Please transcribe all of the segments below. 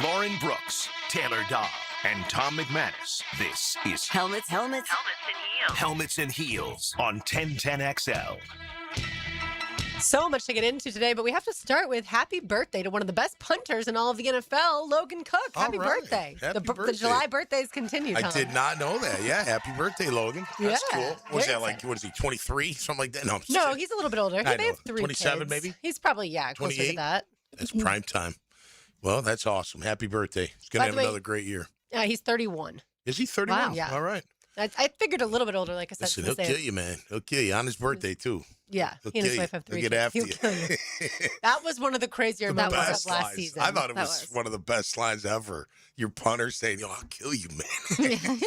Lauren Brooks, Taylor Dahl, and Tom McManus. This is Helmets and Heels. Helmets and Heels on 1010XL. So much to get into today, but we have to start with happy birthday to one of the best punters in all of the NFL, Logan Cook. Happy birthday. Happy birthday. The July birthdays continue, Tom. I did not know that. Yeah, happy birthday, Logan. That's cool. Was that like, what is he, 23? Something like that? No, he's a little bit older. He may have 3 27 kids. maybe? He's probably, closer 28? to that. That's prime time. Well, that's awesome. Happy birthday. He's going to have another great year. He's 31. Is he 31? Wow. Yeah. All right. I figured a little bit older, like I said. Listen, he'll kill you, man. He'll kill you on his birthday, too. Yeah, he and his wife have 3 He'll kids. get after He'll kill you. That was one of the crazier moments of last season. I thought it was one of the best lines ever. Your punter saying, I'll kill you, man.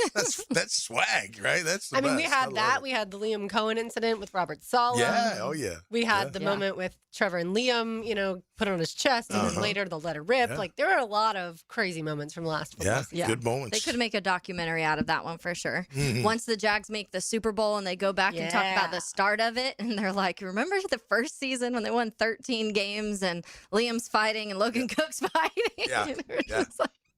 That's swag, right? That's the best. We had that. We had the Liam Cohen incident with Robert Saleh. Yeah, oh yeah. We had the moment with Trevor and Liam, put it on his chest, and then later they'll let it rip. Yeah. Like, there were a lot of crazy moments from last football season. Yeah, good moments. They could make a documentary out of that one for sure. Mm-hmm. Once the Jags make the Super Bowl and they go back and talk about the start of it, and they're like, remember the first season when they won 13 games and Liam's fighting and Logan Cook's fighting? Yeah,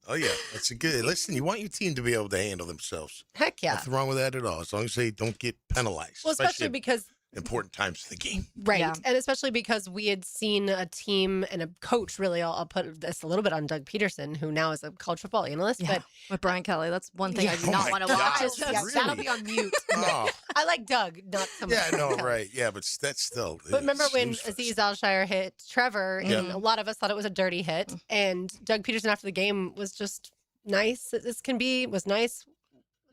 Oh, yeah. That's a good. Listen, you want your team to be able to handle themselves. Heck yeah. Nothing wrong with that at all, as long as they don't get penalized. Well, especially because important times of the game. Right. Yeah. And especially because we had seen a team and a coach, really, I'll put this a little bit on Doug Peterson, who now is a college football analyst. Yeah. But with Brian Kelly, that's one thing I do not want to God, watch. really? That'll be on mute. Oh. I like Doug, not so much. Yeah, no, right. Yeah, but that's still. But remember when Azeez Alshire hit Trevor, and a lot of us thought it was a dirty hit, and Doug Peterson after the game was just nice as this can be, was nice.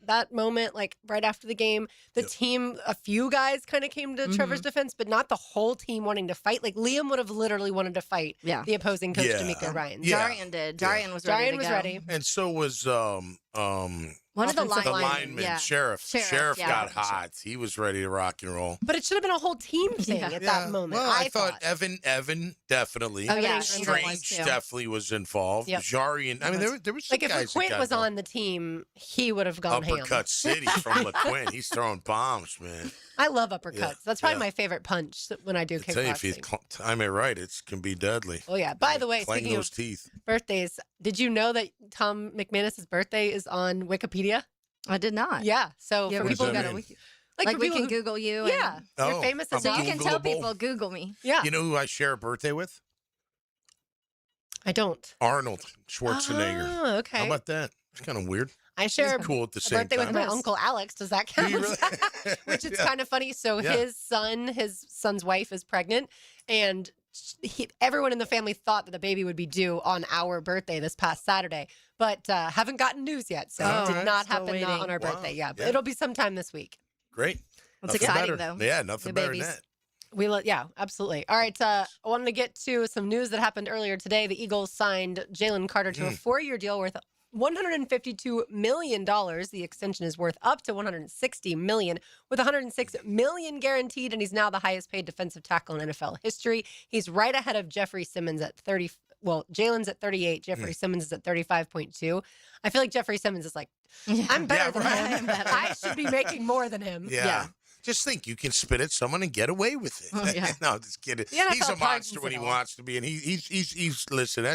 That moment, like right after the game, the team, a few guys kind of came to Trevor's defense, but not the whole team wanting to fight. Like Liam would have literally wanted to fight the opposing coach, D'Amico Ryans. Yeah. Jarian did. Jarian was ready. Jarian was ready. And so was one of the linemen, Sheriff got hot. He was ready to rock and roll. But it should have been a whole team thing at that moment. Well, I thought Evan definitely. Oh, yeah. Strange definitely was involved. Jarian. I mean, there was some like guys if LeQuint was on the team, he would have gone ham. Uppercut City from LeQuint. He's throwing bombs, man. I love uppercuts. That's probably my favorite punch when I do kickboxing. Tell you, if you time it right, it can be deadly. Oh, yeah. By the way, Clang speaking those of teeth. birthdays, did you know that Tom McManus' birthday is on Wikipedia? I did not. Yeah. So for people that who mean? Like we can who, Google you. Yeah. And, You're famous as so you well. can tell Googleable. people, Google me. Yeah. You know who I share a birthday with? I don't. Arnold Schwarzenegger. Oh, okay. How about that? It's kind of weird. I share Cool at the a same birthday time. with my uncle Alex. Does that Do count? you really? Which is kind of funny. So his son's wife is pregnant, and everyone in the family thought that the baby would be due on our birthday this past Saturday, but haven't gotten news yet. So it did not happen on our birthday. Yeah, but it'll be sometime this week. Great. That's exciting, though. Yeah, nothing better than that. Yeah, absolutely. All right, I wanted to get to some news that happened earlier today. The Eagles signed Jalen Carter to a 4-year deal worth $152 million. The extension is worth up to $160 million, with $106 million guaranteed, and he's now the highest paid defensive tackle in NFL history. He's right ahead of Jeffrey Simmons at 30. Well, Jalen's at 38. Jeffrey Simmons is at 35.2. I feel like Jeffrey Simmons is like, I'm better than him. I should be making more than him. Yeah. Just think, you can spit at someone and get away with it. Oh, yeah. No, just kidding. He's a monster when he wants to be, and he's listen.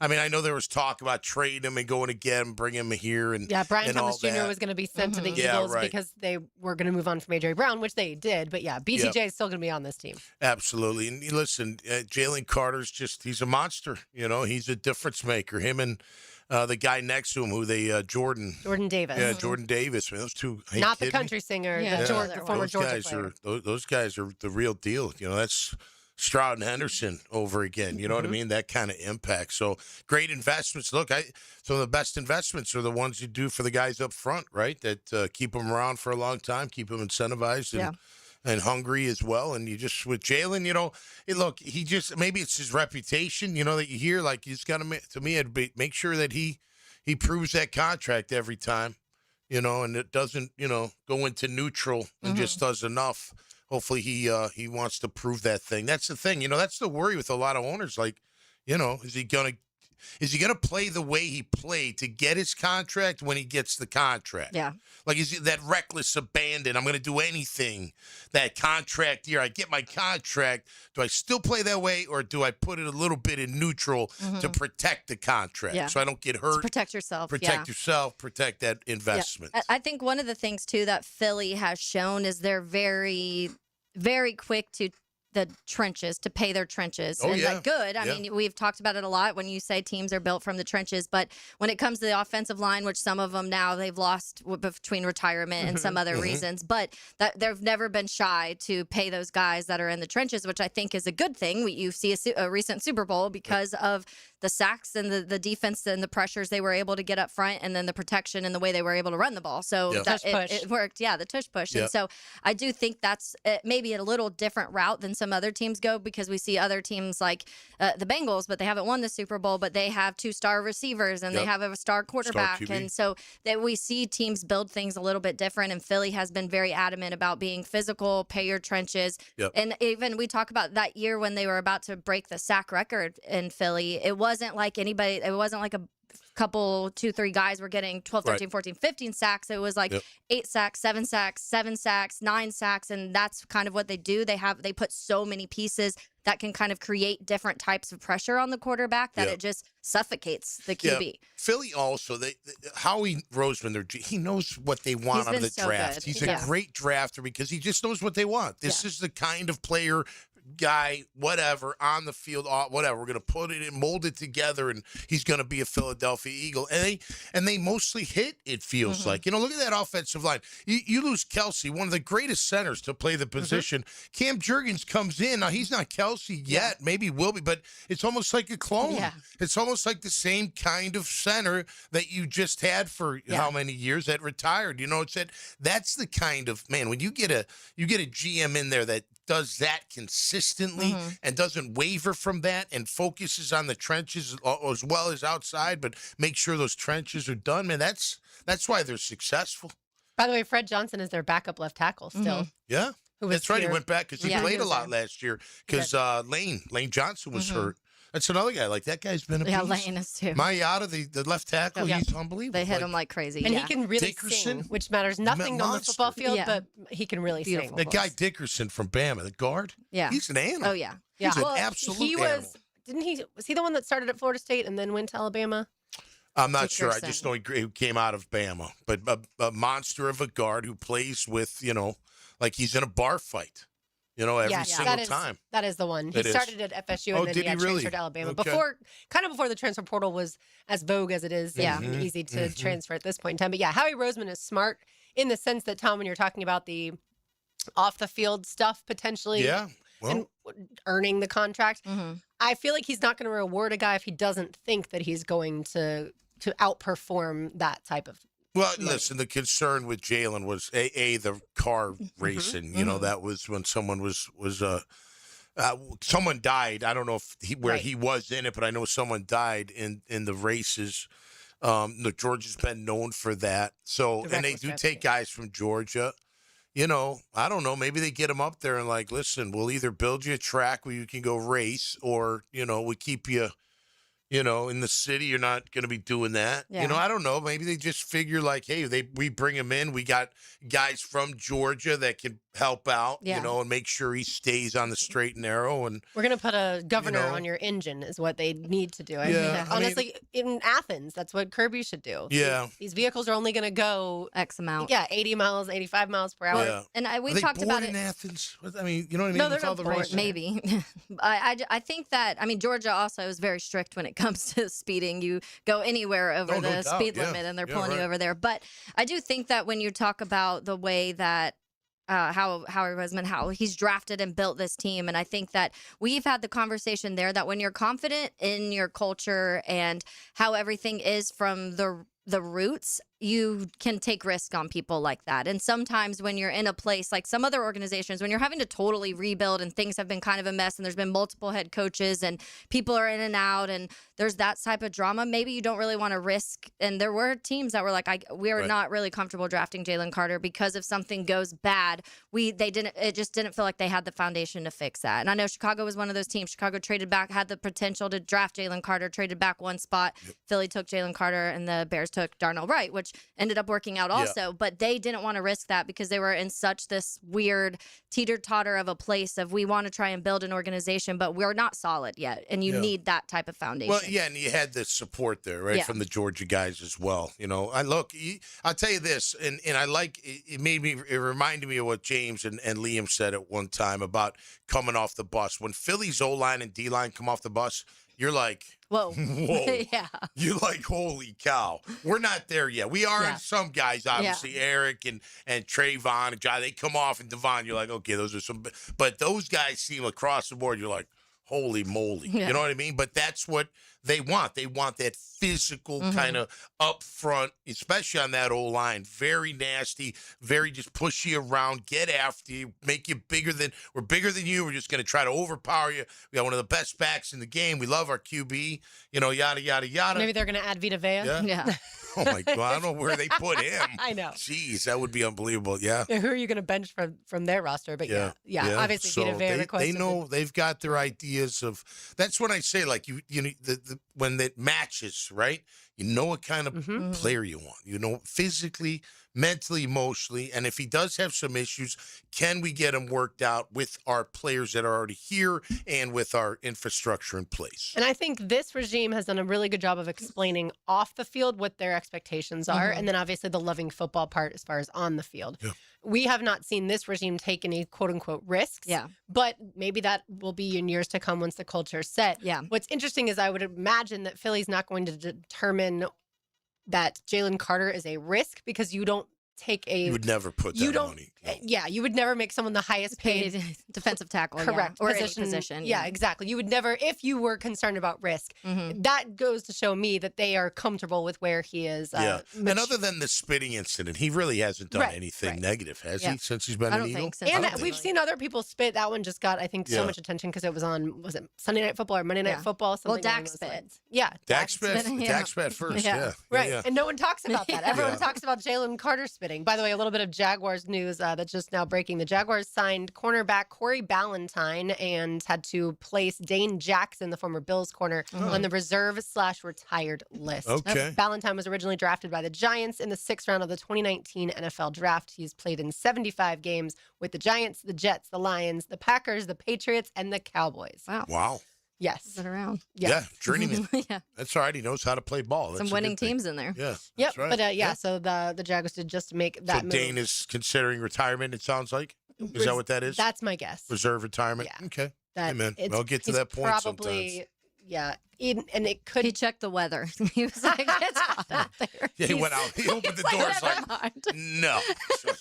I mean, I know there was talk about trading him and going to get him, bring him here, and Brian and Thomas all Jr. that. was going to be sent to the Eagles because they were going to move on from A.J. Brown, which they did. But BTJ is still going to be on this team. Absolutely. And listen, Jalen Carter's he's a monster. He's a difference maker. Him and the guy next to him, who Jordan Davis. Yeah, Jordan Davis. Man, those two. Not the country singer, the former Georgia player. Those guys are the real deal. That's Stroud and Henderson over again. You know what I mean? That kind of impact. So great investments. Look, some of the best investments are the ones you do for the guys up front, right? That keep them around for a long time, keep them incentivized and hungry as well. And you just, with Jalen, look, he just, maybe it's his reputation, that you hear, like he's got to, to me, make sure that he proves that contract every time, and it doesn't, go into neutral and just does enough. Hopefully he wants to prove that thing. That's the thing. That's the worry with a lot of owners. Like, is he going to Is he going to play the way he played to get his contract when he gets the contract? Yeah. Like, is he that reckless abandon? I'm going to do anything that contract year. I get my contract. Do I still play that way, or do I put it a little bit in neutral to protect the contract so I don't get hurt? To protect yourself. Protect yourself. Protect that investment. Yeah. I think one of the things, too, that Philly has shown is they're very, very quick to the trenches, to pay their trenches. Oh, and yeah. like, good. I mean, we've talked about it a lot when you say teams are built from the trenches. But when it comes to the offensive line, which some of them now they've lost between retirement and some other reasons, but that they've never been shy to pay those guys that are in the trenches, which I think is a good thing. You see a recent Super Bowl because of the sacks and the defense and the pressures they were able to get up front, and then the protection and the way they were able to run the ball. So that it worked. Yeah, the tush push. And so I do think that's maybe a little different route than some other teams go, because we see other teams like the Bengals, but they haven't won the Super Bowl, but they have 2-star receivers and they have a star quarterback. And so that we see teams build things a little bit different. And Philly has been very adamant about being physical, pay your trenches. And even we talk about that year when they were about to break the sack record in Philly, it wasn't like it wasn't like a couple 2-3 guys were getting 12, 13, 14, 15 sacks. It was like 8 sacks, 7 sacks, 7 sacks, 9 sacks, and that's kind of what they do. They put so many pieces that can kind of create different types of pressure on the quarterback that it just suffocates the QB. Philly also, Howie Roseman, he knows what they want out of the draft. Good. He's a great drafter because he just knows what they want. This is the kind of player, guy, whatever, on the field, whatever. We're going to put it in, mold it together, and he's going to be a Philadelphia Eagle. And they mostly hit, it feels like. You know, look at that offensive line. You lose Kelsey, one of the greatest centers to play the position. Cam Jurgens comes in. Now, he's not Kelsey yet. Maybe he will be, but it's almost like a clone. It's almost like the same kind of center that you just had for how many years that retired. You know, that's the kind of, man, when you get a GM in there that does that consistently and doesn't waver from that and focuses on the trenches as well as outside, but make sure those trenches are done, man, that's why they're successful. By the way, Fred Johnson is their backup left tackle still. Yeah. That's right. He went back because he played a lot last year because Lane Johnson was hurt. That's another guy. Like, that guy's been a beast. Yeah, Lane is too. Mayada, the left tackle, he's unbelievable. They hit him like crazy. And he can really sing, which matters nothing on the football field, but he can really sing. The guy Dickerson from Bama, the guard, he's an animal. Oh, yeah. He's an absolute animal. Was he the one that started at Florida State and then went to Alabama? I'm not sure. I just know he came out of Bama. But a monster of a guard who plays with, like he's in a bar fight. Every single time. That is the one. He started at FSU and then he got transferred to Alabama. Okay. Before the transfer portal was as vogue as it is and easy to transfer at this point in time. But Howie Roseman is smart in the sense that, Tom, when you're talking about the off the field stuff potentially and earning the contract, I feel like he's not going to reward a guy if he doesn't think that he's going to outperform that type of. Well, listen, the concern with Jalen was the car racing. That was when someone someone died. I don't know if he was in it, but I know someone died in the races. Georgia's been known for that. So, and they do take guys from Georgia. I don't know. Maybe they get them up there and like, listen, we'll either build you a track where you can go race, or we keep you. In the city, you're not going to be doing that. Yeah. I don't know. Maybe they just figure like, hey, we bring him in. We got guys from Georgia that can help out, and make sure he stays on the straight and narrow. And we're going to put a governor on your engine is what they need to do. I mean, honestly, in Athens, that's what Kirby should do. Yeah. These vehicles are only going to go X amount. Yeah, 80 miles, 85 miles per hour. Yeah. And we are talked they about born it. in Athens? I mean, you know what I mean? No, they're With all not the born. racing. Maybe. I think that, Georgia also is very strict when it comes to speeding. You go anywhere over the speed limit and they're pulling you over there. But I do think that when you talk about the way that how Howie Roseman, how he's drafted and built this team, and I think that we've had the conversation there that when you're confident in your culture and how everything is from the roots, you can take risk on people like that. And sometimes when you're in a place like some other organizations, when you're having to totally rebuild and things have been kind of a mess and there's been multiple head coaches and people are in and out and there's that type of drama, maybe you don't really want to risk. And there were teams that were like, we are not really comfortable drafting Jalen Carter because if something goes bad, it just didn't feel like they had the foundation to fix that. And I know Chicago was one of those teams. Chicago traded back, had the potential to draft Jalen Carter, traded back one spot. Yep. Philly took Jalen Carter and the Bears took Darnell Wright, which ended up working out also, but they didn't want to risk that because they were in such this weird teeter-totter of a place of we want to try and build an organization, but we're not solid yet, and you need that type of foundation. Well, yeah, and you had the support there, right, from the Georgia guys as well. You know, I'll tell you this, and I like it reminded me of what James and Liam said at one time about coming off the bus. When Philly's O-line and D-line come off the bus, you're like, whoa. Yeah. You're like, holy cow. We're not there yet. We are some guys, obviously, Eric and Trayvon and John, they come off, and Devon, you're like, okay, those are some. But those guys seem across the board, you're like, holy moly. Yeah. You know what I mean? But that's what they want. They want that physical kind of up front, especially on that old line. Very nasty, very just push you around, get after you, make you we're bigger than you. We're just going to try to overpower you. We got one of the best backs in the game. We love our QB, yada, yada, yada. Maybe they're going to add Vita Vea. Yeah. Oh, my God. I don't know where they put him. I know. Jeez, that would be unbelievable. Yeah. Who are you going to bench from their roster? But yeah. Obviously, so Vita Vea requested. They know they've got their ideas of. That's when I say, like, when it matches, right? You know what kind of player you want. You know, physically, mentally, emotionally. And if he does have some issues, can we get him worked out with our players that are already here and with our infrastructure in place? And I think this regime has done a really good job of explaining off the field what their expectations are. And then obviously the loving football part as far as on the field. Yeah. We have not seen this regime take any quote-unquote risks, but maybe that will be in years to come once the culture is set. Yeah. What's interesting is I would imagine that Philly's not going to determine that Jalen Carter is a risk because you don't take You would never put that money. No. Yeah, you would never make someone the highest paid defensive tackle. Correct. Or any position. Yeah, exactly. You would never, if you were concerned about risk, that goes to show me that they are comfortable with where he is. And other than the spitting incident, he really hasn't done anything negative, has he, since he's been an Eagle? And we've seen other people spit. That one just got, I think, so much attention because it was on, was it Sunday Night Football or Monday Night Football? Well, Dak spit. Yeah. Dak spit first, Right. And no one talks about that. Everyone talks about Jalen Carter spitting. By the way, a little bit of Jaguars news that's just now breaking. The Jaguars signed cornerback Corey Ballantyne and had to place Dane Jackson, the former Bills corner, on the reserve/retired list. Okay. Ballantyne was originally drafted by the Giants in the 6th round of the 2019 NFL Draft. He's played in 75 games with the Giants, the Jets, the Lions, the Packers, the Patriots, and the Cowboys. Wow. Yes. Been around. Yeah, journeyman. That's all right. He knows how to play ball. That's some winning teams in there. Yeah. Yep. Right. But so the Jaguars did just make that move. Dane is considering retirement, it sounds like. Is that what that is? That's my guess. Reserve retirement? Yeah. Okay. Hey, man. I'll get to that point sometimes. Yeah. And it could. He checked the weather. He was like, it's hot out there. Yeah, he went out. He opened the doors like, no.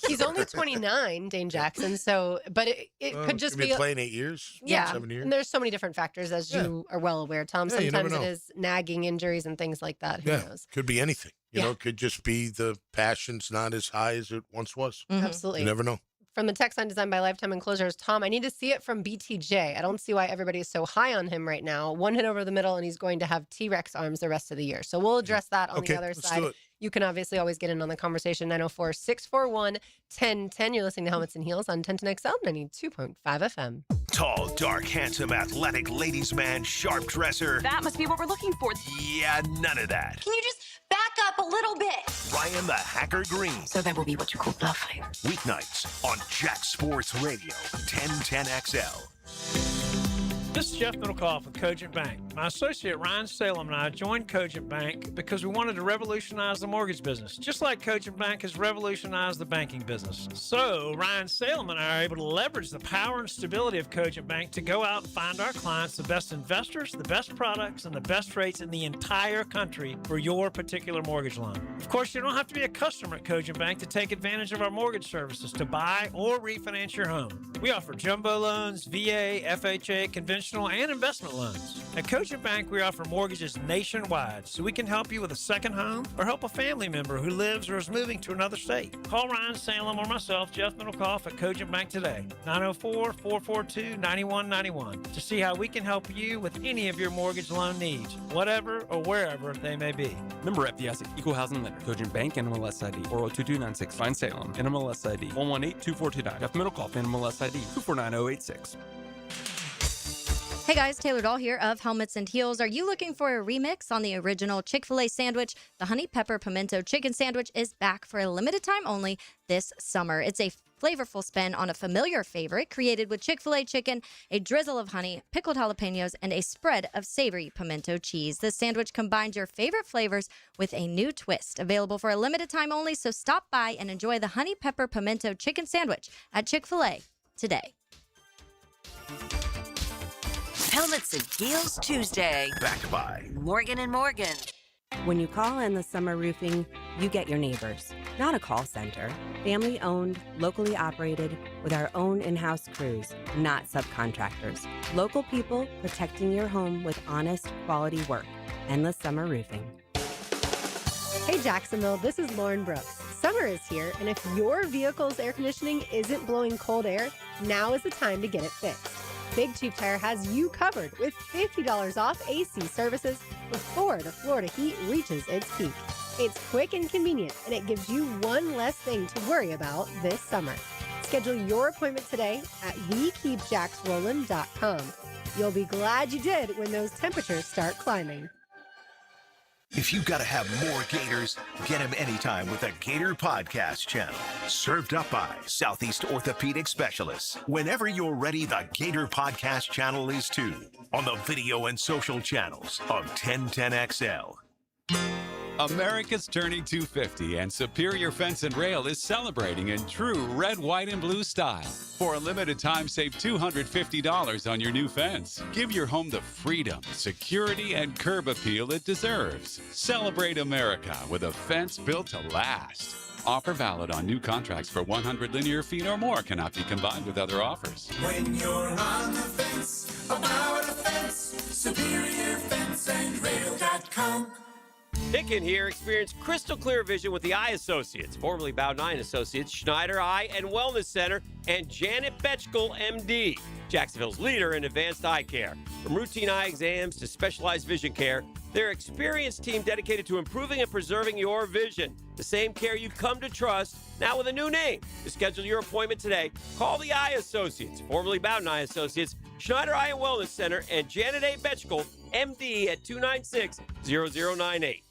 He's only 29, Dane Jackson. So, but it could just be playing 8 years. Yeah. 7 years. And there's so many different factors, as you are well aware, Tom. Sometimes it is nagging injuries and things like that. Who knows? Could be anything. You know, could just be the passion's not as high as it once was. Absolutely. You never know. From the text line designed by Lifetime Enclosures, Tom, I need to see it from BTJ. I don't see why everybody is so high on him right now. One hit over the middle, and he's going to have T-Rex arms the rest of the year. So we'll address that on the other side. You can obviously always get in on the conversation. 904-641-1010. You're listening to Helmets and Heels on 1010XL 92.5 FM. Tall, dark, handsome, athletic, ladies' man, sharp dresser. That must be what we're looking for. Yeah, none of that. Can you just back up a little bit? Ryan the Hacker Green. So that will be what you call bluff here. Weeknights on Jack Sports Radio, 1010XL. This is Jeff Middlecoff with Cogent Bank. My associate Ryan Salem and I joined Cogent Bank because we wanted to revolutionize the mortgage business, just like Cogent Bank has revolutionized the banking business. So Ryan Salem and I are able to leverage the power and stability of Cogent Bank to go out and find our clients the best investors, the best products, and the best rates in the entire country for your particular mortgage loan. Of course, you don't have to be a customer at Cogent Bank to take advantage of our mortgage services to buy or refinance your home. We offer jumbo loans, VA, FHA, conventional conventional and investment loans. At Cogent Bank, we offer mortgages nationwide, so we can help you with a second home or help a family member who lives or is moving to another state. Call Ryan Salem or myself, Jeff Middlecoff, at Cogent Bank today, 904-442-9191, to see how we can help you with any of your mortgage loan needs, whatever or wherever they may be. Member FDIC, Equal Housing Lender, Cogent Bank, NMLS ID 402296, Ryan Salem, NMLS ID 1182429, Jeff Middlecoff, NMLS ID 249086. Hey guys, Taylor Dahl here of Helmets and Heels. Are you looking for a remix on the original Chick-fil-A sandwich? The Honey Pepper Pimento Chicken Sandwich is back for a limited time only this summer. It's a flavorful spin on a familiar favorite created with Chick-fil-A chicken, a drizzle of honey, pickled jalapenos, and a spread of savory pimento cheese. This sandwich combines your favorite flavors with a new twist. Available for a limited time only, so stop by and enjoy the Honey Pepper Pimento Chicken Sandwich at Chick-fil-A today. Helmets and Heels Tuesday. Backed by Morgan & Morgan. When you call in the summer roofing, you get your neighbors, not a call center. Family owned, locally operated, with our own in-house crews, not subcontractors. Local people protecting your home with honest, quality work. Endless Summer Roofing. Hey Jacksonville, this is Lauren Brooks. Summer is here, and if your vehicle's air conditioning isn't blowing cold air, now is the time to get it fixed. Big Chief Tire has you covered with $50 off AC services before the Florida heat reaches its peak. It's quick and convenient, and it gives you one less thing to worry about this summer. Schedule your appointment today at WeKeepJacksRollin.com. You'll be glad you did when those temperatures start climbing. If you've got to have more Gators, get them anytime with the Gator Podcast Channel. Served up by Southeast Orthopedic Specialists. Whenever you're ready, the Gator Podcast Channel is too. On the video and social channels of 1010XL. America's turning 250, and Superior Fence and Rail is celebrating in true red, white, and blue style. For a limited time, save $250 on your new fence. Give your home the freedom, security, and curb appeal it deserves. Celebrate America with a fence built to last. Offer valid on new contracts for 100 linear feet or more. Cannot be combined with other offers. When you're on the fence, about a fence, SuperiorFenceandRail.com. Hicken here. Experience crystal clear vision with the Eye Associates, formerly Bow9 Associates, Schneider Eye and Wellness Center, and Janet Betchkel, MD, Jacksonville's leader in advanced eye care. From routine eye exams to specialized vision care, their experienced team dedicated to improving and preserving your vision. The same care you've come to trust, now with a new name. To schedule your appointment today, call the Eye Associates, formerly Bow9 Associates, Schneider Eye and Wellness Center, and Janet A. Betchkel, MD, at 296-0098.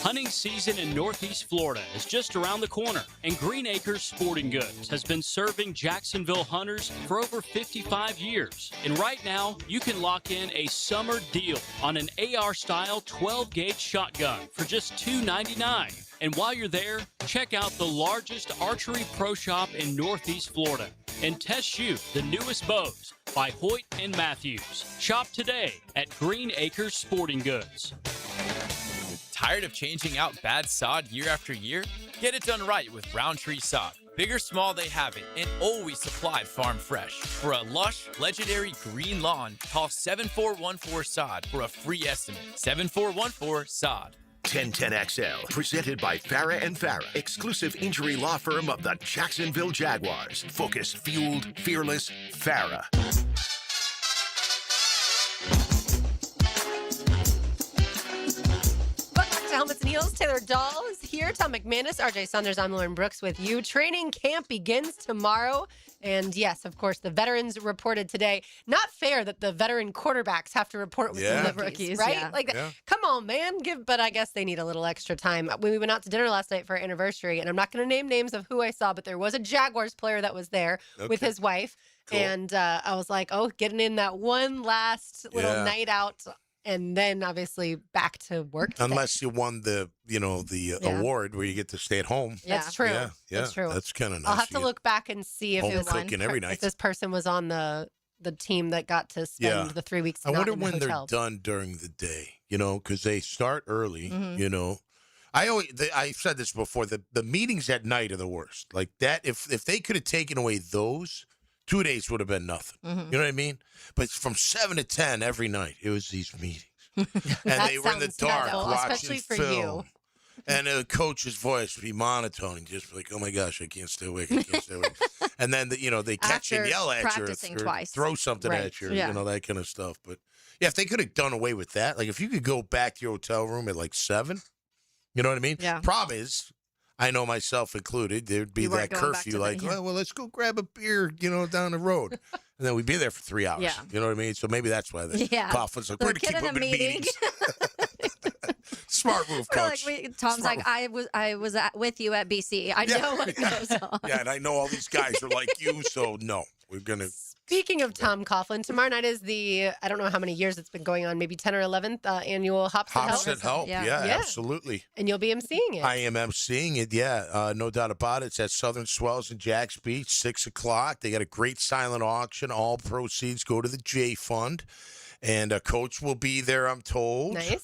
Hunting season in Northeast Florida is just around the corner, and Green Acres Sporting Goods has been serving Jacksonville hunters for over 55 years. And right now, you can lock in a summer deal on an AR-style 12-gauge shotgun for just $299. And while you're there, check out the largest archery pro shop in Northeast Florida and test shoot the newest bows by Hoyt and Matthews. Shop today at Green Acres Sporting Goods. Tired of changing out bad sod year after year? Get it done right with Roundtree Sod. Big or small, they have it, and always supplied farm fresh. For a lush, legendary green lawn, call 7414-SOD for a free estimate. 7414-SOD. 1010XL, presented by Farah and Farah, exclusive injury law firm of the Jacksonville Jaguars. Focused, fueled, fearless, Farah. Helmets and Heels. Taylor Dahl is here. Tom McManus, RJ Saunders. I'm Lauren Brooks with you. Training camp begins tomorrow. And yes, of course, the veterans reported today. Not fair that the veteran quarterbacks have to report with the rookies, right? Yeah. Like, come on, man. But I guess they need a little extra time. We went out to dinner last night for our anniversary, and I'm not going to name names of who I saw, but there was a Jaguars player that was there with his wife. Cool. And I was like, oh, getting in that one last little night out. And then obviously back to work today. Unless you won the award where you get to stay at home. That's true. Yeah, That's true. That's kind of nice. I'll have to look back and see if it was if this person was on the team that got to spend the 3 weeks. I wonder in the when hotel. they're done during the day. Because they start early. I said this before. The meetings at night are the worst. Like that. If they could have taken away those 2 days would have been nothing. Mm-hmm. You know what I mean? But from 7 to 10 every night, it was these meetings. And That they were in the sounds dark dreadful, watching especially for film. you. And the coach's voice would be monotone, and just be like, "Oh my gosh, I can't stay awake. I can't stay awake." And then they catch you and After yell at you, practicing or twice. throw something Right. at you, Yeah. that kind of stuff. But yeah, if they could have done away with that, like if you could go back to your hotel room at like 7, you know what I mean? Yeah. Problem is, I know myself included, there'd be You weren't that going back curfew, to the- like, yeah. well, let's go grab a beer, down the road. And then we'd be there for 3 hours. Yeah. You know what I mean? So maybe that's why the Yeah. Coughlin's like, The we're going to kid keep in a them in meeting. meetings. Smart move, We're coach. Tom's Smart like, I was with you at BC. I know what goes on. Yeah, and I know all these guys are like you, so no, we're going to. Speaking of Tom Coughlin, tomorrow night is the, I don't know how many years it's been going on, maybe 10 or 11th annual Hops and Hops Help. and help. Yeah, absolutely. And you'll be emceeing it. I am emceeing it, yeah. No doubt about it. It's at Southern Swells in Jacks Beach, 6 o'clock. They got a great silent auction. All proceeds go to the J Fund. And a coach will be there, I'm told. Nice.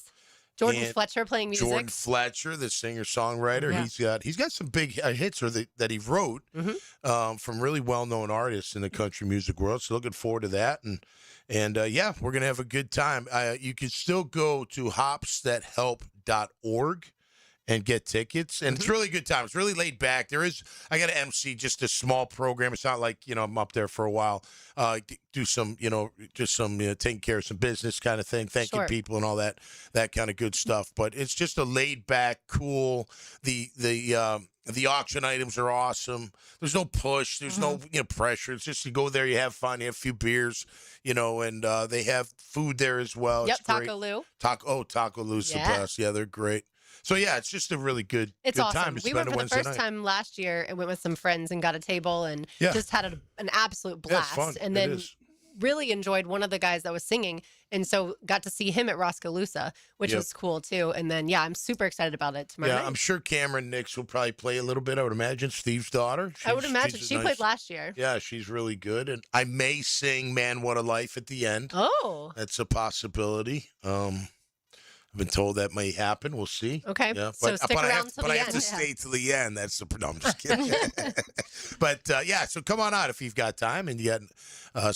Jordan And Fletcher playing music. Jordan Fletcher, the singer-songwriter. Yeah. He's got some big hits that he wrote from really well-known artists in the country music world. So looking forward to that. And yeah, we're going to have a good time. You can still go to hopsthathelp.org and get tickets. And it's really a good time. It's really laid back. I got to MC just a small program. It's not like, I'm up there for a while. Do some, just some taking care of some business kind of thing, thanking Sure. people and all that kind of good stuff. But it's just a laid back, cool. The auction items are awesome. There's no push. There's no pressure. It's just you go there, you have fun, you have a few beers, and they have food there as well. Yep, It's great. Taco Lou. Taco Lou's the Yeah. best. Yeah, they're great. So yeah, it's just a really good, It's good awesome. time to We spend went a for the Wednesday first night. time last year and went with some friends and got a table and Yeah. just had an absolute Yeah, it's blast. fun. And It then is. really enjoyed one of the guys that was singing. And so got to see him at Roscalusa, which Yep. was cool too. And then, yeah, I'm super excited about it tomorrow Yeah, night. I'm sure Cameron Nix will probably play a little bit. I would imagine Steve's daughter. I would She's- imagine she's a she nice- played last year. Yeah, she's really good, and I may sing "Man, What a Life" at the end. Oh. That's a possibility. I've been told that may happen. We'll see. Okay. Yeah, So stick I around have, till but the I have end. to stay till the end. That's the. No, I'm just kidding. But yeah, so come on out if you've got time and you got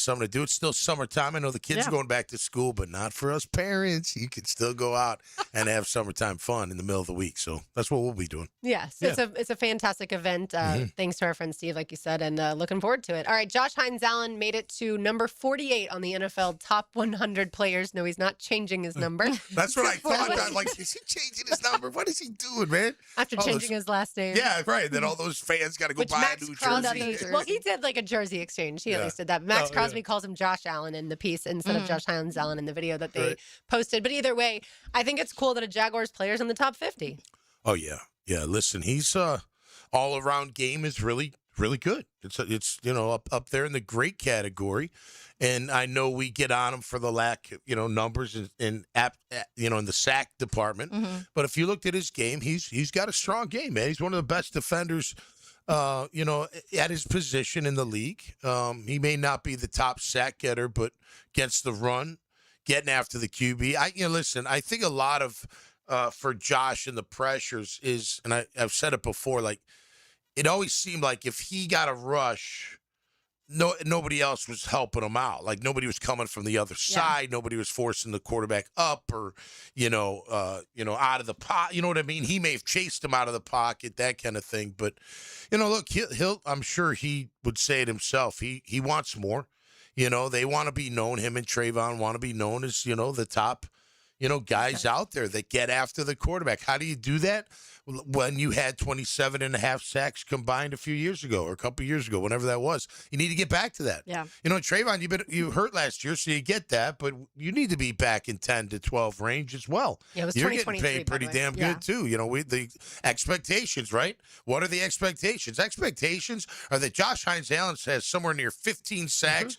something to do. It's still summertime. I know the kids Yeah. are going back to school, but not for us parents. You can still go out and have summertime fun in the middle of the week. So that's what we'll be doing. Yes, it's a fantastic event. Thanks to our friend Steve, like you said, and looking forward to it. All right, Josh Hines-Allen made it to number 48 on the NFL top 100 players. No, he's not changing his number. That's what I thought. I'm like, is he changing his number? What is he doing, man? After All changing those- his last name. Yeah, right. Then all those fans got to go Which buy Max a new Crosby, jersey. well, he did like a jersey exchange. He at Yeah. least did that. But Max Oh, Crosby yeah. calls him Josh Allen in the piece instead of Josh Hines-Allen in the video that they Right. posted. But either way, I think it's cool that a Jaguars player's in the top 50. Oh yeah, yeah. Listen, he's all around game is really good. It's up there in the great category, and I know we get on him for the lack numbers in the sack department. But if you looked at his game, he's got a strong game, man. He's one of the best defenders. At his position in the league. He may not be the top sack getter, but against the run, getting after the QB. Listen, I think a lot of for Josh and the pressures is, and I've said it before, like it always seemed like if he got a rush, nobody else was helping him out. Like nobody was coming from the other side. Nobody was forcing the quarterback up or, out of the pot. You know what I mean? He may have chased him out of the pocket, that kind of thing. But, look, he'll I'm sure he would say it himself. He wants more. They want to be known. Him and Trayvon want to be known as, the top, guys out there that get after the quarterback. How do you do that? When you had 27 and a half sacks combined a few years ago or a couple years ago, whenever that was, you need to get back to that. Yeah. Trayvon, you hurt last year, so you get that, but you need to be back in 10 to 12 range as well. Yeah, it was You're getting 2023, paid pretty by the way. damn Yeah. good too. The expectations, right? What are the expectations? Expectations are that Josh Hines-Allen has somewhere near 15 sacks,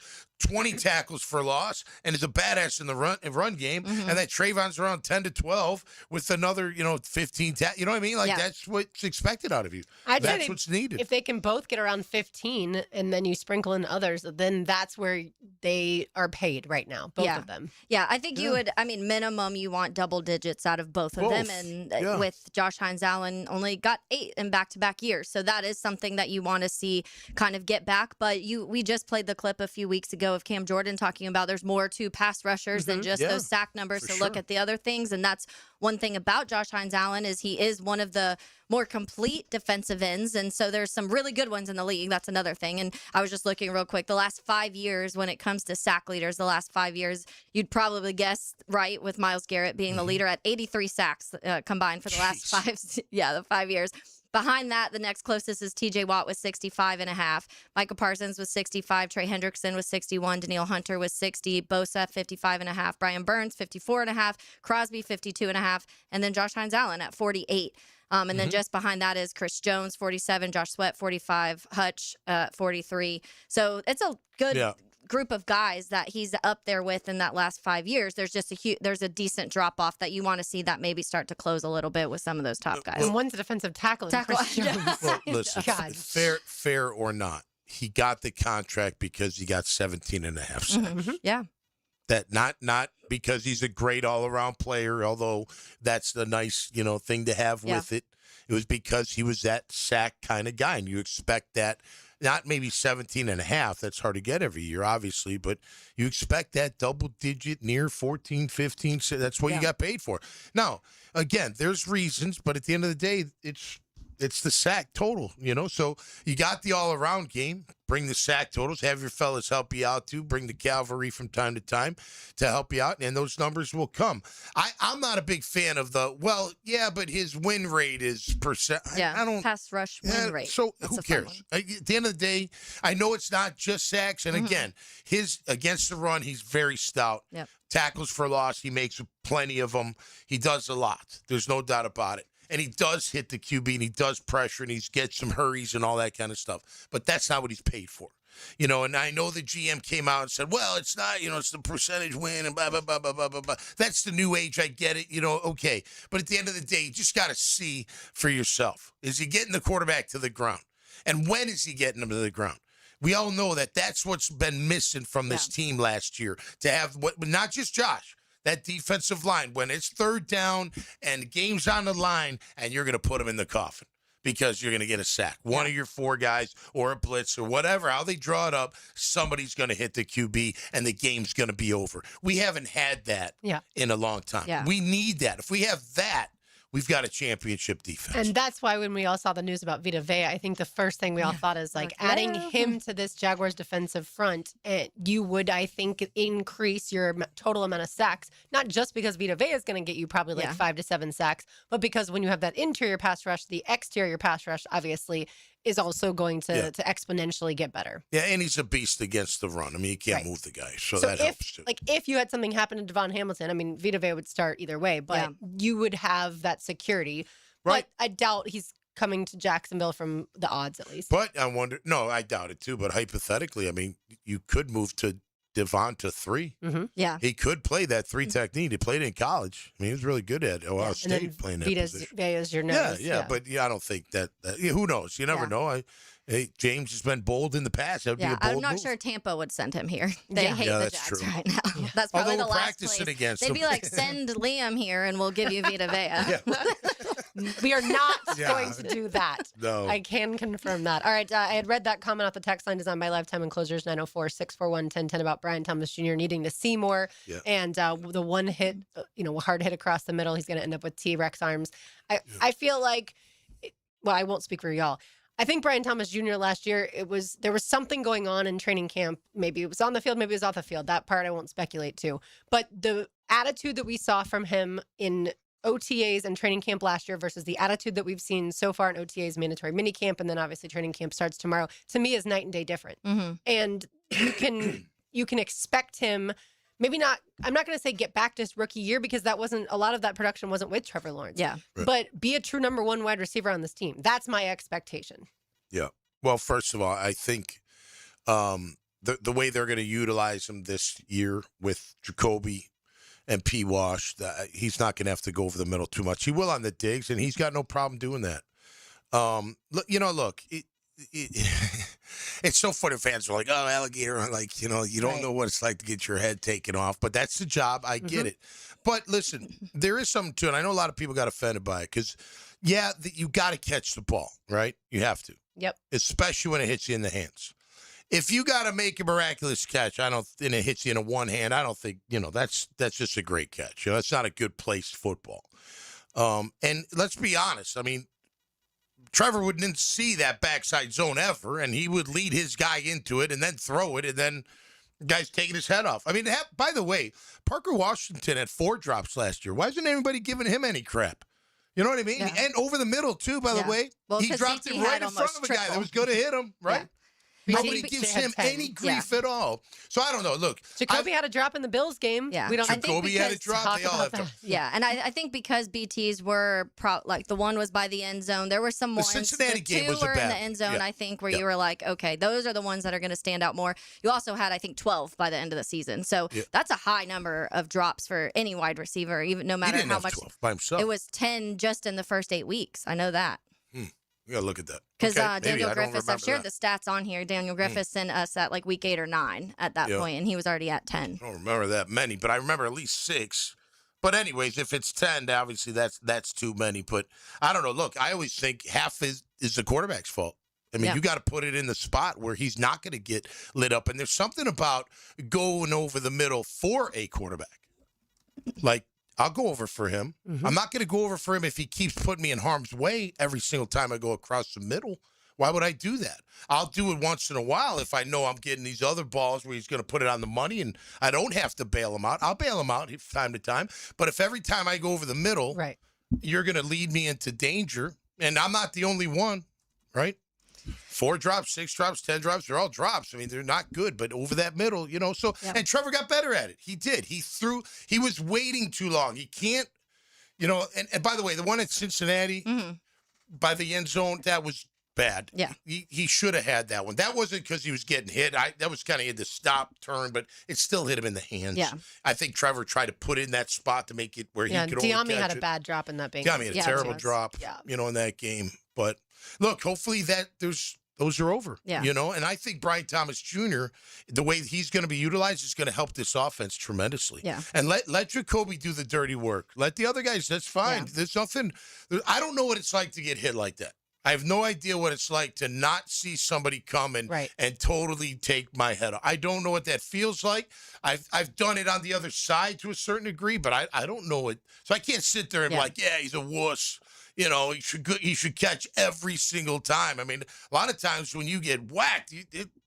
20 tackles for loss, and is a badass in the run game, and that Trayvon's around 10 to 12 with another, 15 you know what I mean? Like, Yeah. that's what's expected out of you. I'd say That's what's needed. If they can both get around 15 and then you sprinkle in others, then that's where they are paid right now, both of them. Yeah, I think you would, minimum you want double digits out of both of them. Both. And Yeah. with Josh Hines-Allen only got 8 in back-to-back years. So that is something that you want to see kind of get back. But we just played the clip a few weeks ago of Cam Jordan talking about there's more to pass rushers than just those sack numbers. So look at the other things. And that's one thing about Josh Hines-Allen is he is one of the more complete defensive ends. And so there's some really good ones in the league. That's another thing. And I was just looking real quick. The last 5 years, when it comes to sack leaders, the last 5 years, you'd probably guess right with Myles Garrett being the leader at 83 sacks combined for the last 5 years. Behind that, the next closest is TJ Watt with 65.5. Micah Parsons with 65. Trey Hendrickson with 61. Danielle Hunter with 60. Bosa 55.5. Brian Burns 54.5. Crosby 52.5. And then Josh Hines-Allen at 48. And then just behind that is Chris Jones 47. Josh Sweat 45. Hutch 43. So it's a good group of guys that he's up there with in that last 5 years. There's just there's a decent drop off that you want to see that maybe start to close a little bit with some of those top guys. And one's a defensive tackle. and Chris Jones. Well, listen, God. fair or not, he got the contract because he got 17.5 sacks. Yeah. That not because he's a great all-around player, although that's the nice, thing to have with it. It was because he was that sack kind of guy, and you expect that. Not maybe 17.5. That's hard to get every year, obviously, but you expect that double-digit, near 14, 15. So that's what you got paid for. Now, again, there's reasons, but at the end of the day, it's the sack total, So you got the all-around game. Bring the sack totals. Have your fellas help you out, too. Bring the cavalry from time to time to help you out, and those numbers will come. I'm not a big fan of but his win rate is percent. I don't pass rush win rate. So That's who a fun cares? At the end of the day, I know it's not just sacks. And again, his against the run, he's very stout. Yep. Tackles for loss, he makes plenty of them. He does a lot. There's no doubt about it. And he does hit the QB, and he does pressure, and he gets some hurries and all that kind of stuff. But that's not what he's paid for. And I know the GM came out and said, well, it's not, it's the percentage win and blah, blah, blah, blah, blah, blah, blah. That's the new age. I get it, okay. But at the end of the day, you just got to see for yourself. Is he getting the quarterback to the ground? And when is he getting him to the ground? We all know that that's what's been missing from this team last year. To have not just Josh, that defensive line, when it's third down and game's on the line, and you're going to put him in the coffin because you're going to get a sack. One of your 4 guys or a blitz or whatever, how they draw it up, somebody's going to hit the QB, and the game's going to be over. We haven't had that in a long time. Yeah. We need that. If we have that, we've got a championship defense. And that's why when we all saw the news about Vita Vea, I think the first thing we all thought is adding him to this Jaguars defensive front, you would, I think, increase your total amount of sacks, not just because Vita Vea is going to get you probably 5 to 7 sacks, but because when you have that interior pass rush, the exterior pass rush obviously is also going to exponentially get better. Yeah, and he's a beast against the run. I mean, you can't move the guy, so that helps too. If you had something happen to Devon Hamilton, Vita Vea would start either way, but you would have that security. Right. But I doubt he's coming to Jacksonville from the odds, at least. But I wonder, I doubt it too, but hypothetically, you could move to Devon to 3. Yeah. He could play that 3 technique. He played in college. He was really good at Ohio State playing that position. Vea is your nose. Yeah, but I don't think that who knows? You never know. James has been bold in the past. That would be a bold I'm not move. sure Tampa would send him here. They hate the that's Jags true. right now. That's probably Although the we're last practicing place. against They'd them. be like, send Liam here and we'll give you Vita Vea. We are not going to do that. No. I can confirm that. All right. I had read that comment off the text line designed by Lifetime Enclosures 904-641-1010 about Brian Thomas Jr. needing to see more. Yeah. And the one hit, hard hit across the middle, he's going to end up with T-Rex arms. I feel like, I won't speak for y'all. I think Brian Thomas Jr. last year, there was something going on in training camp. Maybe it was on the field, maybe it was off the field. That part I won't speculate to. But the attitude that we saw from him in OTAs and training camp last year versus the attitude that we've seen so far in OTAs, mandatory minicamp, and then obviously training camp starts tomorrow, to me is night and day different. And you can expect him, maybe not, I'm not going to say get back to his rookie year because a lot of that production wasn't with Trevor Lawrence. Yeah. Right. But be a true number 1 wide receiver on this team. That's my expectation. Yeah. Well, first of all, I think the way they're going to utilize him this year with Jacoby and P-Wash, he's not going to have to go over the middle too much. He will on the digs, and he's got no problem doing that. Look, it's so funny. Fans are like, "Oh, alligator!" Like, you don't know what it's like to get your head taken off, but that's the job. I get it. But listen, there is something to it. I know a lot of people got offended by it because, you got to catch the ball, right? You have to. Yep. Especially when it hits you in the hands. If you got to make a miraculous catch, and it hits you in a one hand, I don't think, that's just a great catch. That's not a good placed football. And let's be honest. I mean, Trevor wouldn't see that backside zone ever, and he would lead his guy into it and then throw it, and then the guy's taking his head off. I mean, by the way, Parker Washington had 4 drops last year. Why isn't anybody giving him any crap? You know what I mean? Yeah. And over the middle, too, by the way. Well, he dropped it right in front of a guy that was going to hit him, right? Yeah. Nobody gives him any grief at all. So I don't know. Look, Jacoby had a drop in the Bills game. Yeah. We don't Jacoby had a drop. They all have to. Yeah, and I think because BTs were the one was by the end zone, there were some ones. The Cincinnati game was two a were bad. in the end zone, Yeah. I think, where you were like, okay, those are the ones that are going to stand out more. You also had, I think, 12 by the end of the season, so that's a high number of drops for any wide receiver, even no matter He didn't how have much. 12 by himself. It was 10 just in the first 8 weeks. I know that. You got to look at that. Because Okay, Daniel I don't Griffiths, I've shared remember the stats on here. Daniel Griffiths sent us at like week 8 or 9 at that point, and he was already at 10. I don't remember that many, but I remember at least 6. But anyways, if it's 10, obviously that's too many. But I don't know. Look, I always think half is the quarterback's fault. I mean, you got to put it in the spot where he's not going to get lit up. And there's something about going over the middle for a quarterback. Like, I'll go over for him. I'm not going to go over for him if he keeps putting me in harm's way every single time I go across the middle. Why would I do that? I'll do it once in a while if I know I'm getting these other balls where he's going to put it on the money and I don't have to bail him out. I'll bail him out from time to time. But if every time I go over the middle, you're going to lead me into danger, and I'm not the only one, right? 4 drops, 6 drops, 10 drops, they're all drops. I mean, they're not good, but over that middle, so, and Trevor got better at it. He did. He was waiting too long. He can't, and by the way, the one at Cincinnati by the end zone, that was bad. Yeah. He should have had that one. That wasn't because he was getting hit. That was kind of in the stop turn, but it still hit him in the hands. Yeah. I think Trevor tried to put it in that spot to make it where he could only catch Diami had a it. bad drop in that game. Diami had a terrible drop, in that game. But look, hopefully those are over. Yeah. And I think Brian Thomas Jr., the way he's going to be utilized is going to help this offense tremendously. Yeah. And let Jacoby do the dirty work. Let the other guys, that's fine. Yeah. There's nothing. I don't know what it's like to get hit like that. I have no idea what it's like to not see somebody come and totally take my head off. I don't know what that feels like. I've done it on the other side to a certain degree, but I don't know it. So I can't sit there and be like, he's a wuss. He should catch every single time. I mean, a lot of times when you get whacked,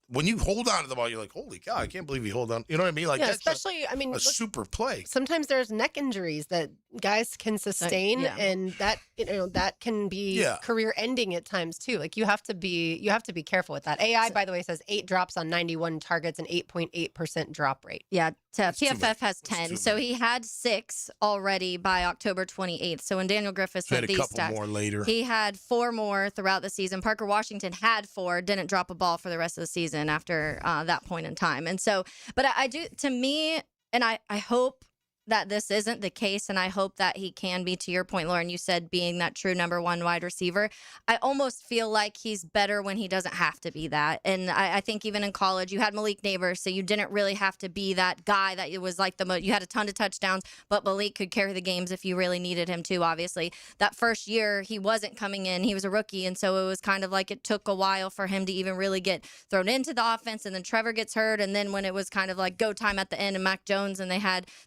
when you hold on to the ball, you're like, holy cow, I can't believe he hold on. You know what I mean? Like, that's especially, a super play. Sometimes there's neck injuries that guys can sustain, and that that can be career ending at times too. Like you have to be careful with that. AI, by the way, says 8 drops on 91 targets and 8.8% drop rate. Yeah, PFF has 10. So he had 6 already by October 28th. So when Daniel Griffiths He had said a these couple stats, more later. he had 4 more throughout the season. Parker Washington had 4, didn't drop a ball for the rest of the season after that point in time. And so, but I do, to me, and I hope that this isn't the case, and I hope that he can be, to your point, Lauren, you said being that true number 1 wide receiver. I almost feel like he's better when he doesn't have to be that. And I think even in college, you had Malik Neighbors, so you didn't really have to be that guy that it was like you had a ton of touchdowns, but Malik could carry the games if you really needed him to, obviously. That first year, he wasn't coming in. He was a rookie, and so it was kind of like it took a while for him to even really get thrown into the offense, and then Trevor gets hurt, and then when it was kind of like go time at the end, and Mac Jones, and they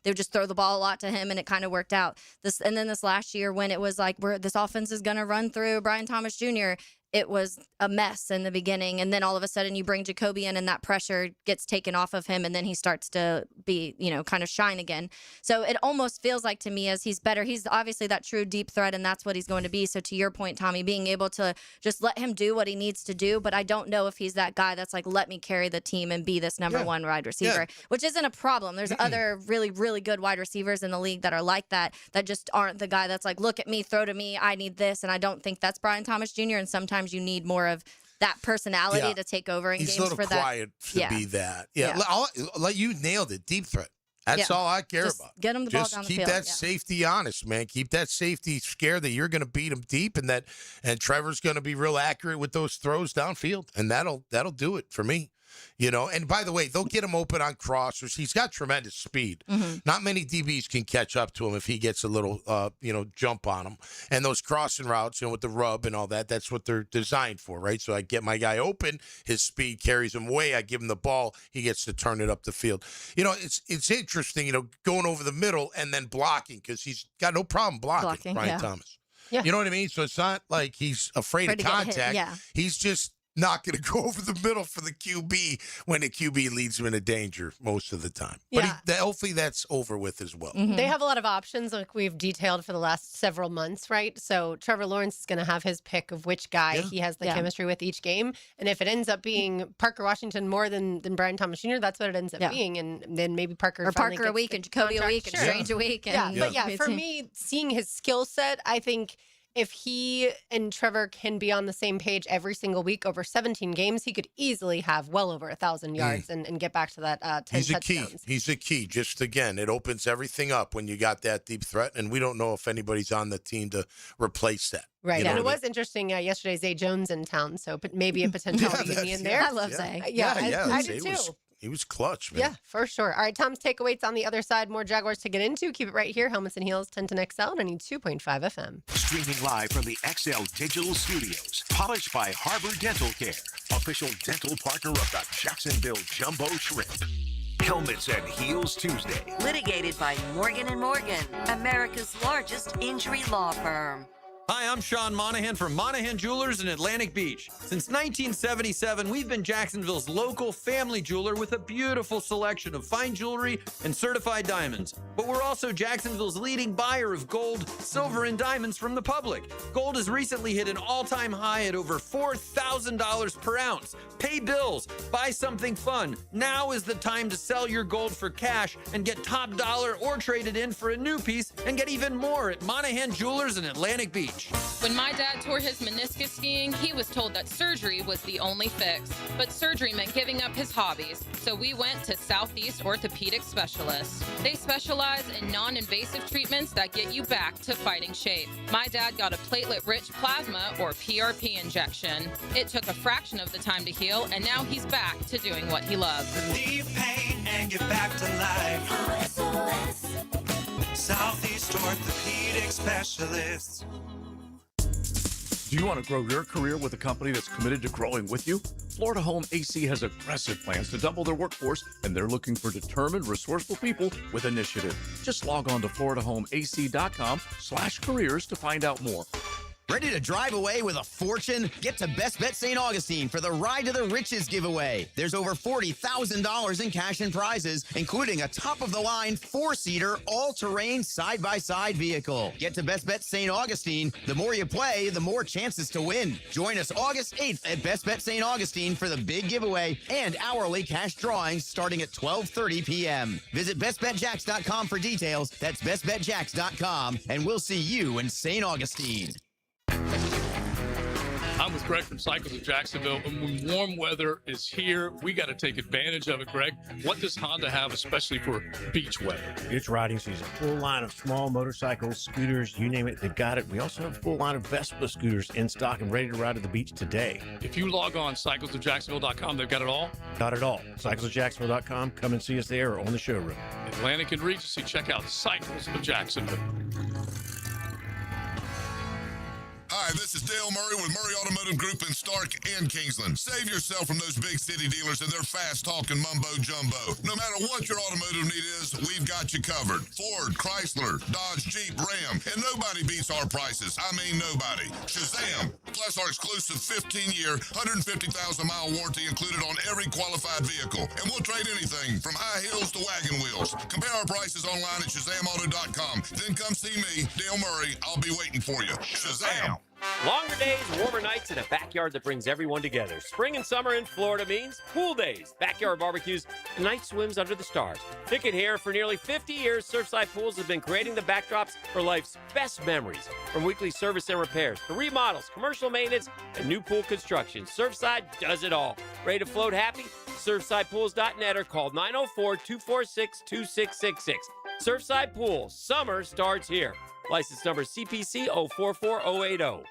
would just throw the ball a lot to him, and it kind of worked out. And then this last year when it was like this offense is going to run through Brian Thomas Jr., it was a mess in the beginning, and then all of a sudden you bring Jacoby in and that pressure gets taken off of him, and then he starts to be, kind of shine again. So it almost feels like to me as he's better, he's obviously that true deep threat, and that's what he's going to be. So to your point, Tommy, being able to just let him do what he needs to do, but I don't know if he's that guy that's like, let me carry the team and be this number 1 wide receiver, which isn't a problem. There's other really, really good wide receivers in the league that are like that just aren't the guy that's like, look at me, throw to me, I need this. And I don't think that's Brian Thomas Jr. And sometimes you need more of that personality to take over in He's games a little for that. quiet to be that. Yeah. You nailed it. Deep threat. That's all I care about. Get them the ball Just down the keep field. that safety honest, man. Keep that safety scared that you're going to beat him deep, and Trevor's going to be real accurate with those throws downfield, and that'll do it for me. And by the way, they'll get him open on crossers. He's got tremendous speed. Not many DBs can catch up to him if he gets a little, jump on him. And those crossing routes, with the rub and all that, that's what they're designed for, right? So I get my guy open, his speed carries him away. I give him the ball, he gets to turn it up the field. It's interesting, going over the middle and then blocking because he's got no problem blocking Brian Thomas. Yeah. You know what I mean? So it's not like he's afraid of contact. He's just not going to go over the middle for the QB when the QB leads him into danger most of the time. But hopefully that's over with as well. They have a lot of options like we've detailed for the last several months, right? So Trevor Lawrence is going to have his pick of which guy he has the chemistry with each game. And if it ends up being Parker Washington more than Brian Thomas Jr., that's what it ends up being. And then maybe Parker a week and Jacoby a week and Strange a week. But for me, seeing his skill set, I think if he and Trevor can be on the same page every single week over 17 games, he could easily have well over 1,000 yards and get back to that 10 touchdowns. He's a key. Just again, it opens everything up when you got that deep threat, and we don't know if anybody's on the team to replace that. Right, and it was interesting. Yesterday, Zay Jones in town, so maybe a potential reunion in there. I love Zay. I do too. He was clutch, man. Yeah, for sure. All right, Tom's takeaways on the other side. More Jaguars to get into. Keep it right here. Helmets and Heels, 10 to XL, 92.5 FM. Streaming live from the XL Digital Studios. Polished by Harbor Dental Care. Official dental partner of the Jacksonville Jumbo Shrimp. Helmets and Heels Tuesday. Litigated by Morgan & Morgan, America's largest injury law firm. Hi, I'm Sean Monahan from Monahan Jewelers in Atlantic Beach. Since 1977, we've been Jacksonville's local family jeweler with a beautiful selection of fine jewelry and certified diamonds. But we're also Jacksonville's leading buyer of gold, silver, and diamonds from the public. Gold has recently hit an all-time high at over $4,000 per ounce. Pay bills, buy something fun. Now is the time to sell your gold for cash and get top dollar or trade it in for a new piece and get even more at Monahan Jewelers in Atlantic Beach. When my dad tore his meniscus skiing, he was told that surgery was the only fix. But surgery meant giving up his hobbies. So we went to Southeast Orthopedic Specialists. They specialize in non-invasive treatments that get you back to fighting shape. My dad got a platelet-rich plasma or PRP injection. It took a fraction of the time to heal, and now he's back to doing what he loves. Relieve pain and get back to life. Southeast Orthopedic Specialists. Do you want to grow your career with a company that's committed to growing with you? Florida Home AC has aggressive plans to double their workforce, and they're looking for determined, resourceful people with initiative. Just log on to floridahomeac.com/careers to find out more. Ready to drive away with a fortune? Get to Best Bet St. Augustine for the Ride to the Riches giveaway. There's over $40,000 in cash and prizes, including a top-of-the-line 4-seater, all-terrain, side-by-side vehicle. Get to Best Bet St. Augustine. The more you play, the more chances to win. Join us August 8th at Best Bet St. Augustine for the big giveaway and hourly cash drawings starting at 12:30 p.m. Visit bestbetjacks.com for details. That's bestbetjacks.com, and we'll see you in St. Augustine. I'm with Greg from Cycles of Jacksonville, and when warm weather is here, we got to take advantage of it. Greg, what does Honda have, especially for beach weather? It's riding season. Full line of small motorcycles, scooters, you name it, they've got it. We also have a full line of Vespa scooters in stock and ready to ride to the beach today. If you log on cyclesofjacksonville.com, they've got it all? Got it all. Cyclesofjacksonville.com. Come and see us there or on the showroom. Atlantic and Regency, check out Cycles of Jacksonville. Hi, this is Dale Murray with Murray Automotive Group in Stark and Kingsland. Save yourself from those big city dealers and their fast-talking mumbo-jumbo. No matter what your automotive need is, we've got you covered. Ford, Chrysler, Dodge, Jeep, Ram, and nobody beats our prices. I mean nobody. Shazam! Plus our exclusive 15-year, 150,000-mile warranty included on every qualified vehicle. And we'll trade anything from high heels to wagon wheels. Compare our prices online at ShazamAuto.com. Then come see me, Dale Murray. I'll be waiting for you. Shazam! Longer days, warmer nights, and a backyard that brings everyone together. Spring and summer in Florida means pool days, backyard barbecues, and night swims under the stars. Picket here for nearly 50 years, Surfside Pools have been creating the backdrops for life's best memories. From weekly service and repairs to remodels, commercial maintenance, and new pool construction, Surfside does it all. Ready to float happy? surfsidepools.net or call 904-246-2666. Surfside Pools, summer starts here. License number CPC 044080.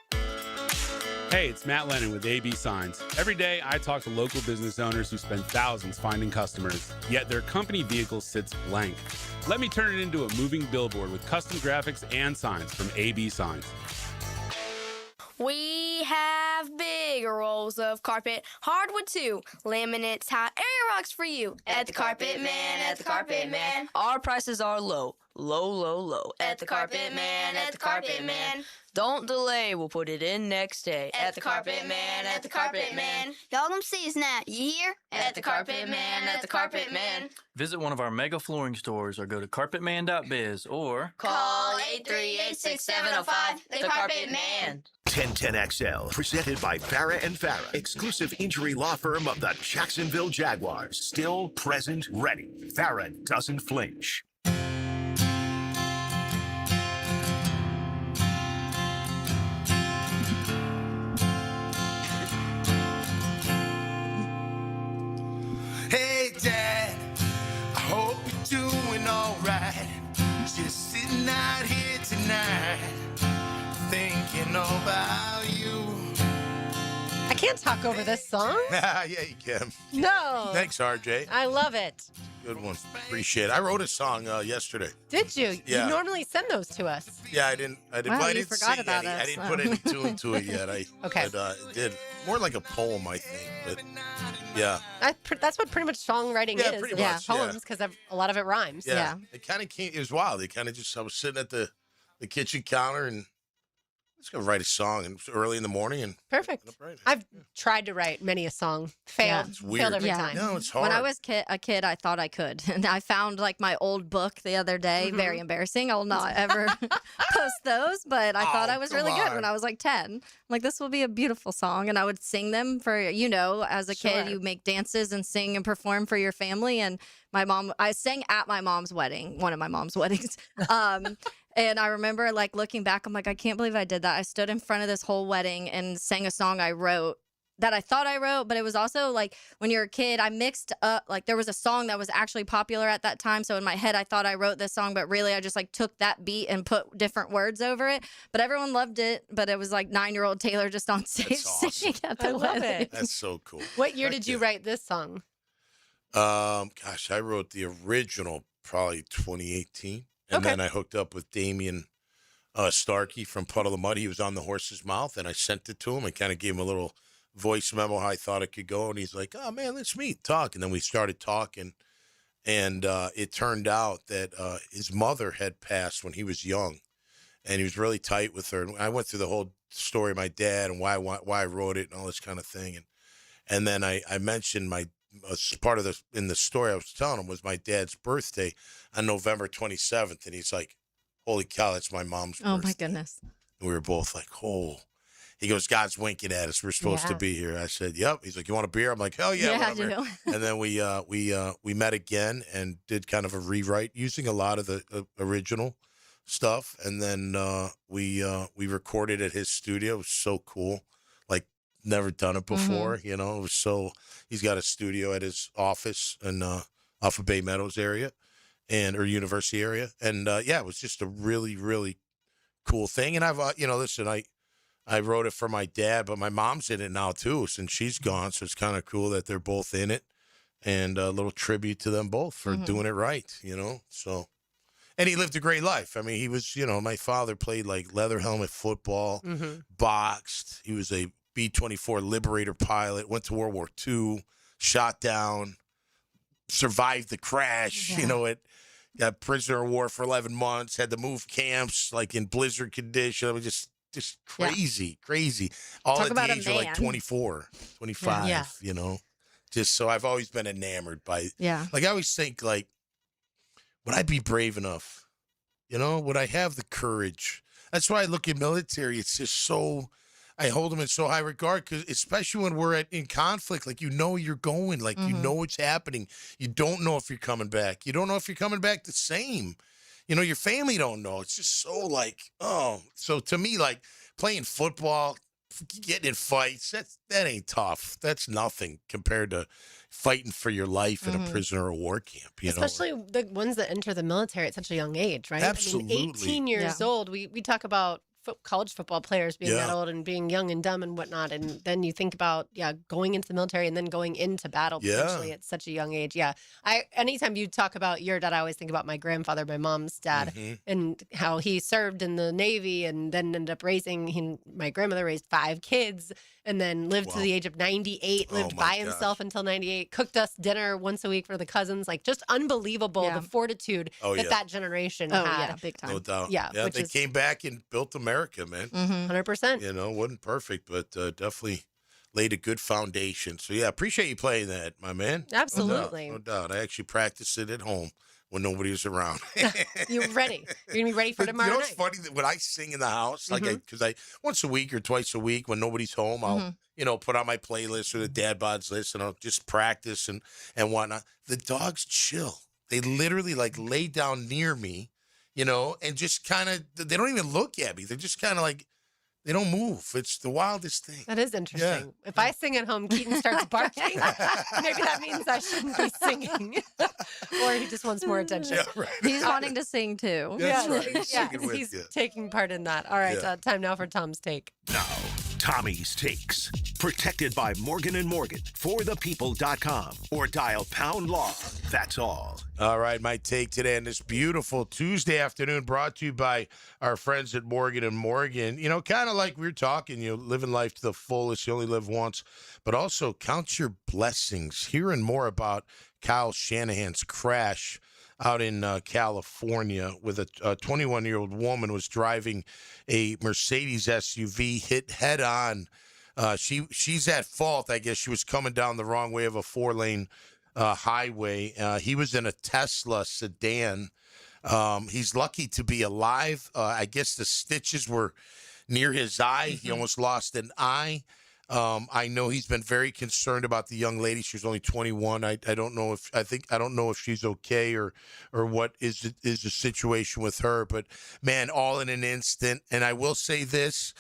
Hey, it's Matt Lennon with AB Signs. Every day, I talk to local business owners who spend thousands finding customers, yet their company vehicle sits blank. Let me turn it into a moving billboard with custom graphics and signs from AB Signs. We have big rolls of carpet, hardwood too, laminates, hot area rocks for you. At the Carpet Man, at the Carpet Man. Our prices are low, low, low, low. At the Carpet Man, at the Carpet Man. Don't delay, we'll put it in next day. At the Carpet Man, at the Carpet Man. Y'all come see us now, you hear? At the Carpet Man, at the Carpet Man. Visit one of our mega flooring stores or go to carpetman.biz or call 838-6705. The Carpet Man. 1010XL, presented by Farah and Farah, exclusive injury law firm of the Jacksonville Jaguars. Still present, ready. Farah doesn't flinch. Hey, Dad, I hope you're doing all right. Just sitting out here tonight, thinking about you. I can't talk over this song. Yeah, you can. No. Thanks, RJ. I love it. Good one. Appreciate it. I wrote a song yesterday. Did you? Yeah. You normally send those to us. Yeah, I didn't. Wow, but I you didn't forgot sing about any. us. I didn't put any tune to it yet. Okay. Did more like a poem, I think. But yeah. That's what pretty much songwriting Yeah, is. pretty much, yeah. Poems, because a lot of it rhymes. Yeah. It kind of came. It was wild. It kind of just. I was sitting at the kitchen counter and let's go write a song. And it was early in the morning and. Perfect. I've tried to write many a song. Failed. It's weird. Failed every time. No, it's hard. When I was a kid, I thought I could. And I found like my old book the other day. Mm-hmm. Very embarrassing. I will not ever post those, but I thought I was really good when I was like 10. I'm like, this will be a beautiful song. And I would sing them for, as a kid, you make dances and sing and perform for your family. And I sang at my mom's wedding, one of my mom's weddings. And I remember like looking back, I'm like, I can't believe I did that. I stood in front of this whole wedding and sang a song I wrote that I thought I wrote, but it was also like when you're a kid, I mixed up, like there was a song that was actually popular at that time. So in my head, I thought I wrote this song, but really I just like took that beat and put different words over it. But everyone loved it. But it was like 9-year-old Taylor just on stage singing at the I love wedding. it. That's so cool. What year did you write this song? Gosh, I wrote the original probably 2018. And then I hooked up with Damian Starkey from Puddle of Mud. He was on the horse's mouth, and I sent it to him and kind of gave him a little voice memo how I thought it could go. And he's like, oh, man, let's meet, talk. And then we started talking. And it turned out that his mother had passed when he was young, and he was really tight with her. And I went through the whole story of my dad and why I wrote it and all this kind of thing. And then I mentioned part of in the story I was telling him was my dad's birthday on November 27th. And he's like, holy cow, that's my mom's birthday. Oh, my goodness. And we were both like, oh. He goes, God's winking at us. We're supposed to be here. I said, yep. He's like, you want a beer? I'm like, hell yeah. Yeah, I whatever. do. And then we met again and did kind of a rewrite using a lot of the original stuff. And then we recorded at his studio. It was so cool. Like, never done it before. Mm-hmm. It was so. He's got a studio at his office and off of Bay Meadows area or University area. And it was just a really, really cool thing. And I've listen, I wrote it for my dad, but my mom's in it now too since she's gone. So it's kind of cool that they're both in it, and a little tribute to them both for doing it right. So. And he lived a great life. I mean, he was, my father played like leather helmet football, boxed. He was a B-24 Liberator pilot, went to World War II, shot down, survived the crash, got prisoner of war for 11 months, had to move camps like in blizzard condition. It was just crazy. All Talk at about the a age of like man. 24, 25, Just so I've always been enamored by, like I always think like, would I be brave enough? Would I have the courage? That's why I look at military. It's just so, I hold them in so high regard, because especially when we're in conflict, like, you're going, like, you know what's happening. You don't know if you're coming back. You don't know if you're coming back the same. Your family don't know. It's just so like, oh. So to me, like playing football getting in fights, that ain't tough. That's nothing compared to fighting for your life in a prisoner of war camp. Especially the ones that enter the military at such a young age, right? Absolutely. I mean, 18 years old. We talk about college football players being that old and being young and dumb and whatnot. And then you think about, going into the military and then going into battle potentially at such a young age. Yeah. Anytime you talk about your dad, I always think about my grandfather, my mom's dad, and how he served in the Navy and then ended up raising, my grandmother raised 5 kids and then lived to the age of 98, lived by himself until 98, cooked us dinner once a week for the cousins. Like, just unbelievable, the fortitude that generation had. Yeah, big time. No doubt. Yeah, they came back and built America, man. 100%. Wasn't perfect, but definitely laid a good foundation. So, appreciate you playing that, my man. Absolutely. No doubt. I actually practiced it at home when nobody was around. You're ready. You're going to be ready for tomorrow You know night. what's funny? That when I sing in the house, because I once a week or twice a week when nobody's home, I'll put on my playlist or the Dad Bods list and I'll just practice and whatnot. The dogs chill. They literally lay down near me, and just kind of, they don't even look at me. They're just kind of like, they don't move. It's the wildest thing. That is interesting. If I sing at home, Keaton starts barking. Maybe that means I shouldn't be singing. Or he just wants more attention. Yeah, right. He's wanting to sing too. That's right. He's Yeah, singing with he's you. taking part in that. All right, Yeah. time now for Tom's Take. Now, Tommy's Takes. Protected by Morgan & Morgan, forthepeople.com, or dial #law. That's all. All right, my take today on this beautiful Tuesday afternoon brought to you by our friends at Morgan & Morgan. Kind of like we were talking, living life to the fullest, you only live once, but also count your blessings. Hearing more about Kyle Shanahan's crash out in California with a 21-year-old woman was driving a Mercedes SUV, hit head on. She's at fault. I guess she was coming down the wrong way of a 4-lane highway. He was in a Tesla sedan. He's lucky to be alive. I guess the stitches were near his eye. He almost lost an eye. I know he's been very concerned about the young lady. She was only 21. I don't know if she's okay or what is the situation with her. But man, all in an instant. And I will say this: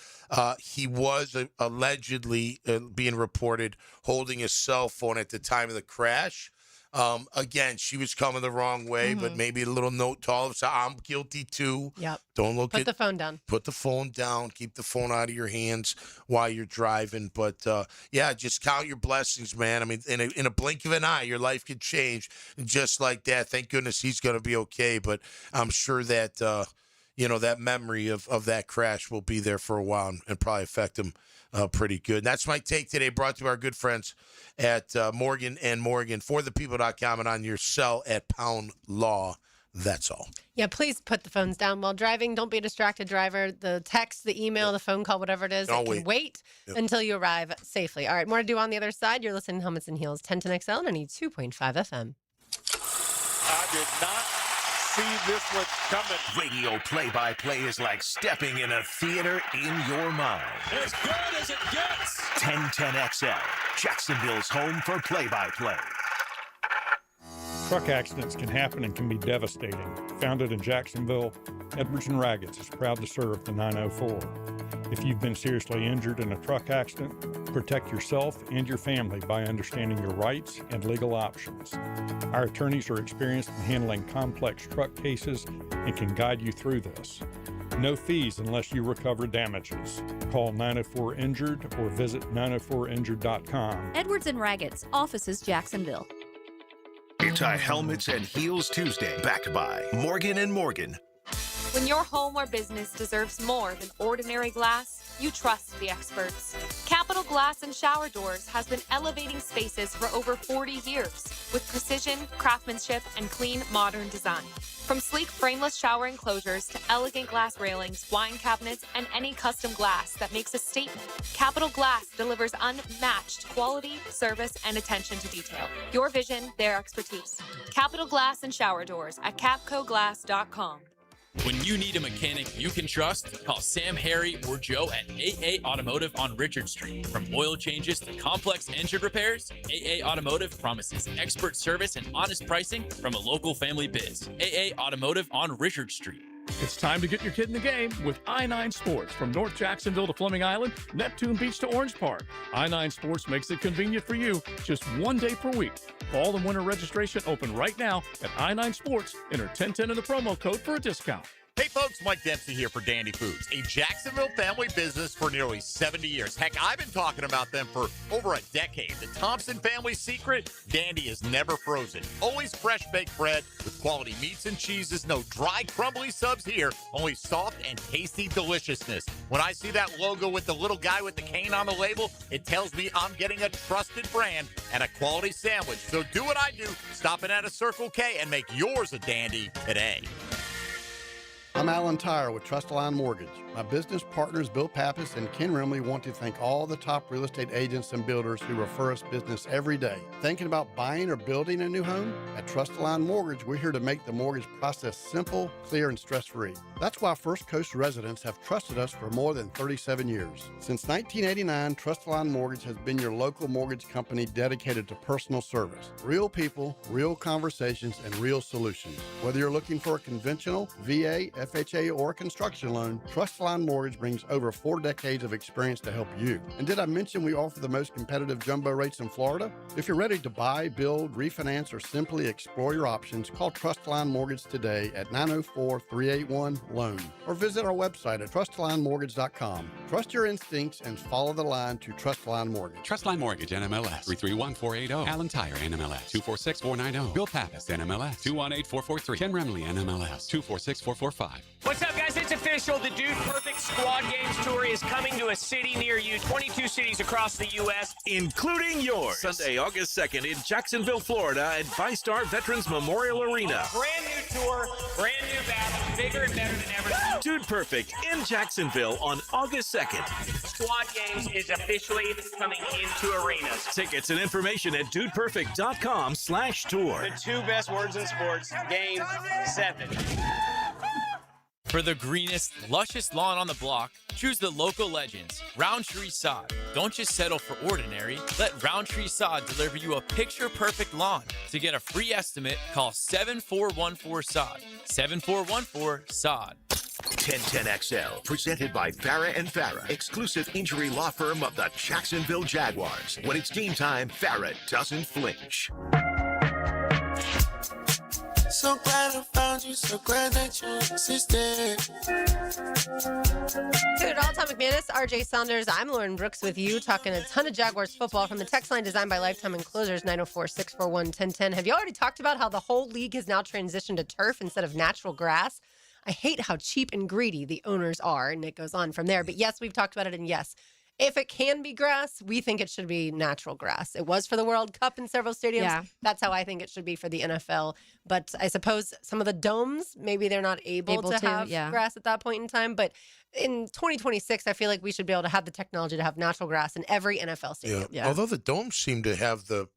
he was allegedly being reported holding his cell phone at the time of the crash. Again, she was coming the wrong way, but maybe a little note to all of us. I'm guilty too. Yep. Don't look Put the phone down. Put the phone down. Keep the phone out of your hands while you're driving. But just count your blessings, man. I mean, in a blink of an eye, your life could change just like that. Thank goodness he's going to be okay. But I'm sure that that memory of that crash will be there for a while and probably affect him pretty good. And that's my take today, brought to our good friends at Morgan & Morgan, forthepeople.com, and on your cell at #law. That's all. Yeah, please put the phones down while driving. Don't be a distracted driver. The text, the email, the phone call, whatever it is, Don't it can wait until you arrive safely. All right, more to do on the other side. You're listening to Helmets and Heels, 1010XL, 92.5 FM. I did not see this one coming. Radio play-by-play is like stepping in a theater in your mind. As good as it gets. 1010XL, Jacksonville's home for play-by-play. Truck accidents can happen and can be devastating. Founded in Jacksonville, Edwards & Raggets is proud to serve the 904. If you've been seriously injured in a truck accident, protect yourself and your family by understanding your rights and legal options. Our attorneys are experienced in handling complex truck cases and can guide you through this. No fees unless you recover damages. Call 904-INJURED or visit 904injured.com. Edwards & Raggets, offices Jacksonville. It's a Helmets and Heels Tuesday, backed by Morgan & Morgan. When your home or business deserves more than ordinary glass, you trust the experts. Capital Glass and Shower Doors has been elevating spaces for over 40 years with precision, craftsmanship, and clean, modern design. From sleek frameless shower enclosures to elegant glass railings, wine cabinets, and any custom glass that makes a statement, Capital Glass delivers unmatched quality, service, and attention to detail. Your vision, their expertise. Capital Glass and Shower Doors at capcoglass.com. When you need a mechanic you can trust, call Sam, Harry, or Joe at AA Automotive on Richard Street. From oil changes to complex engine repairs, AA Automotive promises expert service and honest pricing from a local family biz. AA Automotive on Richard Street. It's time to get your kid in the game with I-9 Sports. From North Jacksonville to Fleming Island, Neptune Beach to Orange Park, I-9 Sports makes it convenient for you just one day per week. Fall and winter registration open right now at I-9 Sports. Enter 1010 in the promo code for a discount. Hey folks, Mike Dempsey here for Dandy Foods, a Jacksonville family business for nearly 70 years. Heck, I've been talking about them for over a decade. The Thompson family's secret, Dandy is never frozen. Always fresh baked bread with quality meats and cheeses. No dry, crumbly subs here, only soft and tasty deliciousness. When I see that logo with the little guy with the cane on the label, it tells me I'm getting a trusted brand and a quality sandwich. So do what I do, stop in at a Circle K and make yours a Dandy today. I'm Alan Tyre with Trust Line Mortgage. My business partners Bill Pappas and Ken Rimley want to thank all the top real estate agents and builders who refer us business every day. Thinking about buying or building a new home? At Trust Line Mortgage, we're here to make the mortgage process simple, clear, and stress-free. That's why First Coast residents have trusted us for more than 37 years. Since 1989, Trust Line Mortgage has been your local mortgage company dedicated to personal service. Real people, real conversations, and real solutions. Whether you're looking for a conventional, VA, FHA, or construction loan, Trust Line Mortgage brings over 4 decades of experience to help you. And did I mention we offer the most competitive jumbo rates in Florida? If you're ready to buy, build, refinance, or simply explore your options, call Trust Line Mortgage today at 904-381-LOAN or visit our website at trustlinemortgage.com. Trust your instincts and follow the line to Trust Line Mortgage. Trustline Mortgage, NMLS 331480. Alan Tyre, NMLS 246490. Bill Pappas, NMLS 218443. Ken Remley, NMLS 246445. What's up, guys? It's official. The Dude Perfect Squad Games Tour is coming to a city near you. 22 cities across the U.S., including yours. Sunday, August 2nd in Jacksonville, Florida at VyStar Veterans Memorial Arena. Brand new tour, brand new battle, bigger and better than ever. Dude Perfect in Jacksonville on August 2nd. Squad Games is officially coming into arenas. Tickets and information at dudeperfect.com/tour. The 2 best words in sports, Game 7. For the greenest, luscious lawn on the block, choose the local legends, Roundtree Sod. Don't just settle for ordinary. Let Roundtree Sod deliver you a picture-perfect lawn. To get a free estimate, call 7414-SOD. 7414-SOD. 1010XL, presented by Farah and Farah, exclusive injury law firm of the Jacksonville Jaguars. When it's game time, Farah doesn't flinch. So glad I found you, so glad that you existed. Dude, all-time McManus, RJ Saunders, I'm Lauren Brooks with you, talking a ton of Jaguars football from the text line designed by Lifetime Enclosures, 904-641-1010. Have you already talked about how the whole league has now transitioned to turf instead of natural grass? I hate how cheap and greedy the owners are, and it goes on from there. But yes, we've talked about it, and yes, if it can be grass, we think it should be natural grass. It was for the World Cup in several stadiums. Yeah. That's how I think it should be for the NFL. But I suppose some of the domes, maybe they're not able to have grass at that point in time. But in 2026, I feel like we should be able to have the technology to have natural grass in every NFL stadium. Yeah. Although the domes seem to have the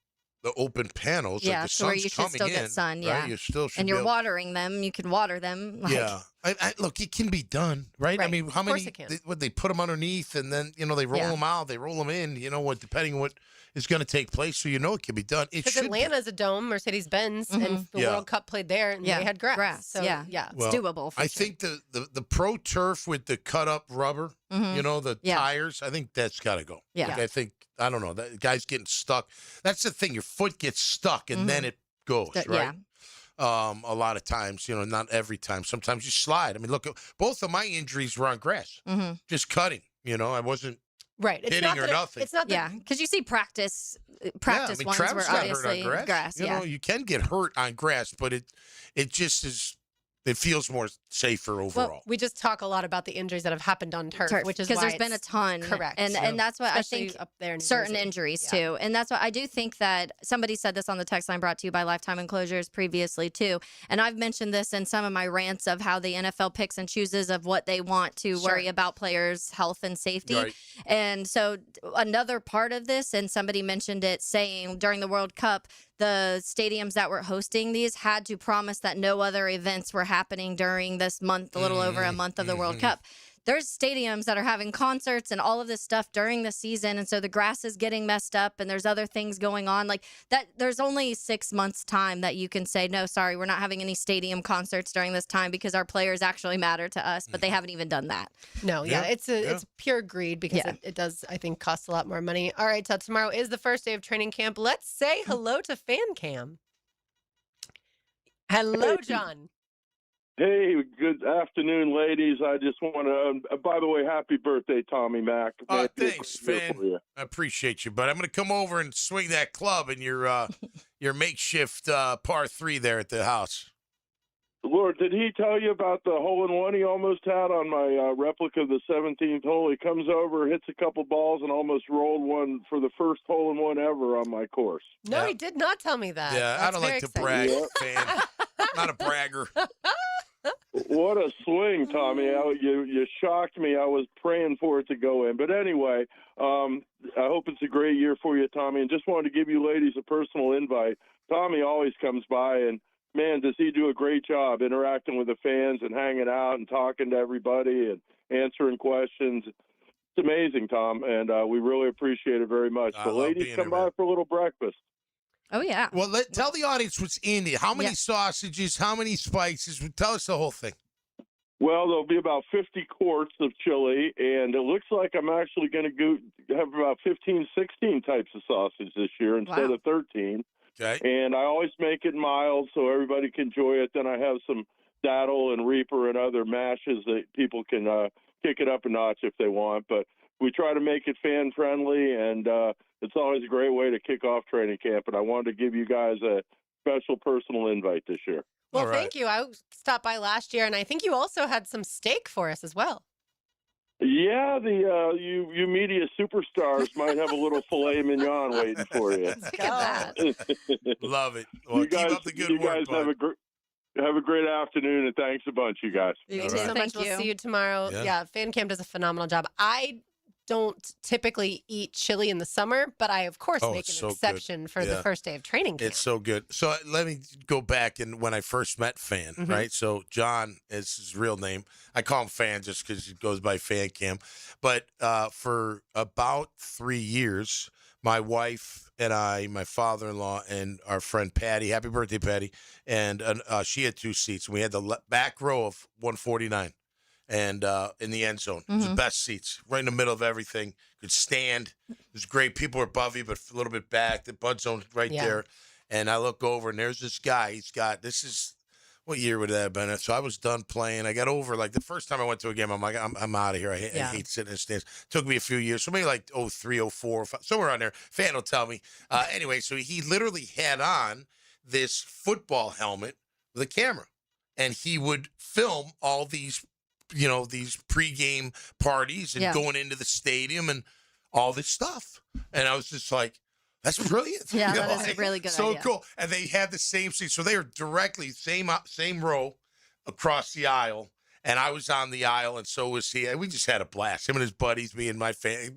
open panels, Yeah, like the so where sun's you should coming still in, get sun, right? yeah. You still should And be you're able- watering them. You can water them. Like, Yeah, look, it can be done, right? I mean, how course many? it can. They put them underneath, and then they roll Yeah. them out, they roll them in. You know what? Depending on what is going to take place, so it can be done. It Because should. Atlanta's a dome, Mercedes-Benz, and the Yeah. World Cup played there, and Yeah. they had grass. Grass, So, yeah. yeah. Well, it's doable for I sure. think the pro turf with the cut up rubber, Mhm. the Yeah. tires. I think that's got to go. Yeah. Like, I don't know. That guy's getting stuck. That's the thing. Your foot gets stuck, and then it goes That- right. A lot of times, not every time. Sometimes you slide. I mean, look, both of my injuries were on grass, just cutting. I wasn't Right. It's hitting not or that nothing. It's not that Yeah, because you see practice Yeah, ones Travis were got hurt obviously on grass. yeah. You can get hurt on grass, but it just is. It feels more safer overall. Well, we just talk a lot about the injuries that have happened on turf, which is because why there's been a it's ton, correct, and that's what Especially I think. up there in New Certain Jersey. injuries Yeah. too, and that's why I do think that somebody said this on the text line brought to you by Lifetime Enclosures previously too, and I've mentioned this in some of my rants of how the NFL picks and chooses of what they want to worry about players' health and safety, Right. and so another part of this, and somebody mentioned it, saying during the World Cup, the stadiums that were hosting these had to promise that no other events were happening during this month, a little over a month of the World Cup. there's stadiums that are having concerts and all of this stuff during the season. And so the grass is getting messed up and there's other things going on like that. There's only 6 months time that you can say, no, sorry, we're not having any stadium concerts during this time because our players actually matter to us, but they haven't even done that. No, it's pure greed because it does, I think, cost a lot more money. All right, so tomorrow is the first day of training camp. Let's say hello to Fan Cam. Hello, John. Hey, good afternoon, ladies. I just want to, by the way, happy birthday, Tommy Mack. Oh, thanks, Fan. I appreciate you, but I'm going to come over and swing that club in your makeshift par 3 there at the house. Lord, did he tell you about the hole-in-one he almost had on my replica of the 17th hole? He comes over, hits a couple balls, and almost rolled one for the first hole-in-one ever on my course. No, he did not tell me that. Yeah, I don't like to brag, Fan. Not a bragger. What a swing, Tommy. You shocked me. I was praying for it to go in. But anyway, I hope it's a great year for you, Tommy. And just wanted to give you ladies a personal invite. Tommy always comes by, and, man, does he do a great job interacting with the fans and hanging out and talking to everybody and answering questions. It's amazing, Tom, and we really appreciate it very much. So, ladies, come by for a little breakfast. Oh, yeah. Well, tell the audience what's in it. How many sausages, how many spices? Tell us the whole thing. Well, there'll be about 50 quarts of chili, and it looks like I'm actually going to have about 15, 16 types of sausage this year instead of 13. Okay. And I always make it mild so everybody can enjoy it. Then I have some daddle and reaper and other mashes that people can kick it up a notch if they want. But we try to make it fan-friendly, and it's always a great way to kick off training camp. And I wanted to give you guys a special personal invite this year. Well, thank you. I stopped by last year, and I think you also had some steak for us as well. Yeah, you media superstars might have a little filet mignon waiting for you. Look at that. Love it. Well, you guys, keep up the good you work, guys bud. have a great afternoon, and thanks a bunch, you guys. Thank you so much. We'll see you tomorrow. Yeah. Yeah, Fan Cam does a phenomenal job. I don't typically eat chili in the summer, but I, of course, make an exception for the first day of training camp. It's so good. So let me go back and when I first met Fan, right? So John is his real name. I call him Fan just because he goes by Fan Cam. But for about 3 years, my wife and I, my father-in-law, and our friend Patty, happy birthday, Patty, and she had 2 seats. And we had the back row of 149. And in the end zone. It was the best seats, right in the middle of everything. Could stand. It was great. People were above you, but a little bit back. The bud zone's right there. And I look over, and there's this guy. What year would that have been? So I was done playing. I got over, like, the first time I went to a game, I'm like, I'm out of here. I hate sitting in the stands. Took me a few years. So maybe like 03, 04, 05, somewhere on there. Fan will tell me. Anyway, so he literally had on this football helmet with a camera. And he would film all these pregame parties and going into the stadium and all this stuff. And I was just like, that's brilliant. Yeah, that is a really good idea. So cool. And they had the same seat. So they were directly same row across the aisle. And I was on the aisle, and so was he. We just had a blast. Him and his buddies, me and my family.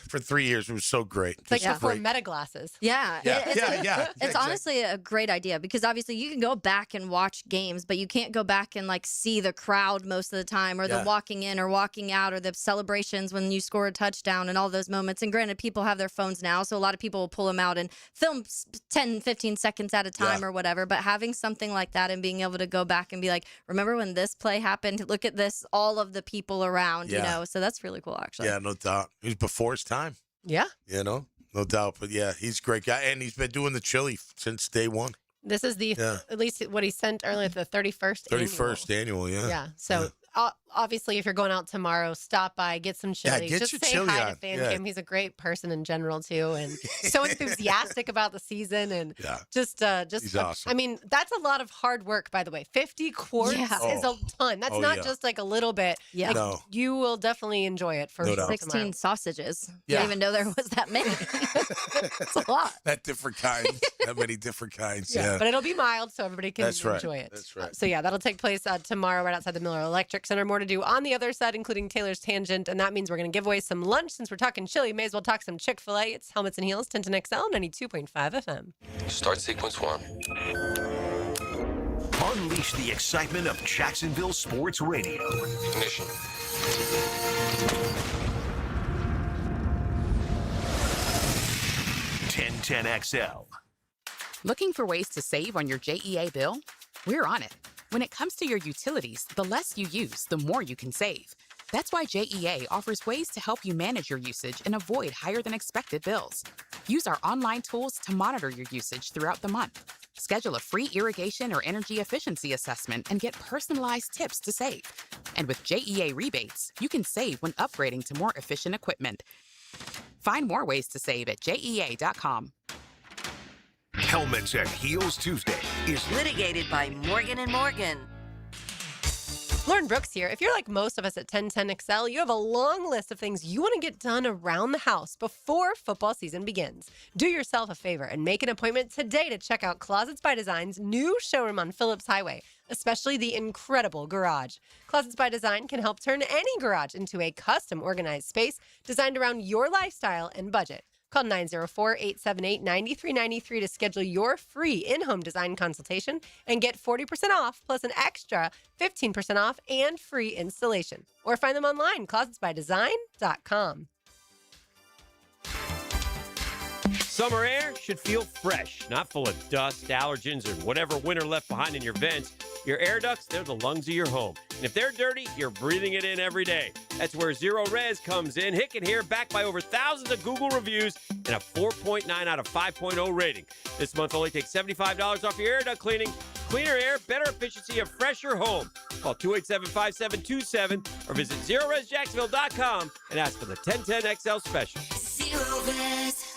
For 3 years, it was so great. It's like before meta glasses. Yeah. Yeah. It's honestly a great idea because obviously you can go back and watch games, but you can't go back and like see the crowd most of the time or the walking in or walking out or the celebrations when you score a touchdown and all those moments. And granted, people have their phones now, so a lot of people will pull them out and film 10, 15 seconds at a time or whatever. But having something like that and being able to go back and be like, remember when this play happened? Look at this, all of the people around, so that's really cool, actually. Yeah, no doubt. He was before his time. Yeah. No doubt. But yeah, he's a great guy. And he's been doing the chili since day one. This is at least what he sent earlier, the 31st annual. 31st annual, yeah. Yeah. So obviously, if you're going out tomorrow, stop by, get some chili. Yeah, just say chili hi on. to Fan Cam. He's a great person in general, too, and so enthusiastic about the season. And just he's awesome. I mean, that's a lot of hard work, by the way. 50 quarts is a ton. That's not just like a little bit. Yeah. Like, No. You will definitely enjoy it for 16 sausages. Yeah. Didn't even know there was that many. It's a lot. That many different kinds. Yeah. But it'll be mild, so everybody can That's right. enjoy it. That's right. So, that'll take place tomorrow right outside the Miller Electric Center. More to do on the other side, including Taylor's Tangent, and that means we're going to give away some lunch. Since we're talking chili, may as well talk some Chick-fil-A. It's Helmets and Heels, Tintin XL, 92.5 FM. Start sequence 1. Unleash the excitement of Jacksonville Sports Radio. Ignition. 1010XL. Looking for ways to save on your JEA bill? We're on it. When it comes to your utilities, the less you use, the more you can save. That's why JEA offers ways to help you manage your usage and avoid higher than expected bills. Use our online tools to monitor your usage throughout the month. Schedule a free irrigation or energy efficiency assessment and get personalized tips to save. And with JEA rebates, you can save when upgrading to more efficient equipment. Find more ways to save at JEA.com. Helmets and Heels Tuesday is litigated by Morgan & Morgan. Lauren Brooks here. If you're like most of us at 1010XL, you have a long list of things you want to get done around the house before football season begins. Do yourself a favor and make an appointment today to check out Closets by Design's new showroom on Phillips Highway, especially the incredible garage. Closets by Design can help turn any garage into a custom organized space designed around your lifestyle and budget. Call 904-878-9393 to schedule your free in-home design consultation and get 40% off plus an extra 15% off and free installation. Or find them online, closetsbydesign.com. Summer air should feel fresh, not full of dust, allergens, or whatever winter left behind in your vents. Your air ducts, they're the lungs of your home. And if they're dirty, you're breathing it in every day. That's where Zero Res comes in. Hick and here, backed by over thousands of Google reviews and a 4.9 out of 5.0 rating. This month only takes $75 off your air duct cleaning. Cleaner air, better efficiency, a fresher home. Call 287-5727 or visit ZeroResJacksonville.com and ask for the 1010XL special. Zero Res.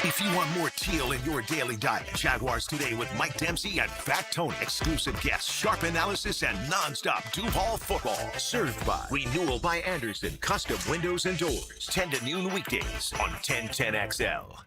If you want more teal in your daily diet, Jaguars Today with Mike Dempsey and Fat Tony. Exclusive guests, sharp analysis, and nonstop Duval football. Served by Renewal by Anderson, custom windows and doors. 10 to noon weekdays on 1010XL.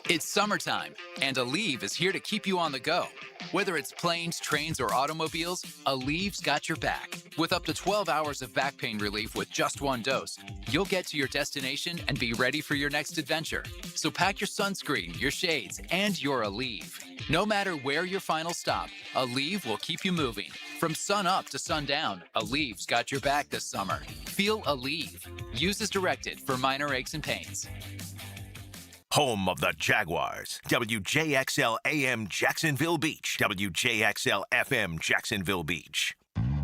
It's summertime, and Aleve is here to keep you on the go. Whether it's planes, trains, or automobiles, Aleve's got your back. With up to 12 hours of back pain relief with just one dose, you'll get to your destination and be ready for your next adventure. So pack your sunscreen, your shades, and your Aleve. No matter where your final stop, Aleve will keep you moving. From sun up to sundown, Aleve's got your back this summer. Feel Aleve. Use as directed for minor aches and pains. Home of the Jaguars. WJXL AM Jacksonville Beach. WJXL FM Jacksonville Beach.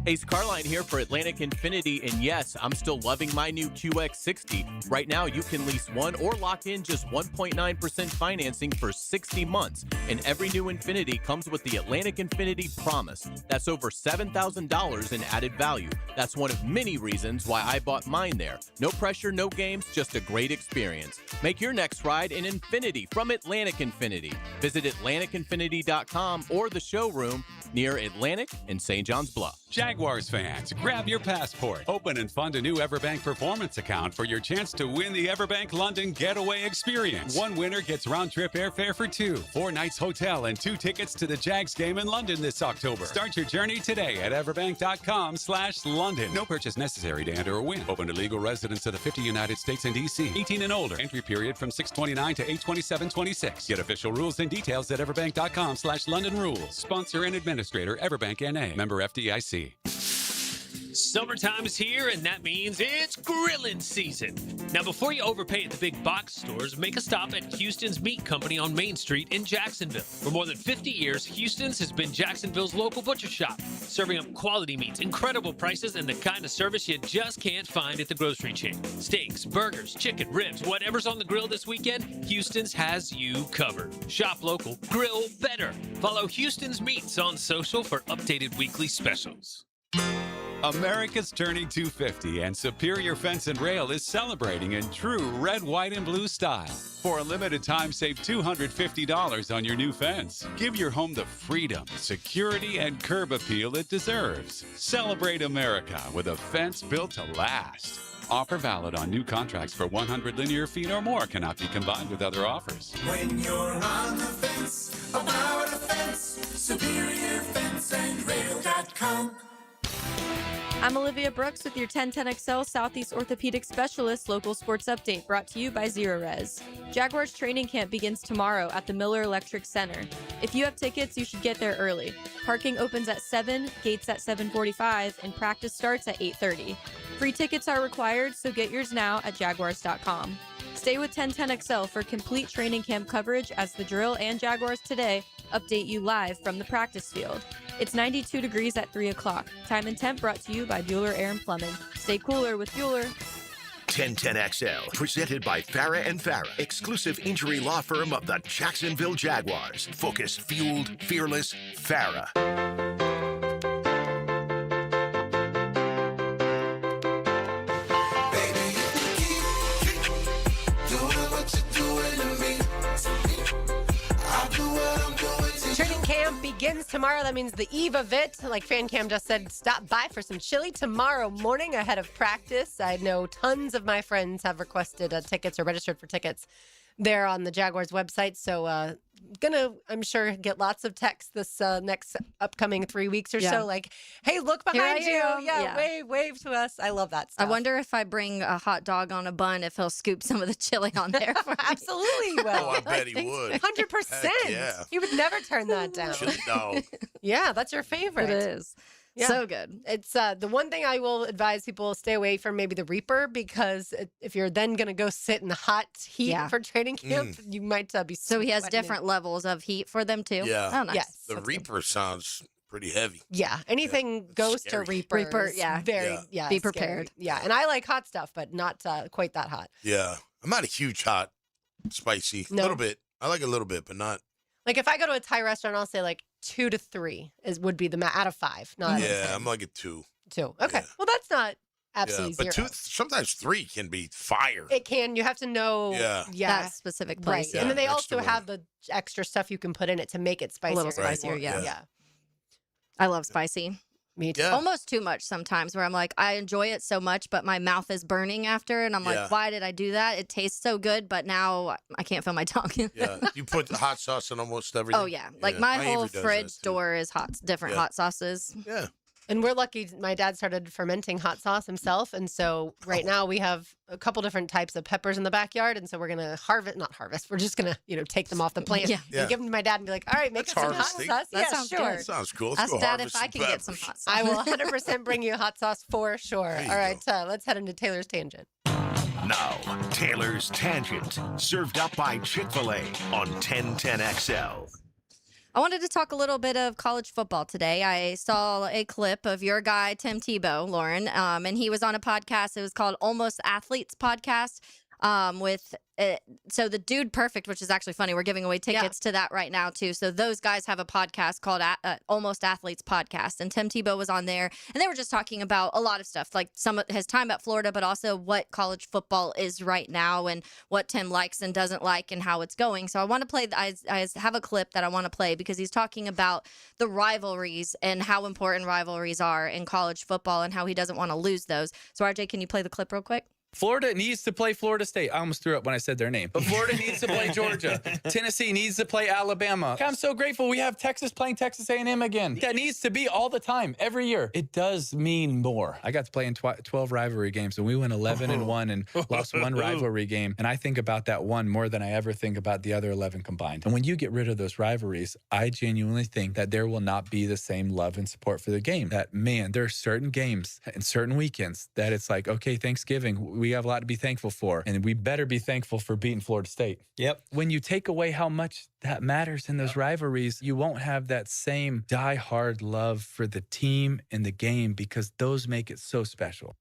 Ace Carline here for Atlantic Infinity, and yes, I'm still loving my new QX60. Right now, you can lease one or lock in just 1.9% financing for 60 months, and every new Infinity comes with the Atlantic Infinity Promise. That's over $7,000 in added value. That's one of many reasons why I bought mine there. No pressure, no games, just a great experience. Make your next ride an Infinity from Atlantic Infinity. Visit AtlanticInfinity.com or the showroom near Atlantic and St. John's Bluff. Jaguars fans, grab your passport. Open and fund a new Everbank Performance account for your chance to win the Everbank London Getaway Experience. One winner gets round-trip airfare for two, 4 nights hotel, and 2 tickets to the Jags game in London this October. Start your journey today at everbank.com/London. No purchase necessary to enter or win. Open to legal residents of the 50 United States and D.C. 18 and older. Entry period from 6/29 to 8/27/26. Get official rules and details at everbank.com/London Rules. Sponsor and administrator, Everbank N.A. Member FDIC. Summertime's here, and that means it's grilling season. Now, before you overpay at the big box stores, make a stop at Houston's Meat Company on Main Street in Jacksonville. For more than 50 years, Houston's has been Jacksonville's local butcher shop, serving up quality meats, incredible prices, and the kind of service you just can't find at the grocery chain. Steaks, burgers, chicken, ribs, whatever's on the grill this weekend, Houston's has you covered. Shop local, grill better. Follow Houston's Meats on social for updated weekly specials. America's turning 250, and Superior Fence and Rail is celebrating in true red, white, and blue style. For a limited time, save $250 on your new fence. Give your home the freedom, security, and curb appeal it deserves. Celebrate America with a fence built to last. Offer valid on new contracts for 100 linear feet or more. Cannot be combined with other offers. When you're on the fence, about a fence, SuperiorFenceandRail.com. I'm Olivia Brooks with your 1010XL Southeast Orthopedic Specialist local sports update brought to you by Zero Res. Jaguars training camp begins tomorrow at the Miller Electric Center. If you have tickets, you should get there early. Parking opens at 7, gates at 7:45, and practice starts at 8:30. Free tickets are required, so get yours now at jaguars.com. Stay with 1010XL for complete training camp coverage as the Drill and Jaguars Today update you live from the practice field. It's 92 degrees at 3 o'clock. Time and temp brought to you by Bueller Air and Plumbing. Stay cooler with Bueller. 1010XL, presented by Farah and Farah, exclusive injury law firm of the Jacksonville Jaguars. Focused, fueled, fearless, Farah. Training camp begins tomorrow. That means the eve of it. Like Fan Cam just said, stop by for some chili tomorrow morning ahead of practice. I know tons of my friends have requested tickets or registered for tickets there on the Jaguars website. So I'm sure, get lots of texts this next upcoming 3 weeks or so. Like, hey, look behind you. Yeah, wave to us. I love that stuff. I wonder if I bring a hot dog on a bun, if he'll scoop some of the chili on there for me. Absolutely he will. Oh, I bet he would. 100%. Yeah. He would never turn that down. Chili dog. Yeah, that's your favorite. It is. Yeah. So good. It's the one thing I will advise people stay away from, maybe the Reaper, because if you're then going to go sit in the hot heat for training camp, you might be So he has sweating. different levels of heat for them too? Yeah. Oh, nice. Yes. The Reaper sounds pretty heavy. Yeah, anything Ghost or Reaper. Reaper, is yeah. Very, Yeah. Be scary. prepared. Yeah, and I like hot stuff, but not quite that hot. Yeah. I'm not a huge hot, spicy. A No. little bit. I like a little bit, but not. Like if I go to a Thai restaurant, I'll say like 2 to 3 would be the out of 5. Not out of 10. Yeah, I'm like a 2. 2. Okay, well that's not absolutely But zero. sometimes 3 can be fire. It can. You have to know. Yeah. That specific Right. place. And then they extra also have the extra stuff you can put in it to make it spicier. little if you spicier, want. yeah. Yeah. I love spicy. Me too. Almost too much sometimes, where I'm like, I enjoy it so much, but my mouth is burning after, and I'm Yeah. like, why did I do that? It tastes so good, but now I can't feel my tongue. Yeah. You put the hot sauce in almost everything. Oh yeah, like my whole Avery does fridge that, too. door is different Yeah. hot sauces. Yeah. And we're lucky. My dad started fermenting hot sauce himself, and so right now we have a couple different types of peppers in the backyard, and so we're gonna not harvest. We're just gonna take them off the plant Yeah. and give them to my dad and be like, all right, make us some hot harvesting. sauce. That Yeah, sounds sure. good. That sounds cool. Let's Ask go Dad harvest if I some can get some peppers. hot sauce. I will 100% bring you hot sauce for sure. There you All right, let's head into Taylor's Tangent. Now, Taylor's Tangent, served up by Chick-fil-A on 1010XL. I wanted to talk a little bit of college football today. I saw a clip of your guy, Tim Tebow, Lauren, and he was on a podcast. It was called Almost Athletes Podcast so the Dude Perfect, which is actually funny. We're giving away tickets to that right now, too. So those guys have a podcast called Almost Athletes Podcast. And Tim Tebow was on there. And they were just talking about a lot of stuff, like some of his time at Florida, but also what college football is right now and what Tim likes and doesn't like and how it's going. So I want to play, I have a clip that I want to play because he's talking about the rivalries and how important rivalries are in college football and how he doesn't want to lose those. So RJ, can you play the clip real quick? Florida needs to play Florida State. I almost threw up when I said their name. But Florida needs to play Georgia. Tennessee needs to play Alabama. I'm so grateful we have Texas playing Texas A&M again. That needs to be all the time, every year. It does mean more. I got to play in 12 rivalry games, and we went 11-1 and lost one rivalry game. And I think about that one more than I ever think about the other 11 combined. And when you get rid of those rivalries, I genuinely think that there will not be the same love and support for the game. That, man, there are certain games and certain weekends that it's like, okay, Thanksgiving, we have a lot to be thankful for, and we better be thankful for beating Florida State. Yep. When you take away how much that matters in those rivalries, you won't have that same die-hard love for the team and the game because those make it so special.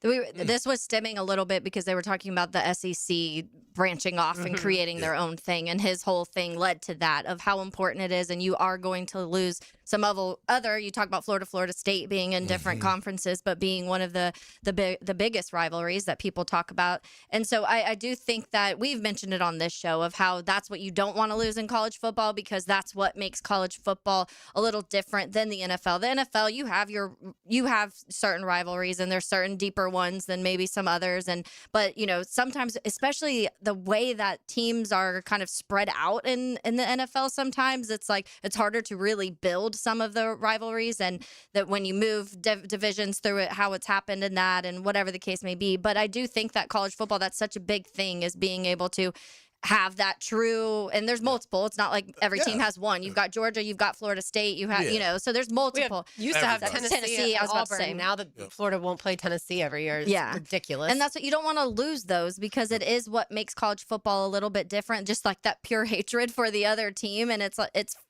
This was stemming a little bit because they were talking about the SEC branching off and creating their own thing. And his whole thing led to that of how important it is. And you are going to lose some other, you talk about Florida State being in different conferences, but being one of the biggest rivalries that people talk about. And so I do think that we've mentioned it on this show of how that's what you don't want to lose in college football because that's what makes college football a little different than the NFL. The NFL, you have certain rivalries and there's certain deeper ones than maybe some others. But sometimes, especially the way that teams are kind of spread out in the NFL sometimes, it's like it's harder to really build some of the rivalries, and that when you move divisions through it, how it's happened in that and whatever the case may be. But I do think that college football, that's such a big thing, is being able to have that true, and there's multiple. It's not like every team has one. You've got Georgia, you've got Florida State, you have, so there's multiple. We used to have Tennessee I was about to say. Now that Florida won't play Tennessee every year, it's ridiculous. And that's what you don't want to lose those, because it is what makes college football a little bit different, just like that pure hatred for the other team. And it's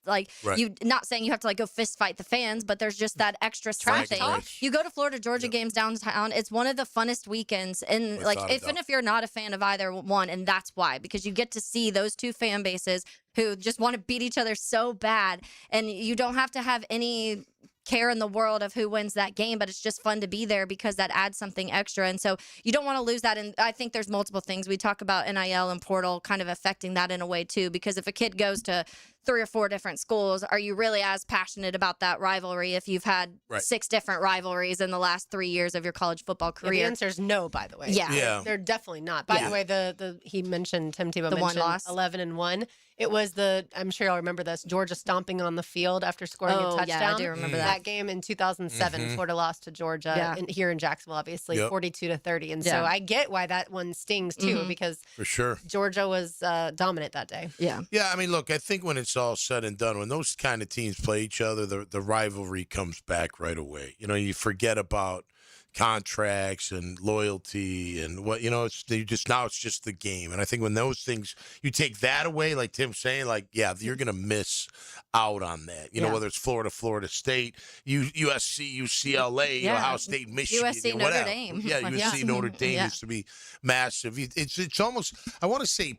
like you not saying you have to like go fist fight the fans, but there's just that extra something. You go to Florida Georgia games downtown, it's one of the funnest weekends, and even if you're not a fan of either one, and that's why, because you get to see those two fan bases who just want to beat each other so bad, and you don't have to have any care in the world of who wins that game, but it's just fun to be there because that adds something extra. And so you don't want to lose that. And I think there's multiple things. We talk about NIL and portal kind of affecting that in a way too, because if a kid goes to 3 or 4 different schools, are you really as passionate about that rivalry if you've had 6 different rivalries in the last 3 years of your college football career? The answer is no, by the way. They're definitely not. By the way, he mentioned, Tim Tebow mentioned 11-1. It was I'm sure y'all remember this, Georgia stomping on the field after scoring a touchdown. Yeah, I do remember that game in 2007. Florida lost to Georgia here in Jacksonville, obviously, 42-30. And so I get why that one stings too, because for sure Georgia was dominant that day. Yeah, I mean, look, I think when it's all said and done, when those kind of teams play each other, the rivalry comes back right away. You forget about contracts and loyalty and what it's just the game. And I think when those things, you take that away, like Tim's saying, you're gonna miss out on that. Whether it's Florida State, USC, UCLA, Ohio State, Michigan, USC, whatever. Notre Dame. Yeah, USC, Notre Dame used to be massive. It's almost, I want to say,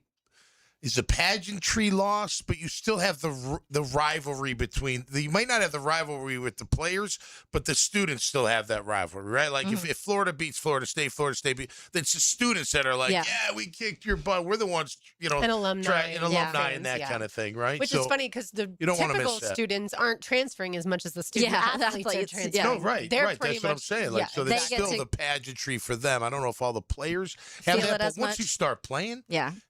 is a pageantry lost, but you still have the rivalry between. You might not have the rivalry with the players, but the students still have that rivalry, right? Like if Florida beats Florida State it's the students that are like, we kicked your butt. We're the ones, and alumni, and that kind of thing, right? Which is funny because the typical students aren't transferring as much as the student athletes are transferring. No, right. That's what I'm saying. So there's still the pageantry for them. I don't know if all the players have that, but once you start playing,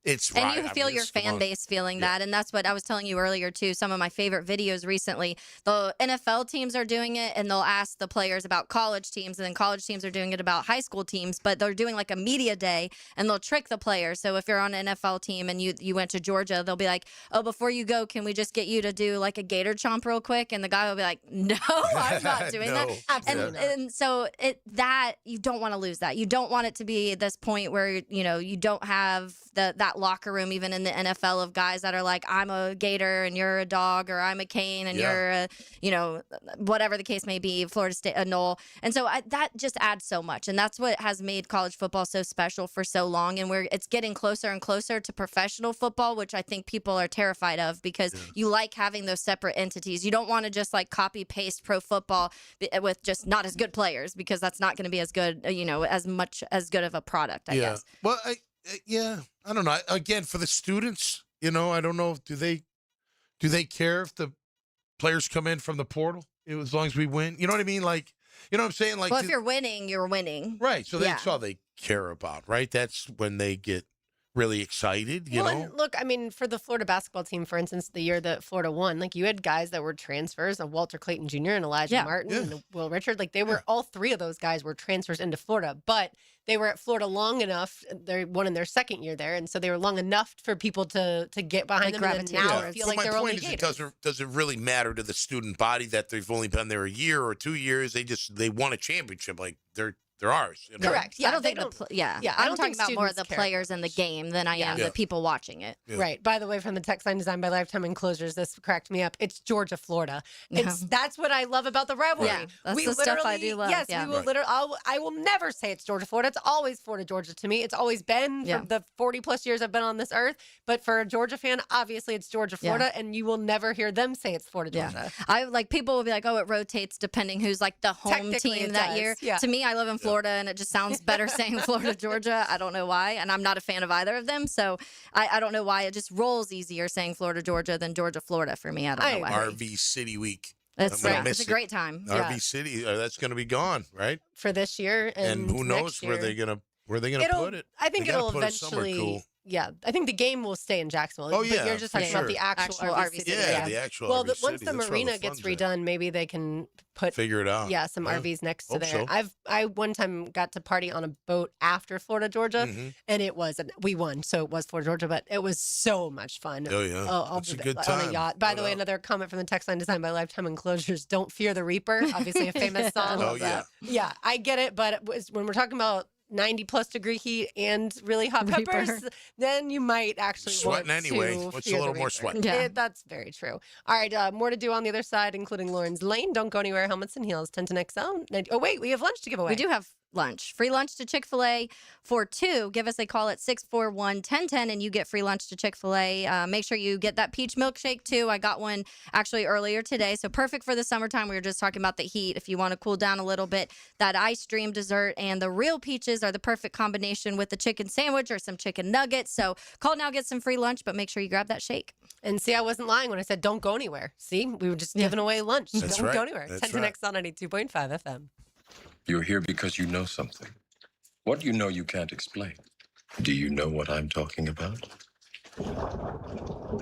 it's right. And you feel your fan base feeling that, and that's what I was telling you earlier too. Some of my favorite videos recently, the NFL teams are doing it, and they'll ask the players about college teams, and then college teams are doing it about high school teams, but they're doing like a media day, and they'll trick the players. So if you're on an NFL team and you went to Georgia, they'll be like, oh, before you go, can we just get you to do like a gator chomp real quick? And the guy will be like, no, I'm not doing that. And so that you don't want to lose that. You don't want it to be this point where you don't have that locker room even in the NFL of guys that are like, I'm a gator and you're a dog, or I'm a cane and you're a, whatever the case may be, Florida State, a Knoll. And so that just adds so much. And that's what has made college football so special for so long. And it's getting closer and closer to professional football, which I think people are terrified of, because you like having those separate entities. You don't want to just like copy paste pro football with just not as good players, because that's not going to be as good, as good of a product, I guess. Well, I don't know. Again, for the students, I don't know. Do they care if the players come in from the portal as long as we win? You know what I mean? Like, you know what I'm saying? Like, well, if you're winning, you're winning. Right. So that's all they care about, right? That's when they get really excited, you know? And look, I mean, for the Florida basketball team, for instance, the year that Florida won, like you had guys that were transfers, Walter Clayton Jr. and Elijah Martin and Will Richard. Like they were, all 3 of those guys were transfers into Florida, but they were at Florida long enough. They won in their second year there, and so they were long enough for people to get behind them. And now feel like they're only Gators. It doesn't really matter to the student body that they've only been there a year or 2 years. They won a championship. Like they're ours. Correct. Yeah, I don't think I'm talking about more of the players in the game than I am the people watching it. Yeah. Right. By the way, from the text line designed by Lifetime Enclosures, this cracked me up. It's Georgia, Florida. That's what I love about the rivalry. Yeah, that's the stuff I do love. Yes, we will literally. I will never say it's Georgia, Florida. It's always Florida, Georgia to me. It's always been for the 40 plus years I've been on this earth. But for a Georgia fan, obviously it's Georgia, Florida, and you will never hear them say it's Florida, Georgia. I like people will be like, oh, it rotates depending who's like the home team that year. Yeah. To me, I live in Florida, and it just sounds better saying Florida, Georgia. I don't know why, and I'm not a fan of either of them, so I don't know why it just rolls easier saying Florida, Georgia than Georgia, Florida for me. I don't know why. RV City Week. That's right. It's a great time. RV City, that's going to be gone, right? For this year, and who knows where they're going to put it? I think it'll eventually. I think the game will stay in Jacksonville. Oh, but yeah, you're just for talking about sure. the actual RV city. Yeah, the actual well, RV once city. the That's where all marina the gets fun's at. redone, maybe they can Figure it out. Yeah, some Yeah. RVs next to Hope there. so. I one time got to party on a boat after Florida Georgia, Mhm. and we won, so it was Florida Georgia, but it was so much fun. Oh, yeah. I'll It's a be good on time. a yacht. By No the way, doubt. another comment from the text line designed by Lifetime Enclosures: "Don't fear the Reaper." Obviously, a famous song. Oh, yeah. Yeah, I get it, but when we're talking about 90+ degree heat and really hot Reaper. peppers, then you might actually Sweating want anyway. to What's a fear the little more Reaper. sweat? Yeah. That's very true. All right, more to do on the other side, including Lauren's Lane. Don't go anywhere. Helmets and heels, 1010XL. Oh wait, we have lunch to give away. We do have lunch. Free lunch to Chick-fil-A for 2. Give us a call at 641-1010 and you get free lunch to Chick-fil-A. Make sure you get that peach milkshake too. I got one actually earlier today. So perfect for the summertime. We were just talking about the heat. If you want to cool down a little bit, that ice cream dessert and the real peaches are the perfect combination with the chicken sandwich or some chicken nuggets. So call now, get some free lunch, but make sure you grab that shake. And see, I wasn't lying when I said don't go anywhere. See, we were just giving away lunch. That's Don't right. go anywhere. That's 1010XL 92.5 FM. You're here because you know something. What you know you can't explain. Do you know what I'm talking about?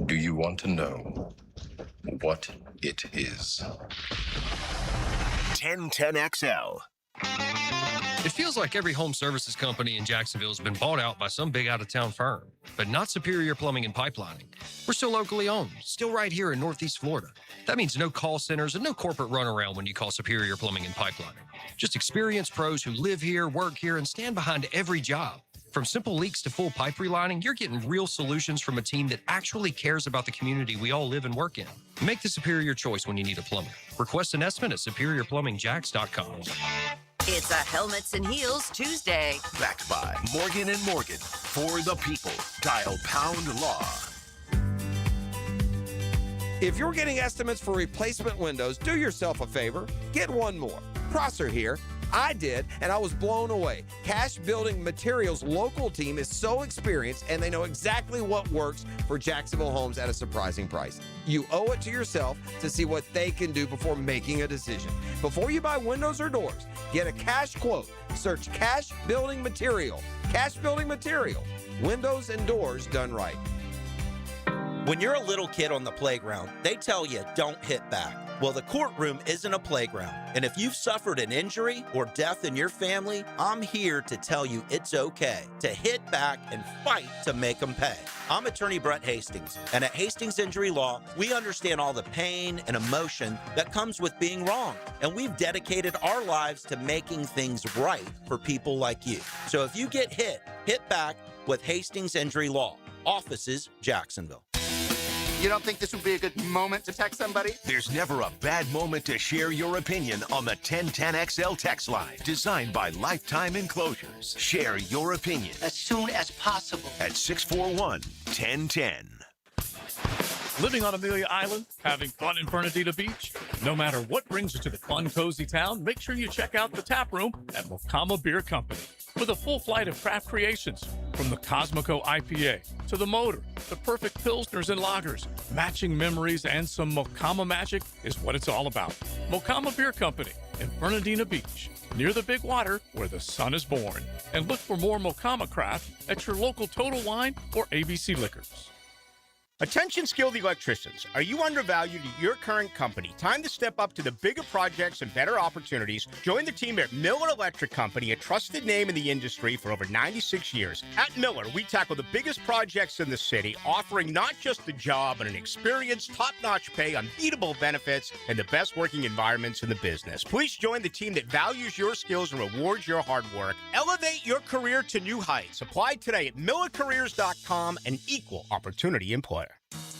Do you want to know what it is? 1010XL. It feels like every home services company in Jacksonville has been bought out by some big out-of-town firm, but not Superior Plumbing and Pipelining. We're still locally owned, still right here in Northeast Florida. That means no call centers and no corporate runaround when you call Superior Plumbing and Pipelining. Just experienced pros who live here, work here, and stand behind every job. From simple leaks to full pipe relining, you're getting real solutions from a team that actually cares about the community we all live and work in. Make the superior choice when you need a plumber. Request an estimate at superiorplumbingjacks.com. It's a Helmets and Heels Tuesday. Backed by Morgan & Morgan. For the people. Dial pound law. If you're getting estimates for replacement windows, do yourself a favor. Get one more. Prosser here. I did, and I was blown away. Cash Building Materials local team is so experienced, and they know exactly what works for Jacksonville homes at a surprising price. You owe it to yourself to see what they can do before making a decision. Before you buy windows or doors, get a cash quote. Search Cash Building Material. Cash Building Material. Windows and doors done right. When you're a little kid on the playground, they tell you don't hit back. Well, the courtroom isn't a playground. And if you've suffered an injury or death in your family, I'm here to tell you it's okay to hit back and fight to make them pay. I'm attorney Brett Hastings, and at Hastings Injury Law, we understand all the pain and emotion that comes with being wrong. And we've dedicated our lives to making things right for people like you. So if you get hit back with Hastings Injury Law. Offices, Jacksonville. You don't think this would be a good moment to text somebody? There's never a bad moment to share your opinion on the 1010XL text line. Designed by Lifetime Enclosures. Share your opinion as soon as possible at 641-1010. Living on Amelia Island? Having fun in Bernardino Beach? No matter what brings you to the fun, cozy town, make sure you check out the tap room at Mocama Beer Company. With a full flight of craft creations, from the Cosmico IPA to the Motor, the perfect pilsners and lagers, matching memories and some Mocama magic is what it's all about. Mocama Beer Company in Bernardino Beach, near the big water where the sun is born. And look for more Mocama craft at your local Total Wine or ABC Liquors. Attention skilled electricians. Are you undervalued at your current company? Time to step up to the bigger projects and better opportunities. Join the team at Miller Electric Company, a trusted name in the industry for over 96 years. At Miller, we tackle the biggest projects in the city, offering not just the job, but an experienced, top-notch pay, unbeatable benefits, and the best working environments in the business. Please join the team that values your skills and rewards your hard work. Elevate your career to new heights. Apply today at millercareers.com, an equal opportunity employer.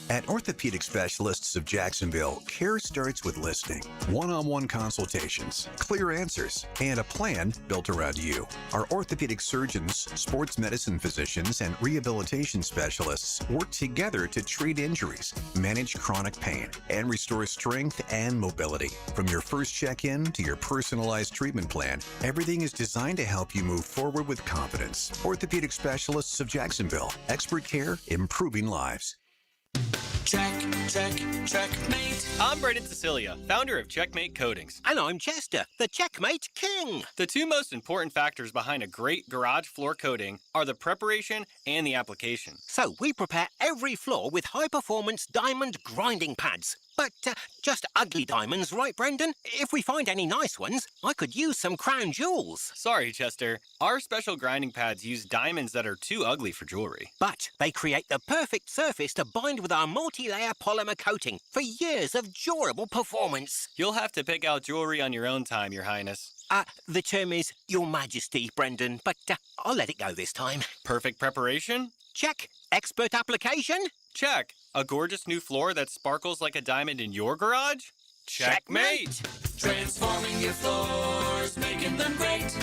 At Orthopedic Specialists of Jacksonville, care starts with listening, one-on-one consultations, clear answers, and a plan built around you. Our orthopedic surgeons, sports medicine physicians, and rehabilitation specialists work together to treat injuries, manage chronic pain, and restore strength and mobility. From your first check-in to your personalized treatment plan, everything is designed to help you move forward with confidence. Orthopedic Specialists of Jacksonville, expert care, improving lives. Checkmate. I'm Braden Cecilia, founder of Checkmate Coatings. And I'm Chester, the Checkmate King. The two most important factors behind a great garage floor coating are the preparation and the application. So we prepare every floor with high-performance diamond grinding pads. But just ugly diamonds, right, Brendan? If we find any nice ones, I could use some crown jewels. Sorry, Chester. Our special grinding pads use diamonds that are too ugly for jewelry. But they create the perfect surface to bind with our multi-layer polymer coating for years of durable performance. You'll have to pick out jewelry on your own time, Your Highness. The term is Your Majesty, Brendan, but I'll let it go this time. Perfect preparation? Check. Expert application? Check. A gorgeous new floor that sparkles like a diamond in your garage? Checkmate! Transforming your floors, making them great.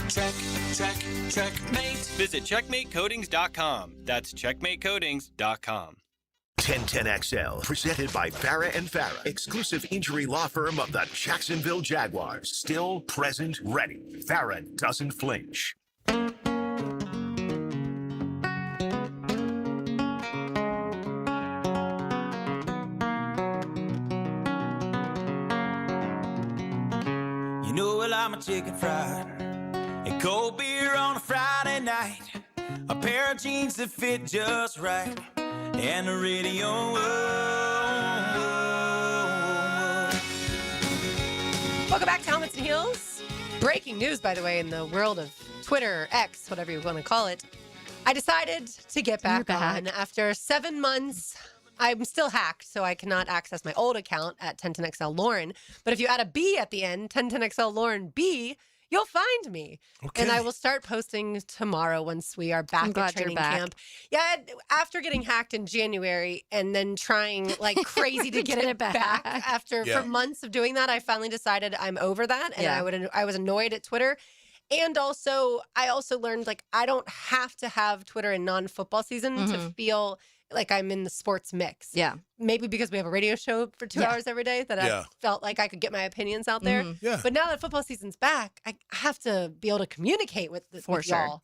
Checkmate. Visit checkmatecoatings.com. That's checkmatecoatings.com. 1010XL, presented by Farah and Farah, exclusive injury law firm of the Jacksonville Jaguars. Still, present, ready. Farah doesn't flinch. You know, well, I'm a chicken fried and cold beer on a Friday night, a pair of jeans that fit just right, and the radio. Welcome back to Helmets and Heels. Breaking news, by the way, in the world of Twitter, X, whatever you want to call it. I decided to get back on after 7 months. I'm still hacked, so I cannot access my old account at 1010XL Lauren. But if you add a B at the end, 1010XL Lauren B, you'll find me. Okay. And I will start posting tomorrow once we are back at training camp. Yeah, after getting hacked in January and then trying like crazy to get it back after for months of doing that, I finally decided I'm over that. And I was annoyed at Twitter. And also, I also learned like I don't have to have Twitter in non-football season to feel like I'm in the sports mix. Yeah. Maybe because we have a radio show for 2 hours every day that I felt like I could get my opinions out there. But now that football season's back, I have to be able to communicate with y'all.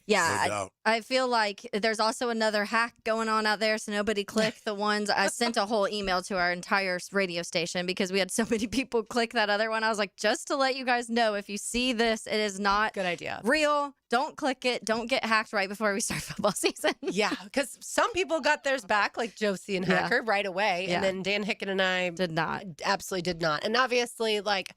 Yeah. No I feel like there's also another hack going on out there. So nobody click the ones. I sent a whole email to our entire radio station because we had so many people click that other one. I was like, just to let you guys know, if you see this, it is not good idea. Real. Don't click it. Don't get hacked right before we start football season. Yeah, because some people got theirs back, like Josie and Hacker, right away. And then Dan Hicken and I did not. Absolutely did not. And obviously, like,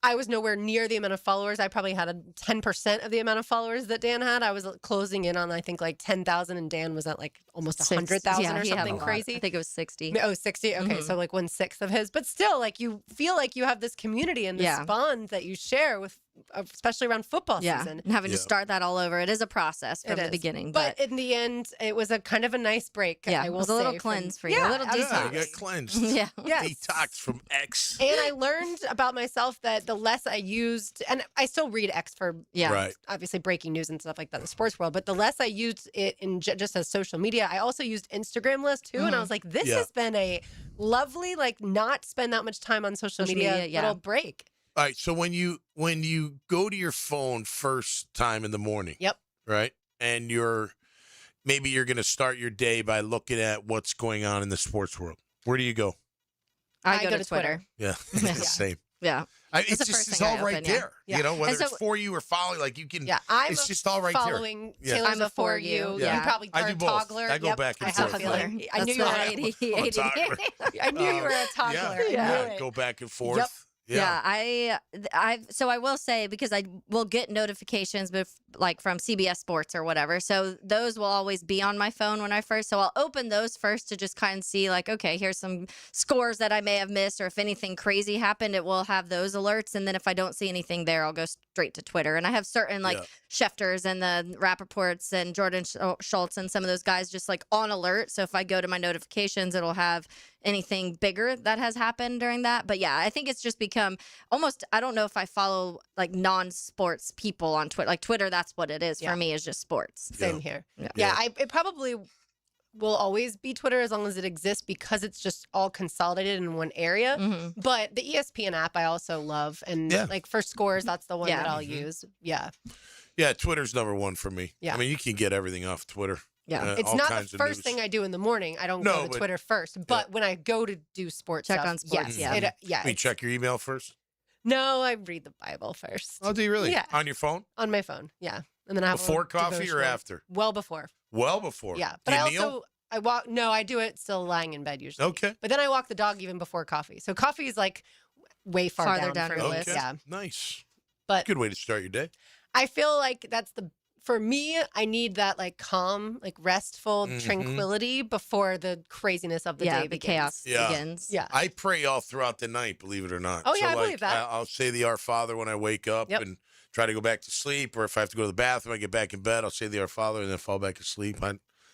I was nowhere near the amount of followers. I probably had 10% of the amount of followers that Dan had. I was closing in on, I think, like 10,000, and Dan was at like almost 100,000 or something crazy. I think it was 60. Oh, 60? Okay, so like 1/6 of his. But still, like, you feel like you have this community and this bond that you share with, especially around football season. And having to start that all over. It is a process from the beginning. But in the end, it was a kind of a nice break. Yeah, I will it was a little say, cleanse for you. A little detox. You got cleansed. Detox from X. And I learned about myself that the less I used, and I still read X for obviously breaking news and stuff like that in the sports world, but the less I used it in just as social media, I also used Instagram list too. And I was like, this has been a lovely, like, not spend that much time on social media little break. All right, so when you go to your phone first time in the morning, right, and maybe you're going to start your day by looking at what's going on in the sports world. Where do you go? I go to Twitter. Yeah, it's the same. Yeah, it's all right there. You know, whether it's for you or following, like you can. Yeah, it's just all right following there. Taylor's before you. You probably are I a do both. toggler. I go back and forth. I knew you were a toggler. I knew you were a toggler. Yeah, go back and forth. Yep. So I will say, because I will get notifications like from CBS Sports or whatever. So those will always be on my phone when I first. So I'll open those first to just kind of see like, okay, here's some scores that I may have missed, or if anything crazy happened, it will have those alerts. And then if I don't see anything there, I'll go straight to Twitter. And I have certain like Schefters and the Rappaports and Jordan Schultz and some of those guys just like on alert. So if I go to my notifications, it'll have anything bigger that has happened during that. But yeah, I think it's just become almost, I don't know if I follow like non-sports people on Twitter. Like Twitter, that's what it is for me, is just sports. Same here. It probably will always be Twitter as long as it exists, because it's just all consolidated in one area. But the ESPN app I also love, and like for scores, that's the one that I'll use. Yeah, Twitter's number one for me. Yeah, I mean, you can get everything off Twitter. Yeah. It's all not kinds the of first news. thing I do in the morning. I don't No, go to but- Twitter first. But when I go to do sports Check stuff, on sports, yes, yeah. You check your email first? No, I read the Bible first. Oh, do you really? Yeah. On your phone? On my phone, yeah. And then I have a Before little coffee or devotional. after? Well before. Well before. Yeah. Do But I you kneel? also I walk no, I do it still lying in bed usually. Okay. But then I walk the dog even before coffee. So coffee is like way Farther down down for your me. list. Yeah. Nice. But Good way to start your day. I feel like that's for me, I need that like calm, like restful Mhm. tranquility before the craziness of the day the begins. chaos Yeah. begins. Yeah. I pray all throughout the night, believe it or not. Oh, yeah, I like, believe that. I'll say the Our Father when I wake up Yep. and try to go back to sleep, or if I have to go to the bathroom, I get back in bed, I'll say the Our Father and then fall back asleep.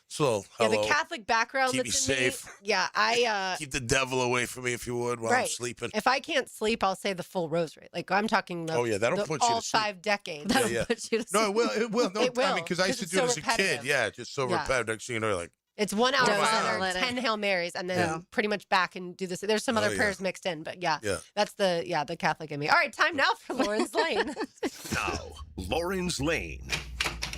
So, Yeah, hello. the Catholic background Keep that's me in safe. me. Yeah, I Keep the devil away from me if you would while I'm right. sleeping. If I can't sleep, I'll say the full rosary. Like I'm talking the Oh, yeah, that'll the, put you all to sleep. 5 decades. Yeah, yeah. No, it will. It will. No, It will, I mean, because I used to 'cause do it it's as so a kid. repetitive. Yeah, just so Yeah. repetitive. Next thing you know, you're like, It's 1 hour Wow. center, 10 Hail Marys, and then pretty much back and do this. There's some other Oh, yeah. prayers mixed in, but yeah, Yeah. that's the Catholic in me. All right, time now for Lauren's Lane. Now, Lauren's Lane.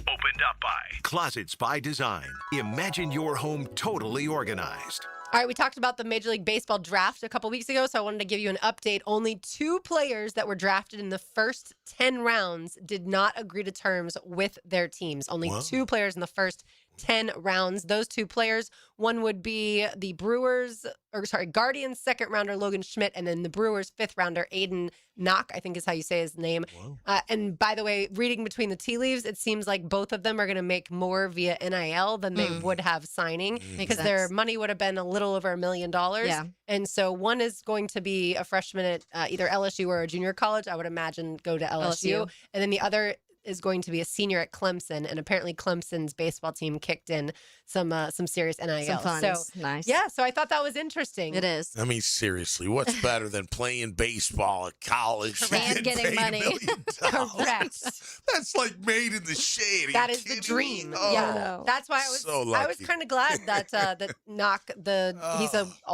Opened up by Closets by Design. Imagine your home totally organized. All right, we talked about the Major League Baseball draft a couple weeks ago, so I wanted to give you an update. Only 2 players that were drafted in the first 10 rounds did not agree to terms with their teams. Only Wow. 2 players in the first 10 rounds. Those 2 players, one would be the Guardians' 2nd rounder Logan Schmidt, and then the Brewers' 5th rounder Aiden Knock, I think is how you say his name. And by the way, reading between the tea leaves, it seems like both of them are going to make more via NIL than they would have signing, Makes because their sense. money would have been a little over $1 million. Yeah. And so one is going to be a freshman at either LSU or a junior college. I would imagine go to LSU. And then the other is going to be a senior at Clemson, and apparently Clemson's baseball team kicked in some serious NIL. Some funds. So Nice. yeah, so I thought that was interesting. It is. I mean, seriously, what's better than playing baseball at college And getting money. Correct. That's like made in the shade. Are That you is the kidding dream. me? Oh, Yeah, that's why I was. so I was lucky. kind of glad that that Knock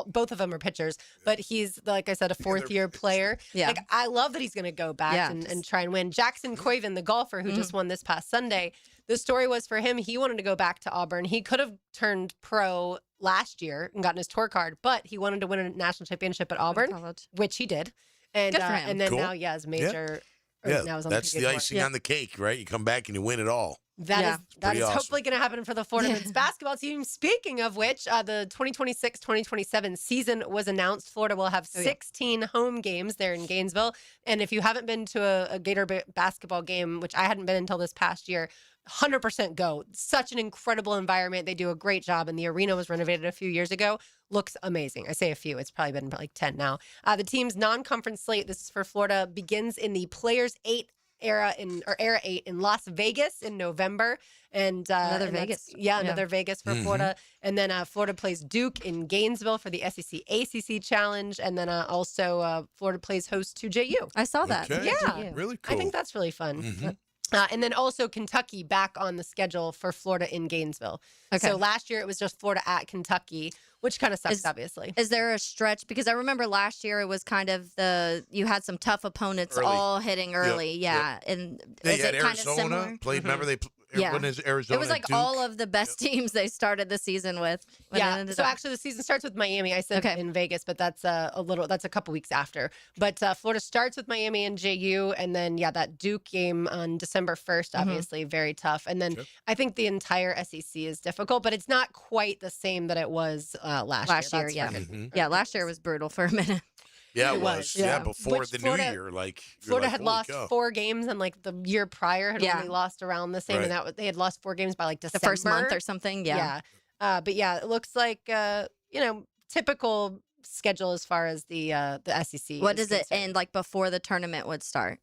both of them are pitchers, but he's like I said a 4th-year player. Yeah. Like I love that he's going to go back Yeah. and try and win. Jackson Coyven, the golfer who just won this past Sunday, the story was for him. He wanted to go back to Auburn. He could have turned pro last year and gotten his tour card, but he wanted to win a national championship at Auburn, College. which he did. And Good for him. and then Cool. now, his major. or Yeah, now he's on that's PGA the Tour. icing on the cake, right? You come back and you win it all. That is pretty awesome. hopefully going to happen for the Florida men's basketball team. Speaking of which, the 2026-2027 season was announced. Florida will have 16 home games there in Gainesville. And if you haven't been to a Gator basketball game, which I hadn't been until this past year, 100% go. Such an incredible environment. They do a great job. And the arena was renovated a few years ago. Looks amazing. I say a few. It's probably been like 10 now. The team's non-conference slate, this is for Florida, begins in the Players 8 Era 8 in Las Vegas in November, and Another and that's- Vegas. yeah, Yeah. another Vegas for Florida, and then Florida plays Duke in Gainesville for the SEC ACC Challenge, and then also Florida plays host to JU. I saw that. Okay. Yeah, Really I cool. think that's really fun. Mhm. And then also Kentucky back on the schedule for Florida in Gainesville. Okay. So last year it was just Florida at Kentucky, which kind of sucks, obviously. Is there a stretch? Because I remember last year it was kind of you had some tough opponents Early. all hitting early. Yep, Yeah. And They is had it kind of Arizona similar? played. Remember they? Yeah. When is Arizona? It was like Duke? all of the best teams they started the season with. when it Yeah. ended So up- actually, the season starts with Miami. I said Okay. in Vegas, but that's that's a couple weeks after. But Florida starts with Miami and JU, and then that Duke game on December 1st, obviously very tough. And then I think the entire SEC is difficult, but it's not quite the same that it was last year. Last year, That's yeah. for Mm-hmm. sure. Yeah, last year was brutal for a minute. Yeah, It it was. was, Yeah, yeah. before Which the Florida- new year, like you're Florida like, had holy lost cow. 4 games, and like the year prior had Yeah. only lost around the same, Right. and they had lost 4 games by like The December. first month or something. Yeah. But yeah, it looks like typical schedule as far as the SEC. What is does it concerned. end like before the tournament would start?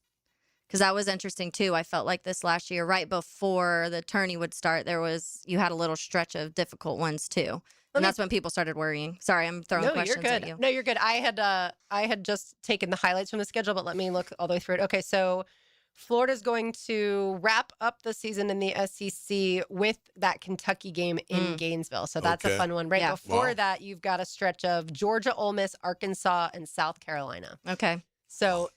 Because that was interesting too. I felt like this last year, right before the tourney would start, you had a little stretch of difficult ones too. And that's when people started worrying. Sorry, I'm throwing No, questions you're at good. you. No, you're good. I had just taken the highlights from the schedule, but let me look all the way through it. Okay, so Florida's going to wrap up the season in the SEC with that Kentucky game in Gainesville. So that's a Okay. fun one. Right Yeah. before Wow. that, you've got a stretch of Georgia, Ole Miss, Arkansas, and South Carolina. Okay. So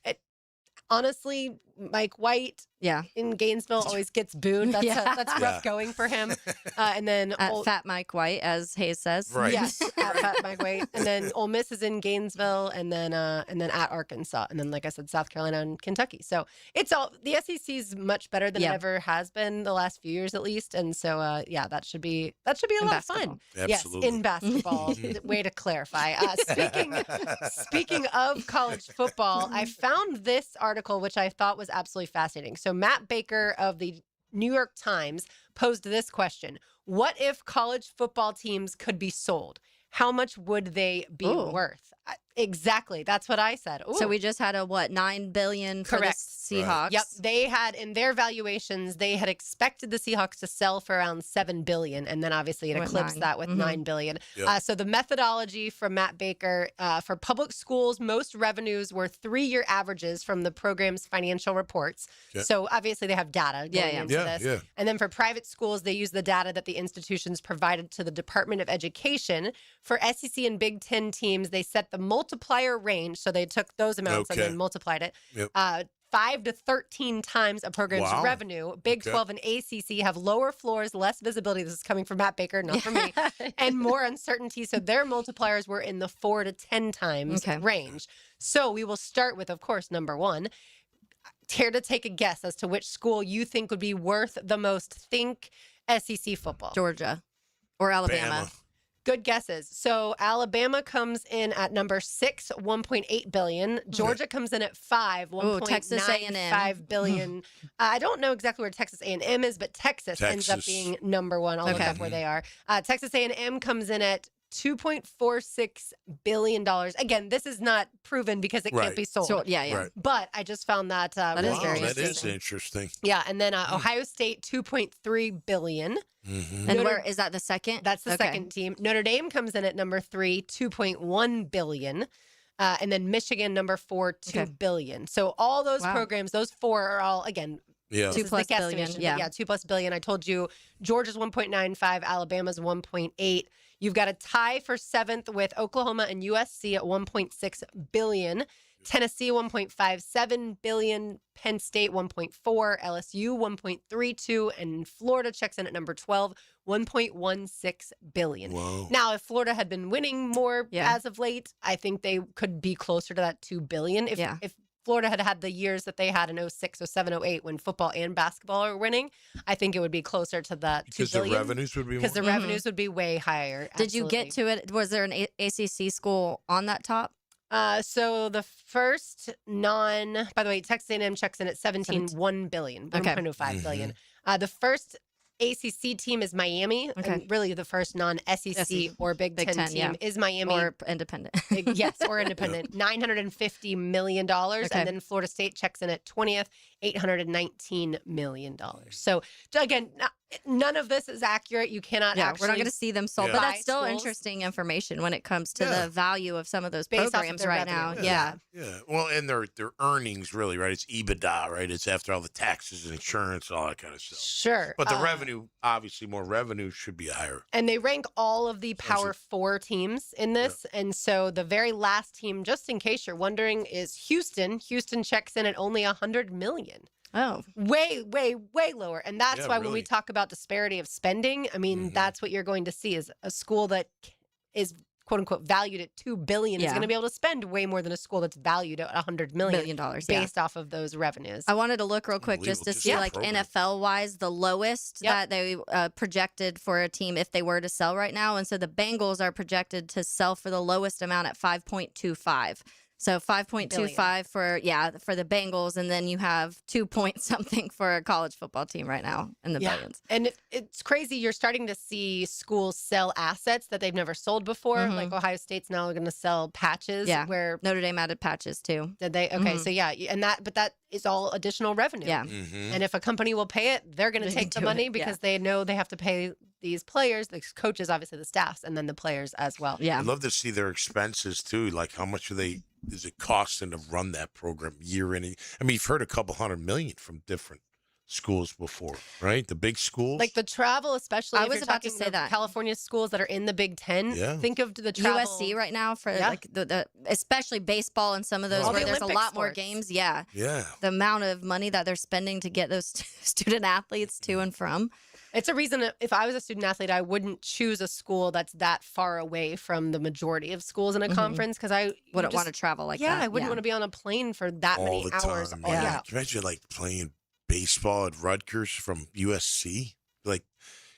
honestly, Mike White in Gainesville always gets booed. That's rough going for him. And then Fat Mike White, as Hayes says. Right. Yes, at Fat Mike White. And then Ole Miss is in Gainesville, and then at Arkansas, and then like I said, South Carolina and Kentucky. So it's all the SEC is much better than it ever has been the last few years at least. And so that should be a lot of fun. Absolutely. Yes, in basketball. Way to clarify. Speaking of college football, I found this article which I thought was absolutely fascinating. So Matt Baker of the New York Times posed this question: what if college football teams could be sold? How much would they be worth? Exactly. That's what I said. Ooh. So we just had a $9 billion for the Seahawks. Right. Yep. They had in their valuations, they had expected the Seahawks to sell for around $7 billion, and then obviously it eclipsed that with $9 billion. Yep. So the methodology from Matt Baker for public schools, most revenues were 3-year averages from the program's financial reports. Okay. So obviously they have data going into this. Yeah. And then for private schools, they use the data that the institutions provided to the Department of Education. For SEC and Big Ten teams, they set the multiplier range. So they took those amounts and then multiplied it. Yep. 5 to 13 times a program's revenue. Big 12 and ACC have lower floors, less visibility. This is coming from Matt Baker, not from me, and more uncertainty. So their multipliers were in the 4 to 10 times range. So we will start with, of course, number one. Care to take a guess as to which school you think would be worth the most? Think SEC football. Georgia or Alabama. Bama. Good guesses. So Alabama comes in at number 6, $1.8 billion. Georgia comes in at 5, $1.95 billion. I don't know exactly where Texas A&M is, but Texas ends up being number 1. I'll look up where they are. Texas A&M comes in at $2.46 billion. Again, this is not proven because it can't be sold. So, But I just found that that is very interesting. That is interesting. Yeah, and then Ohio State, $2.3 billion. Mm-hmm. And where is that the second? That's the second team. Notre Dame comes in at number 3, $2.1 billion. And then Michigan, number 4, $2 billion. So all those programs, those 4 are all, again, 2+ billion. Yeah, $2+ billion. I told you Georgia's 1.95, Alabama's 1.8. You've got a tie for 7th with Oklahoma and USC at 1.6 billion. Tennessee 1.57 billion, Penn State 1.4, LSU 1.32, and Florida checks in at number 12, 1.16 billion. Whoa. Now, if Florida had been winning more as of late, I think they could be closer to that 2 billion. If Florida had had the years that they had in 06, 07, 08 when football and basketball are winning, I think it would be closer to that 2 billion. Because the revenues would be more? Because the revenues would be way higher. Did you get to it? Was there an ACC school on that top? So the first by the way, Texas A&M checks in at 1 billion, 1.05 billion. The first ACC team is Miami. And really the first non-SEC or Big Ten team is Miami. Or independent. Yes, or independent. $950 million. And then Florida State checks in at 20th, $819 million. So again, none of this is accurate. You cannot actually. We're not going to see them sold, but that's still interesting information when it comes to the value of some of those programs right now. Yeah. Well, and their earnings really, right? It's EBITDA, right? It's after all the taxes and insurance, all that kind of stuff. Sure. But the revenue, obviously, more revenue should be higher. And they rank all of the Power 4 teams in this. And so the very last team, just in case you're wondering, is Houston. Houston checks in at only $100 million. Oh, way lower. And that's why when we talk about disparity of spending, I mean, that's what you're going to see is a school that is quote unquote valued at $2 billion is going to be able to spend way more than a school that's valued at $100 million based off of those revenues. I wanted to look real quick just to see like NFL wise, the lowest that they projected for a team if they were to sell right now. And so the Bengals are projected to sell for the lowest amount at 5.25. So 5.25 for the Bengals, and then you have 2 point something for a college football team right now in the billions. And it's crazy. You're starting to see schools sell assets that they've never sold before. Like Ohio State's now going to sell patches. Yeah, where Notre Dame added patches too. Did they? Okay, so but that is all additional revenue. Yeah, and if a company will pay it, they're going to take the money because they know they have to pay these players, the coaches, obviously the staffs, and then the players as well. Yeah, I'd love to see their expenses too. Like how much is it costing to run that program year in? I mean, you've heard a couple $100 million from different schools before, right? The big schools. Like the travel, especially. I if was you're about to talking say the that. California schools that are in the Big Ten. Yeah. Think of the travel. USC right now for Yeah. like the especially baseball and some of those All where the there's a Olympic lot more sports. games. Yeah. Yeah. The amount of money that they're spending to get those student athletes to and from. It's a reason that if I was a student athlete, I wouldn't choose a school that's that far away from the majority of schools in a conference because I Wouldn't want to travel like yeah, that. I wouldn't want to be on a plane for that All many the hours. time. Oh, Yeah. yeah. Can you imagine like playing baseball at Rutgers from USC? Like,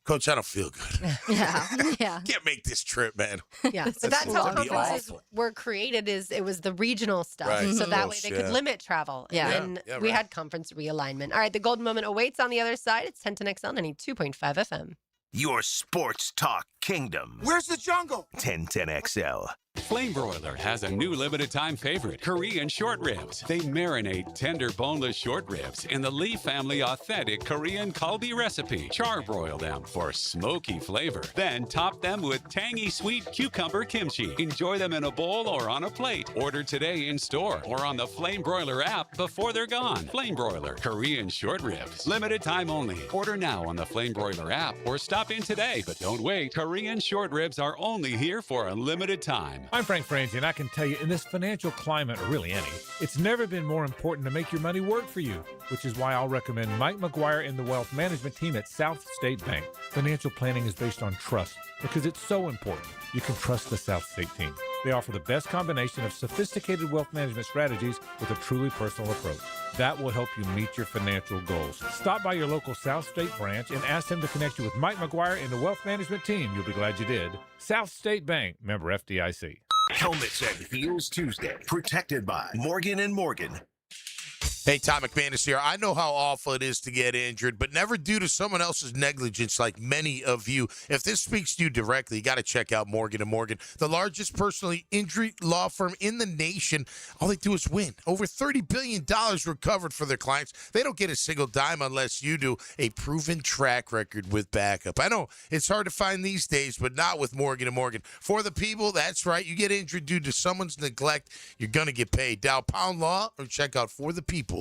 Coach, I don't feel good. Yeah. Yeah. Can't make this trip, man. Yeah, but that's how that'd be conferences awful. were created. It was the regional stuff, Right, so that way close, they yeah. could limit travel. Yeah. And then we had conference realignment. All right, the golden moment awaits on the other side. It's 1010XL 92.5 FM. Your sports talk kingdom. Where's the jungle? 1010XL. Flame Broiler has a new limited time favorite, Korean short ribs. They marinate tender boneless short ribs in the Lee family authentic Korean kalbi recipe. Charbroil them for smoky flavor. Then top them with tangy sweet cucumber kimchi. Enjoy them in a bowl or on a plate. Order today in store or on the Flame Broiler app before they're gone. Flame Broiler, Korean short ribs. Limited time only. Order now on the Flame Broiler app or stop in today. But don't wait. Korean short ribs are only here for a limited time. I'm Frank Franzi, and I can tell you, in this financial climate, or really any, it's never been more important to make your money work for you, which is why I'll recommend Mike McGuire and the Wealth Management Team at South State Bank. Financial planning is based on trust, because it's so important. You can trust the South State team. They offer the best combination of sophisticated wealth management strategies with a truly personal approach. That will help you meet your financial goals. Stop by your local South State branch and ask them to connect you with Mike McGuire and the Wealth Management Team. You'll be glad you did. South State Bank, member FDIC. Helmets and Heels Tuesday, protected by Morgan & Morgan. Hey, Tom McManus here. I know how awful it is to get injured, but never due to someone else's negligence like many of you. If this speaks to you directly, you got to check out Morgan & Morgan, the largest personal injury law firm in the nation. All they do is win. Over $30 billion recovered for their clients. They don't get a single dime unless you do. A proven track record with backup. I know it's hard to find these days, but not with Morgan & Morgan. For the people, that's right. You get injured due to someone's neglect, you're going to get paid. Dial Pound Law or check out forthepeople.com.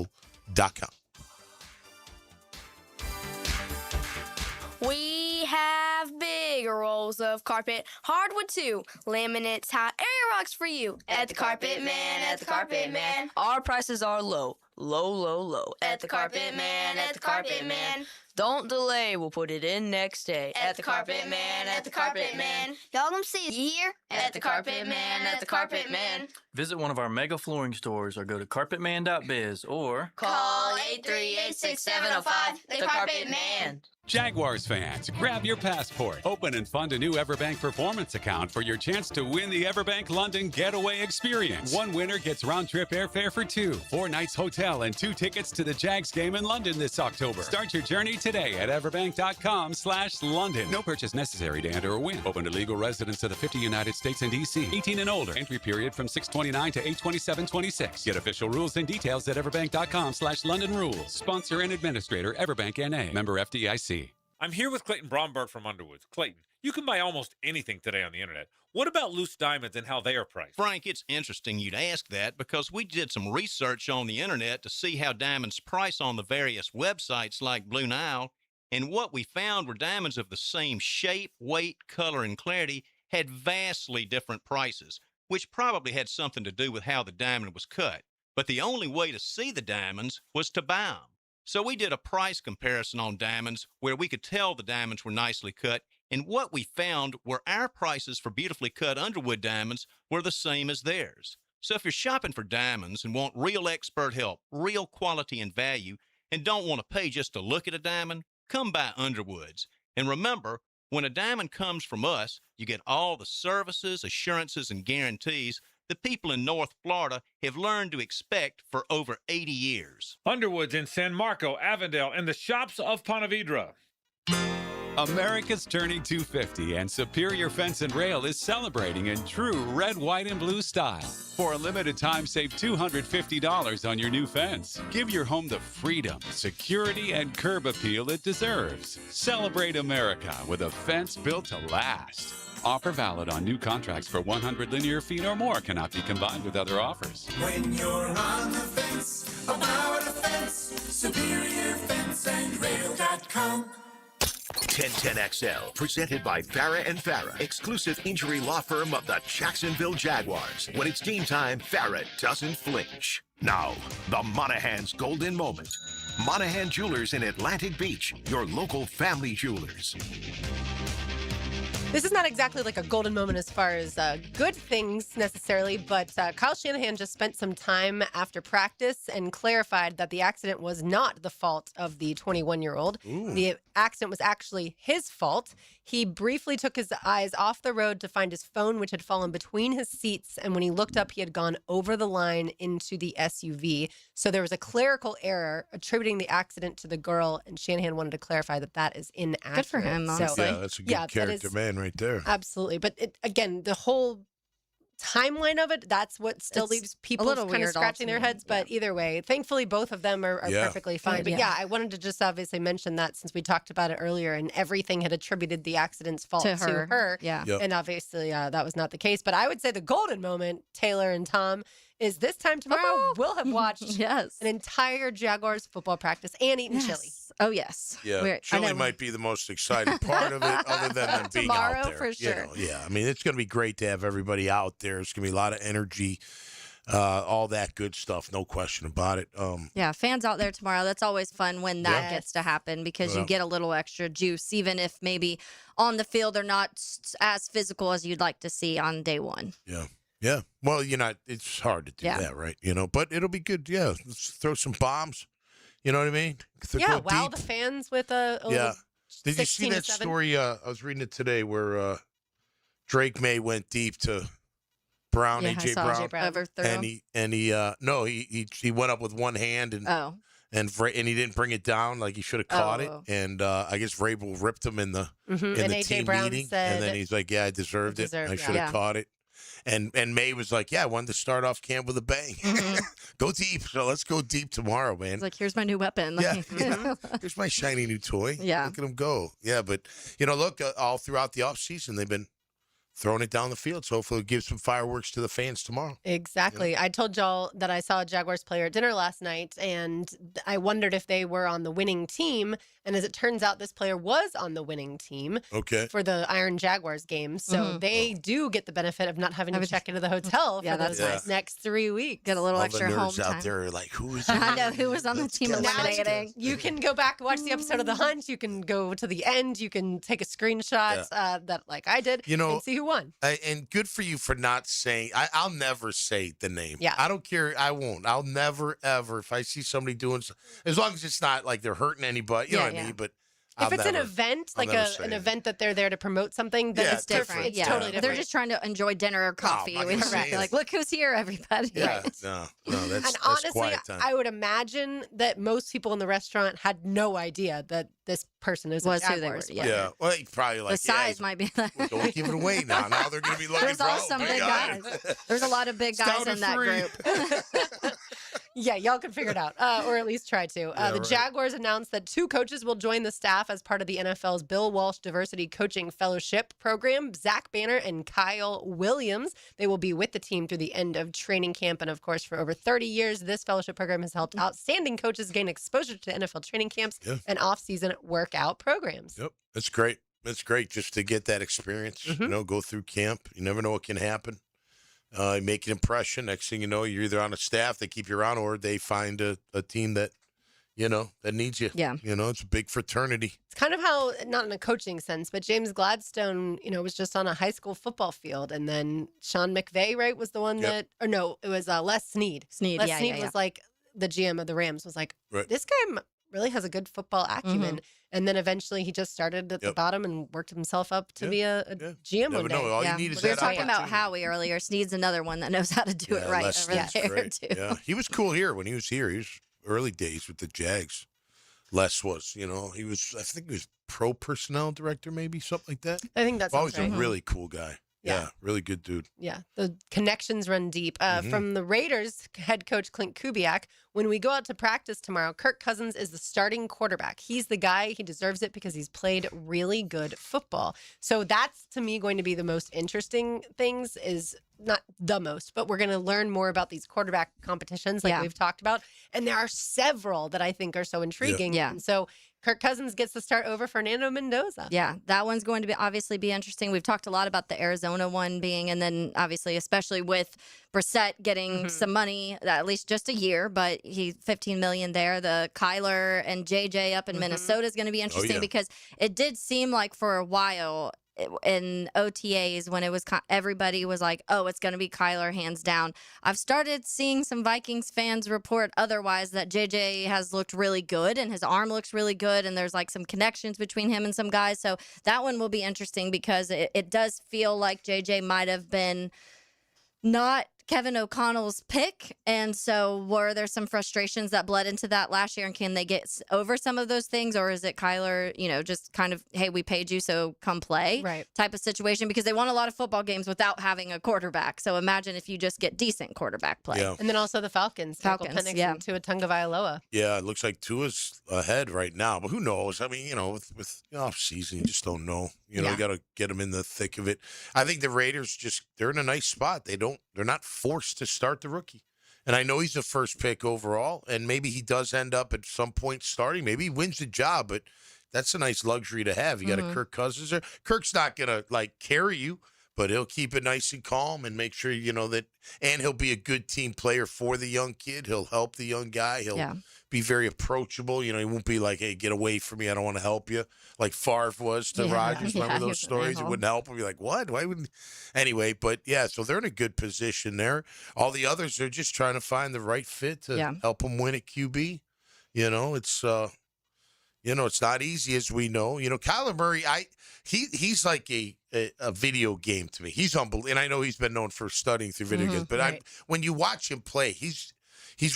We have big rolls of carpet, hardwood too, laminate, tile, area rugs for you. At the Carpet Man, at the Carpet Man. Our prices are low, low, low, low. At the Carpet Man, at the Carpet Man. Don't delay, we'll put it in next day. At the Carpet Man, at the Carpet Man. Y'all come see you here? At the Carpet Man, at the Carpet Man. Visit one of our mega flooring stores or go to carpetman.biz or Call 838-6705, the Carpet Man. Jaguars fans, grab your passport. Open and fund a new Everbank performance account for your chance to win the Everbank London Getaway Experience. One winner gets round-trip airfare for two, 4 nights hotel, and 2 tickets to the Jags game in London this October. Start your journey today at everbank.com/London. No purchase necessary to enter or win. Open to legal residents of the 50 United States and D.C. 18 and older. Entry period from 6/29 to 8/27/26. Get official rules and details at everbank.com/London Rules. Sponsor and administrator, Everbank N.A. Member FDIC. I'm here with Clayton Bromberg from Underwoods. Clayton, you can buy almost anything today on the internet. What about loose diamonds and how they are priced? Frank, it's interesting you'd ask that because we did some research on the internet to see how diamonds price on the various websites like Blue Nile, and what we found were diamonds of the same shape, weight, color, and clarity had vastly different prices, which probably had something to do with how the diamond was cut. But the only way to see the diamonds was to buy them. So we did a price comparison on diamonds where we could tell the diamonds were nicely cut, and what we found were our prices for beautifully cut Underwood diamonds were the same as theirs. So if you're shopping for diamonds and want real expert help, real quality and value, and don't want to pay just to look at a diamond, come by Underwoods. And remember, when a diamond comes from us, you get all the services, assurances, and guarantees the people in North Florida have learned to expect for over 80 years. Underwoods in San Marco, Avondale, and the shops of Ponte Vedra. America's turning 250, and Superior Fence and Rail is celebrating in true red, white, and blue style. For a limited time, save $250 on your new fence. Give your home the freedom, security, and curb appeal it deserves. Celebrate America with a fence built to last. Offer valid on new contracts for 100 linear feet or more. Cannot be combined with other offers. When you're on the fence, about a fence, Superior Fence HelmetsandRadio.com. 1010XL, presented by Farah and Farah, exclusive injury law firm of the Jacksonville Jaguars. When it's game time, Farah doesn't flinch. Now, the Monahan's golden moment. Monahan Jewelers in Atlantic Beach, your local family jewelers. This is not exactly like a golden moment as far as good things necessarily, but Kyle Shanahan just spent some time after practice and clarified that the accident was not the fault of the 21-year-old. The accident was actually his fault. He briefly took his eyes off the road to find his phone, which had fallen between his seats. And when he looked up, he had gone over the line into the SUV. So there was a clerical error attributing the accident to the girl. And Shanahan wanted to clarify that that is inaccurate. Good for him, honestly. Yeah, that's a good character man right there. Absolutely. But again, the whole timeline of it, that's what still leaves people kind of scratching their heads. But either way, thankfully, both of them are perfectly fine. But yeah, I wanted to just obviously mention that since we talked about it earlier and everything had attributed the accident's fault to her. Yeah. And obviously, that was not the case. But I would say the golden moment, Taylor and Tom, is this time tomorrow we'll have watched an entire Jaguars football practice and eaten chili. Oh, yes. Yeah, chili might be the most exciting part of it, other than them being Tomorrow, out there. for sure. Yeah, I mean, it's going to be great to have everybody out there. It's going to be a lot of energy, all that good stuff, no question about it. Yeah, fans out there tomorrow. That's always fun when that gets to happen because you get a little extra juice, even if maybe on the field they're not as physical as you'd like to see on day one. Yeah. Yeah. Well, it's hard to do that, right? But it'll be good. Yeah. Let's throw some bombs. You know what I mean? Wow the fans with a little Did you see that story? I was reading it today where Drake May went deep to Brown, AJ Brown. He went up with one hand and he didn't bring it down like he should have caught it. And I guess Vrabel ripped him in the team meeting. And then he's like, I deserved it. I should have caught it. And May was like, I wanted to start off camp with a bang. Go deep. So let's go deep tomorrow, man. It's like, here's my new weapon. Here's my shiny new toy. Yeah. Look at him go. Yeah, but, look, all throughout the offseason, they've been throwing it down the field. So hopefully it'll give some fireworks to the fans tomorrow. Exactly. I told y'all that I saw a Jaguars player at dinner last night, and I wondered if they were on the winning team. And as it turns out, this player was on the winning team for the Iron Jaguars game. So they do get the benefit of not having to check into the hotel for those next 3 weeks. Get a little all extra the nerds home out time. there are like, who is I know who was on the team eliminating. You can go back and watch the episode of The Hunt. You can go to the end. You can take a screenshot that like I did and see who won. And good for you for not saying. I'll never say the name. Yeah. I don't care. I won't. I'll never, ever. If I see somebody doing, as long as it's not like they're hurting anybody, you know what I mean? But if it's an event, like an event that they're there to promote something, then it's different. It's totally different. They're just trying to enjoy dinner or coffee. Like, look who's here, everybody. Yeah, no, that's and honestly, quiet time. I would imagine that most people in the restaurant had no idea that this person was who they were. Yeah, well, he probably like the size might be that. Don't give it away now. Now they're going to be looking There's for also some big guys. There's a lot of big guys in that group. Yeah, y'all can figure it out, or at least try to. The Jaguars announced that 2 coaches will join the staff as part of the NFL's Bill Walsh Diversity Coaching Fellowship program, Zach Banner and Kyle Williams. They will be with the team through the end of training camp. And, of course, for over 30 years, this fellowship program has helped outstanding coaches gain exposure to NFL training camps and off-season workout programs. Yep, that's great. That's great just to get that experience, go through camp. You never know what can happen. Make an impression. Next thing you know, you're either on a staff they keep you around, or they find a team that, that needs you. Yeah. It's a big fraternity. It's kind of how, not in a coaching sense, but James Gladstone, was just on a high school football field. And then Sean McVay, right, was the one that, or no, it was Les Snead. Les Snead was like the GM of the Rams, was like, this guy really has a good football acumen. And then eventually he just started at the bottom and worked himself up to be a GM one day. All you need is we were talking about Howie earlier. Snead's another one that knows how to do it right over there, too. Yeah, he was cool here when he was here. He was early days with the Jags. Les was, he was, I think he was pro personnel director, maybe something like that. I think that's always a really cool guy. Yeah, really good dude. Yeah, the connections run deep. From the Raiders head coach Clint Kubiak, when we go out to practice tomorrow, Kirk Cousins is the starting quarterback. He's the guy. He deserves it because he's played really good football. So that's, to me, going to be the most interesting things is not the most, but we're going to learn more about these quarterback competitions like we've talked about. And there are several that I think are so intriguing. Yeah. And so Kirk Cousins gets to start over Fernando Mendoza. Yeah, that one's going to be obviously be interesting. We've talked a lot about the Arizona one being, and then obviously, especially with Brissett getting some money, at least just a year, but he's $15 million there. The Kyler and JJ up in Minnesota is going to be interesting because it did seem like for a while in OTAs when it was everybody was like, oh, it's going to be Kyler hands down. I've started seeing some Vikings fans report otherwise, that JJ has looked really good and his arm looks really good, and there's like some connections between him and some guys. So that one will be interesting because it does feel like JJ might have been not Kevin O'Connell's pick, and so were there some frustrations that bled into that last year, and can they get over some of those things, or is it Kyler, just kind of, hey, we paid you, so come play type of situation, because they won a lot of football games without having a quarterback. So imagine if you just get decent quarterback play. Yeah. And then also the Falcons, Michael Penix and Tua Tagovailoa. Yeah, it looks like Tua's ahead right now, but who knows? I mean, with off season, you just don't know. You got to get them in the thick of it. I think the Raiders they're in a nice spot. They're not forced to start the rookie. And I know he's the first pick overall, and maybe he does end up at some point starting. Maybe he wins the job, but that's a nice luxury to have. You got a Kirk Cousins there. Kirk's not going to, carry you, but he'll keep it nice and calm and make sure, that – and he'll be a good team player for the young kid. He'll help the young guy. He'll be very approachable. He won't be like, hey, get away from me. I don't want to help you, like Favre was to Rodgers. Remember those stories? He wouldn't help him. Be like, what? Why wouldn't – anyway, but, yeah, so they're in a good position there. All the others are just trying to find the right fit to help them win at QB. It's it's not easy, as we know. Kyler Murray, he's like a video game to me. He's unbelievable, and I know he's been known for studying through video games. But when you watch him play, he's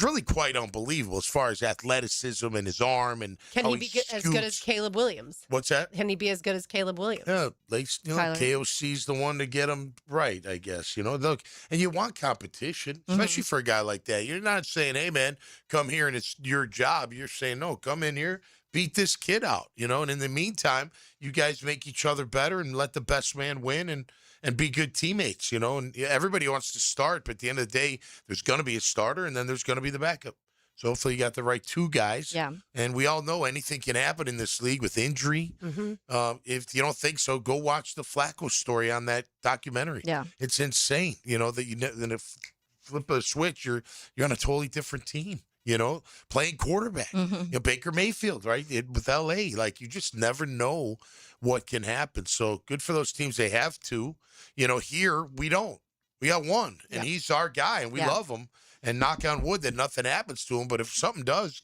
really quite unbelievable as far as athleticism and his arm and can he be as good as Caleb Williams? What's that? Can he be as good as Caleb Williams? Yeah, KOC's the one to get him right, I guess. And you want competition, especially for a guy like that. You're not saying, hey, man, come here and it's your job. You're saying, no, come in here, beat this kid out, and in the meantime, you guys make each other better and let the best man win and be good teammates, and everybody wants to start, but at the end of the day, there's going to be a starter and then there's going to be the backup. So hopefully you got the right two guys. Yeah. And we all know anything can happen in this league with injury. If you don't think so, go watch the Flacco story on that documentary. Yeah. It's insane, that then if flip a switch, you're on a totally different team. Playing quarterback. Baker Mayfield, right? With L.A., you just never know what can happen. So good for those teams. They have two. Here we don't. We got one, and he's our guy, and we love him. And knock on wood that nothing happens to him. But if something does,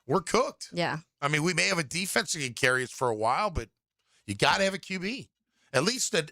we're cooked. Yeah. I mean, we may have a defense that can carry us for a while, but you got to have a QB. At least an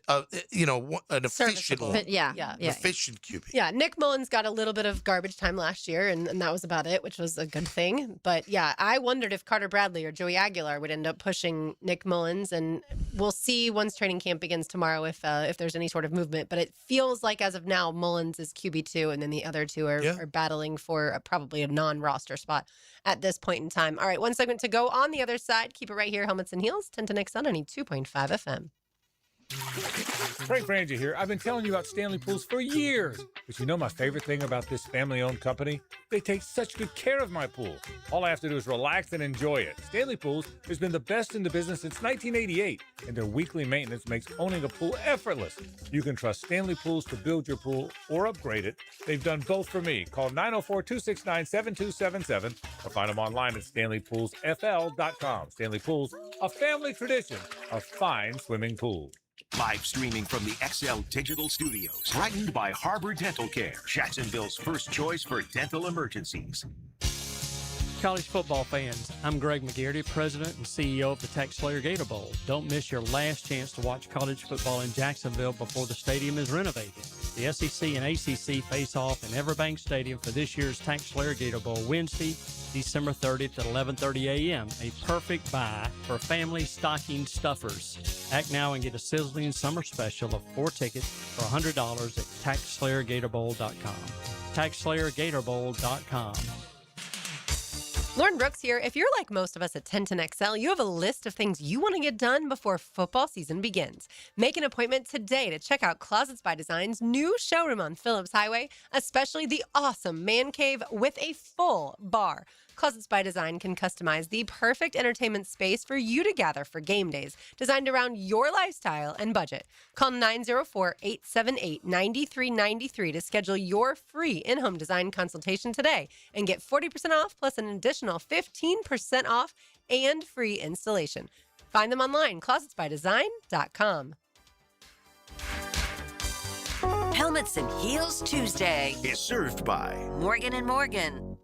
efficient one. Efficient QB. Yeah, Nick Mullins got a little bit of garbage time last year, and that was about it, which was a good thing. But, yeah, I wondered if Carter Bradley or Joey Aguilar would end up pushing Nick Mullins, and we'll see once training camp begins tomorrow if there's any sort of movement. But it feels like, as of now, Mullins is QB2, and then the other two are battling for probably a non-roster spot at this point in time. All right, one segment to go on the other side. Keep it right here, Helmets and Heels, 10 to Nick Sun, 92.5 FM. Frank Frangie here. I've been telling you about Stanley Pools for years. But my favorite thing about this family-owned company? They take such good care of my pool. All I have to do is relax and enjoy it. Stanley Pools has been the best in the business since 1988, and their weekly maintenance makes owning a pool effortless. You can trust Stanley Pools to build your pool or upgrade it. They've done both for me. Call 904-269-7277 or find them online at StanleyPoolsFL.com. Stanley Pools, a family tradition of fine swimming pools. Live streaming from the XL Digital Studios. Brightened by Harbor Dental Care, Jacksonville's first choice for dental emergencies. college football fans. I'm Greg McGarity, President and CEO of the TaxSlayer Gator Bowl. Don't miss your last chance to watch college football in Jacksonville before the stadium is renovated. The SEC and ACC face off in Everbank Stadium for this year's TaxSlayer Gator Bowl Wednesday, December 30th at 11:30 a.m. A perfect buy for family stocking stuffers. Act now and get a sizzling summer special of 4 tickets for $100 at TaxSlayerGatorBowl.com. TaxSlayerGatorBowl.com. Lauren Brooks here. If you're like most of us at 1010XL, you have a list of things you want to get done before football season begins. Make an appointment today to check out Closets by Design's new showroom on Phillips Highway, especially the awesome man cave with a full bar. Closets by Design can customize the perfect entertainment space for you to gather for game days, designed around your lifestyle and budget. Call 904-878-9393 to schedule your free in-home design consultation today and get 40% off plus an additional 15% off and free installation. Find them online, closetsbydesign.com. Helmets and Heels Tuesday is served by Morgan & Morgan.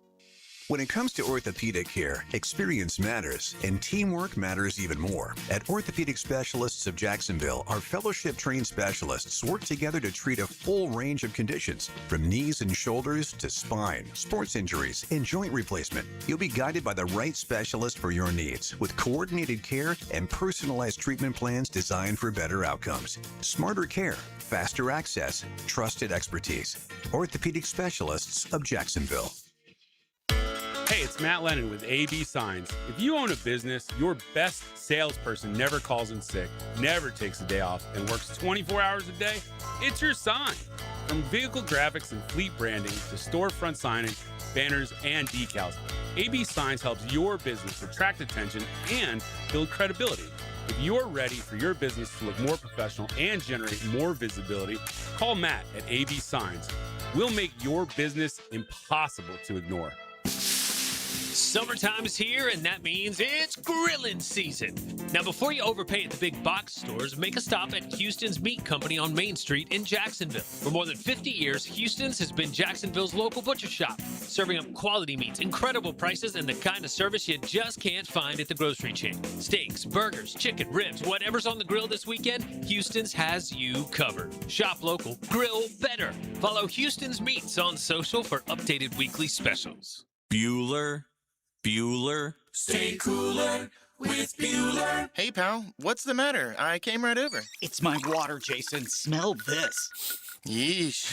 When it comes to orthopedic care, experience matters, and teamwork matters even more. At Orthopedic Specialists of Jacksonville, our fellowship-trained specialists work together to treat a full range of conditions, from knees and shoulders to spine, sports injuries, and joint replacement. You'll be guided by the right specialist for your needs, with coordinated care and personalized treatment plans designed for better outcomes. Smarter care, faster access, trusted expertise. Orthopedic Specialists of Jacksonville. Hey, it's Matt Lennon with AB Signs. If you own a business, your best salesperson never calls in sick, never takes a day off, and works 24 hours a day, it's your sign. From vehicle graphics and fleet branding to storefront signage, banners, and decals, AB Signs helps your business attract attention and build credibility. If you're ready for your business to look more professional and generate more visibility, call Matt at AB Signs. We'll make your business impossible to ignore. Summertime is here, and that means it's grilling season. Now, before you overpay at the big box stores, make a stop at Houston's Meat Company on Main Street in Jacksonville. For more than 50 years, Houston's has been Jacksonville's local butcher shop, serving up quality meats, incredible prices, and the kind of service you just can't find at the grocery chain. Steaks, burgers, chicken, ribs, whatever's on the grill this weekend, Houston's has you covered. Shop local, grill better. Follow Houston's Meats on social for updated weekly specials. Bueller. Stay cooler with Bueller. Hey, pal, what's the matter? I came right over. It's my water, Jason. Smell this. Yeesh.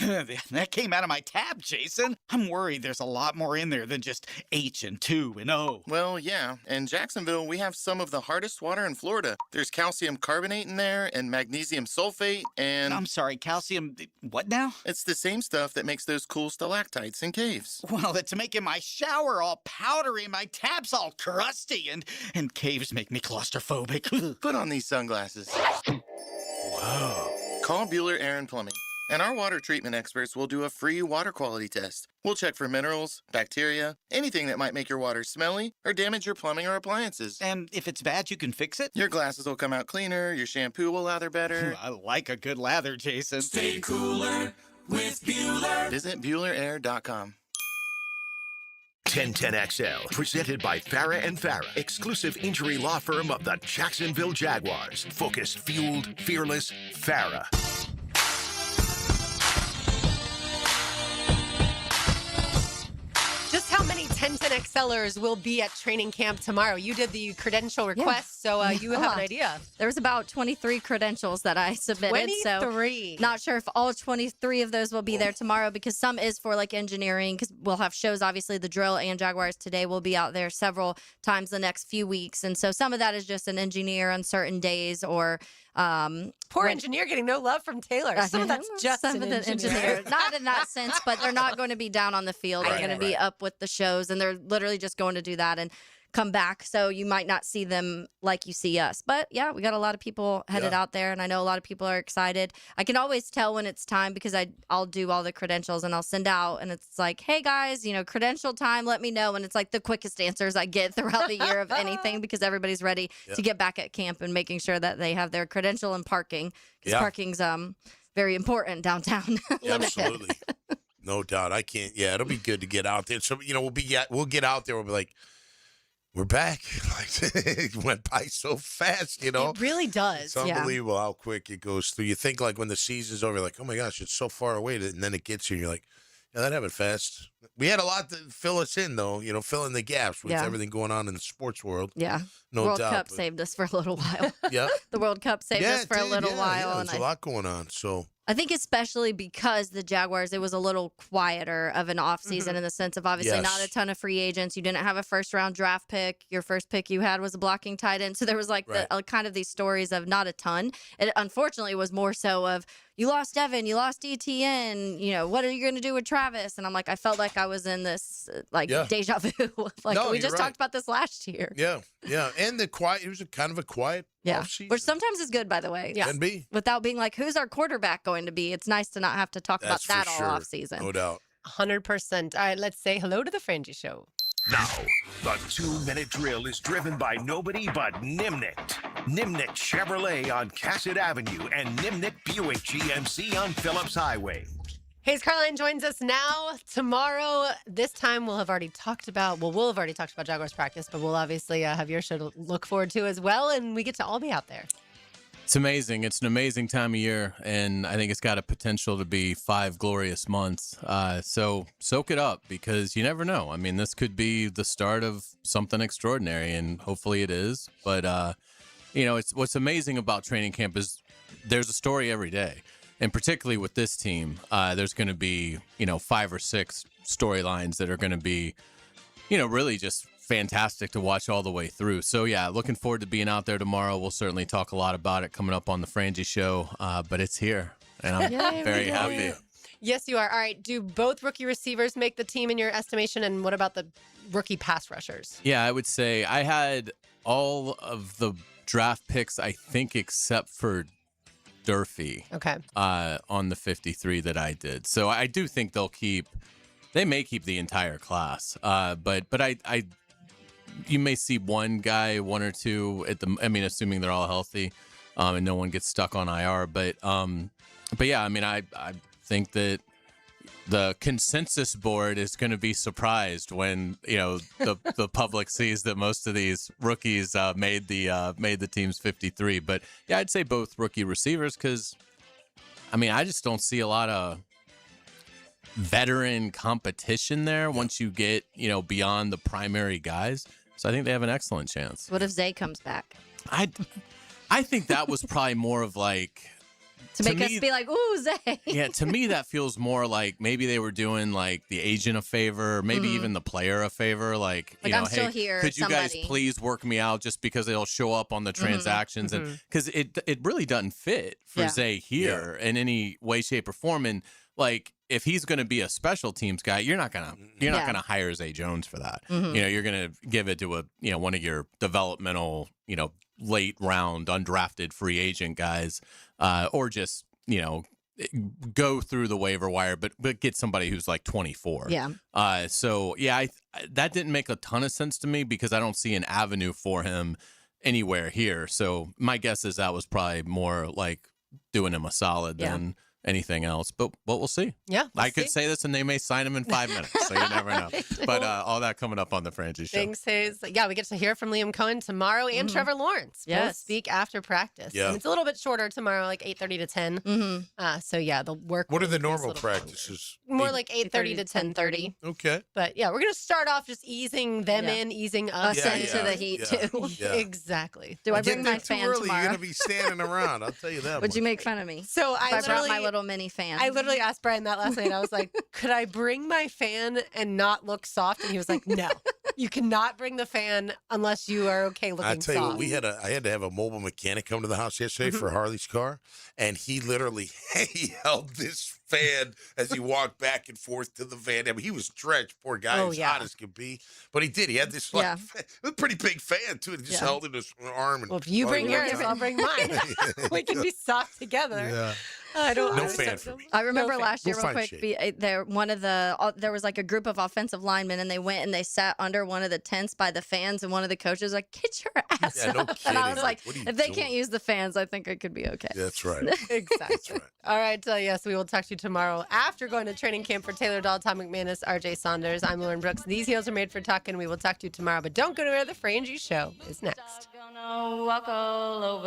That came out of my tap, Jason. I'm worried there's a lot more in there than just H and 2 and O. Well, yeah. In Jacksonville, we have some of the hardest water in Florida. There's calcium carbonate in there and magnesium sulfate and... I'm sorry, calcium... what now? It's the same stuff that makes those cool stalactites in caves. Well, it's making my shower all powdery, my tap's all crusty, and caves make me claustrophobic. Put on these sunglasses. Whoa. Call Bueller Air and Plumbing. And our water treatment experts will do a free water quality test. We'll check for minerals, bacteria, anything that might make your water smelly or damage your plumbing or appliances. And if it's bad, you can fix it? Your glasses will come out cleaner, your shampoo will lather better. I like a good lather, Jason. Stay cooler with Bueller. Visit BuellerAir.com. 1010XL, presented by Farah and Farah, exclusive injury law firm of the Jacksonville Jaguars. Focused, fueled, fearless, Farah. Just how many 1010XLers will be at training camp tomorrow? You did the credential request, so you have an idea. There was about 23 credentials that I submitted. 23. So not sure if all 23 of those will be there tomorrow, because some is for like engineering, because we'll have shows. Obviously, the drill and Jaguars Today will be out there several times the next few weeks. And so some of that is just an engineer on certain days, or poor engineer getting no love from Taylor. Some of that's just some an of the engineer. Not in that sense, but they're not going to be down on the field. They're going to be up with the shows, and they're literally just going to do that and come back. So you might not see them like you see us. But yeah, we got a lot of people headed out there, and I know a lot of people are excited. I can always tell when it's time, because I'll do all the credentials and I'll send out, and it's like, hey guys, credential time, let me know. And it's like the quickest answers I get throughout the year of anything, because everybody's ready to get back at camp and making sure that they have their credential and parking, because parking's very important downtown. Absolutely. No doubt. I can't. Yeah, it'll be good to get out there. So, we'll get out there. We'll be like, We're back. It went by so fast, you know. It really does. It's unbelievable how quick it goes through. You think like when the season's over, like, oh my gosh, it's so far away, and then it gets you, and you're like, yeah, that happened fast. We had a lot to fill us in, though, you know, fill in the gaps with everything going on in the sports world. Yeah. No World doubt. Cup saved us for a little while. Yeah. The World Cup saved us for a little while. Yeah, there's a lot going on, so. I think especially because the Jaguars, it was a little quieter of an offseason in the sense of obviously not a ton of free agents. You didn't have a first-round draft pick. Your first pick you had was a blocking tight end. So there was like kind of these stories of not a ton. It unfortunately was more so of you lost Devin, you lost ETN, you know, what are you going to do with Travis? And I'm like, I felt like I was in this deja vu. We just talked about this last year. Yeah, yeah. And it was kind of a quiet offseason. Which sometimes is good, by the way. Can be. Without being like, who's our quarterback going to be? It's nice to not have to talk about that all off season. No doubt. 100%. All right, let's say hello to the Frangie Show. Now, the 2-minute drill is driven by nobody but Nimnik. Nimnik Chevrolet on Cassett Avenue and Nimnik Buick GMC on Phillips Highway. Hayes Carline joins us now. Tomorrow, this time we'll have already talked about Jaguars practice, but we'll obviously have your show to look forward to as well, and we get to all be out there. It's amazing. It's an amazing time of year, and I think it's got a potential to be 5 glorious months. So soak it up because you never know. I mean, this could be the start of something extraordinary, and hopefully it is. But, what's amazing about training camp is there's a story every day. And particularly with this team, there's going to be, 5 or 6 storylines that are going to be, really just fantastic to watch all the way through. So, yeah, looking forward to being out there tomorrow. We'll certainly talk a lot about it coming up on the Frangie Show, but it's here, and I'm very happy. Yes, you are. All right, do both rookie receivers make the team in your estimation, and what about the rookie pass rushers? Yeah, I would say I had all of the draft picks, I think, except for Durfee on the 53 that I did. So I do think they may keep the entire class. But you may see one or two assuming they're all healthy and no one gets stuck on IR. But yeah, I think that the consensus board is going to be surprised when the public sees that most of these rookies made the team's 53. But yeah, I'd say both rookie receivers because I just don't see a lot of veteran competition there once you get beyond the primary guys. So I think they have an excellent chance. What if Zay comes back? I think that was probably more of like. To make us be like, ooh, Zay. Yeah, to me, that feels more like maybe they were doing like the agent a favor, maybe even the player a favor. Like I'm hey, still here, could you guys please work me out just because it'll show up on the transactions? And because it really doesn't fit for Zay here in any way, shape, or form. And like, if he's going to be a special teams guy, you're not gonna hire Zay Jones for that. You're gonna give it to one of your developmental, late round undrafted free agent guys, or just go through the waiver wire, but get somebody who's like 24. That didn't make a ton of sense to me because I don't see an avenue for him anywhere here. So my guess is that was probably more like doing him a solid than anything else, but we'll see. Yeah, I could say this and they may sign him in 5 minutes, so you never know. But all that coming up on the Frangie Show. Thanks, Hayes. Yeah, we get to hear from Liam Cohen tomorrow and Trevor Lawrence. Both speak after practice. Yeah. And it's a little bit shorter tomorrow, like 8:30 to 10. So yeah, the work. What are the normal practices? More like 8:30 to 10:30. Okay. But yeah, we're gonna start off just easing them in, easing us into the heat too. Yeah. Exactly. Do I bring my fan early, tomorrow? You're gonna be standing around. I'll tell you that. Would you make fun of me? So I brought my little mini fan. I literally asked Brian that last night. I was like, could I bring my fan and not look soft? And he was like, no, you cannot bring the fan unless you are okay looking soft. I tell you what, I had to have a mobile mechanic come to the house yesterday for Harley's car, and he literally held this fan as he walked back and forth to the van. I mean, he was stretched, poor guy, as hot as could be. But he did. He had this a pretty big fan too. He just held in his arm. And well, if you bring yours, I'll bring mine. We can be soft together. Yeah. No fan for me. I remember No last year, We'll real find quick, there was like a group of offensive linemen, and they went and they sat under one of the tents by the fans, and one of the coaches was like, "Get your ass Yeah, no up!" And I kidding. was like, What are you "If they doing? can't use the fans, I think it could be okay." That's right. Exactly. All right. Yes, we will talk to you tomorrow after going to training camp for Taylor Dahl, Tom McManus, RJ Saunders. I'm Lauren Brooks. These heels are made for talking. We will talk to you tomorrow, but don't go to where the Frangie Show is next. Walk all over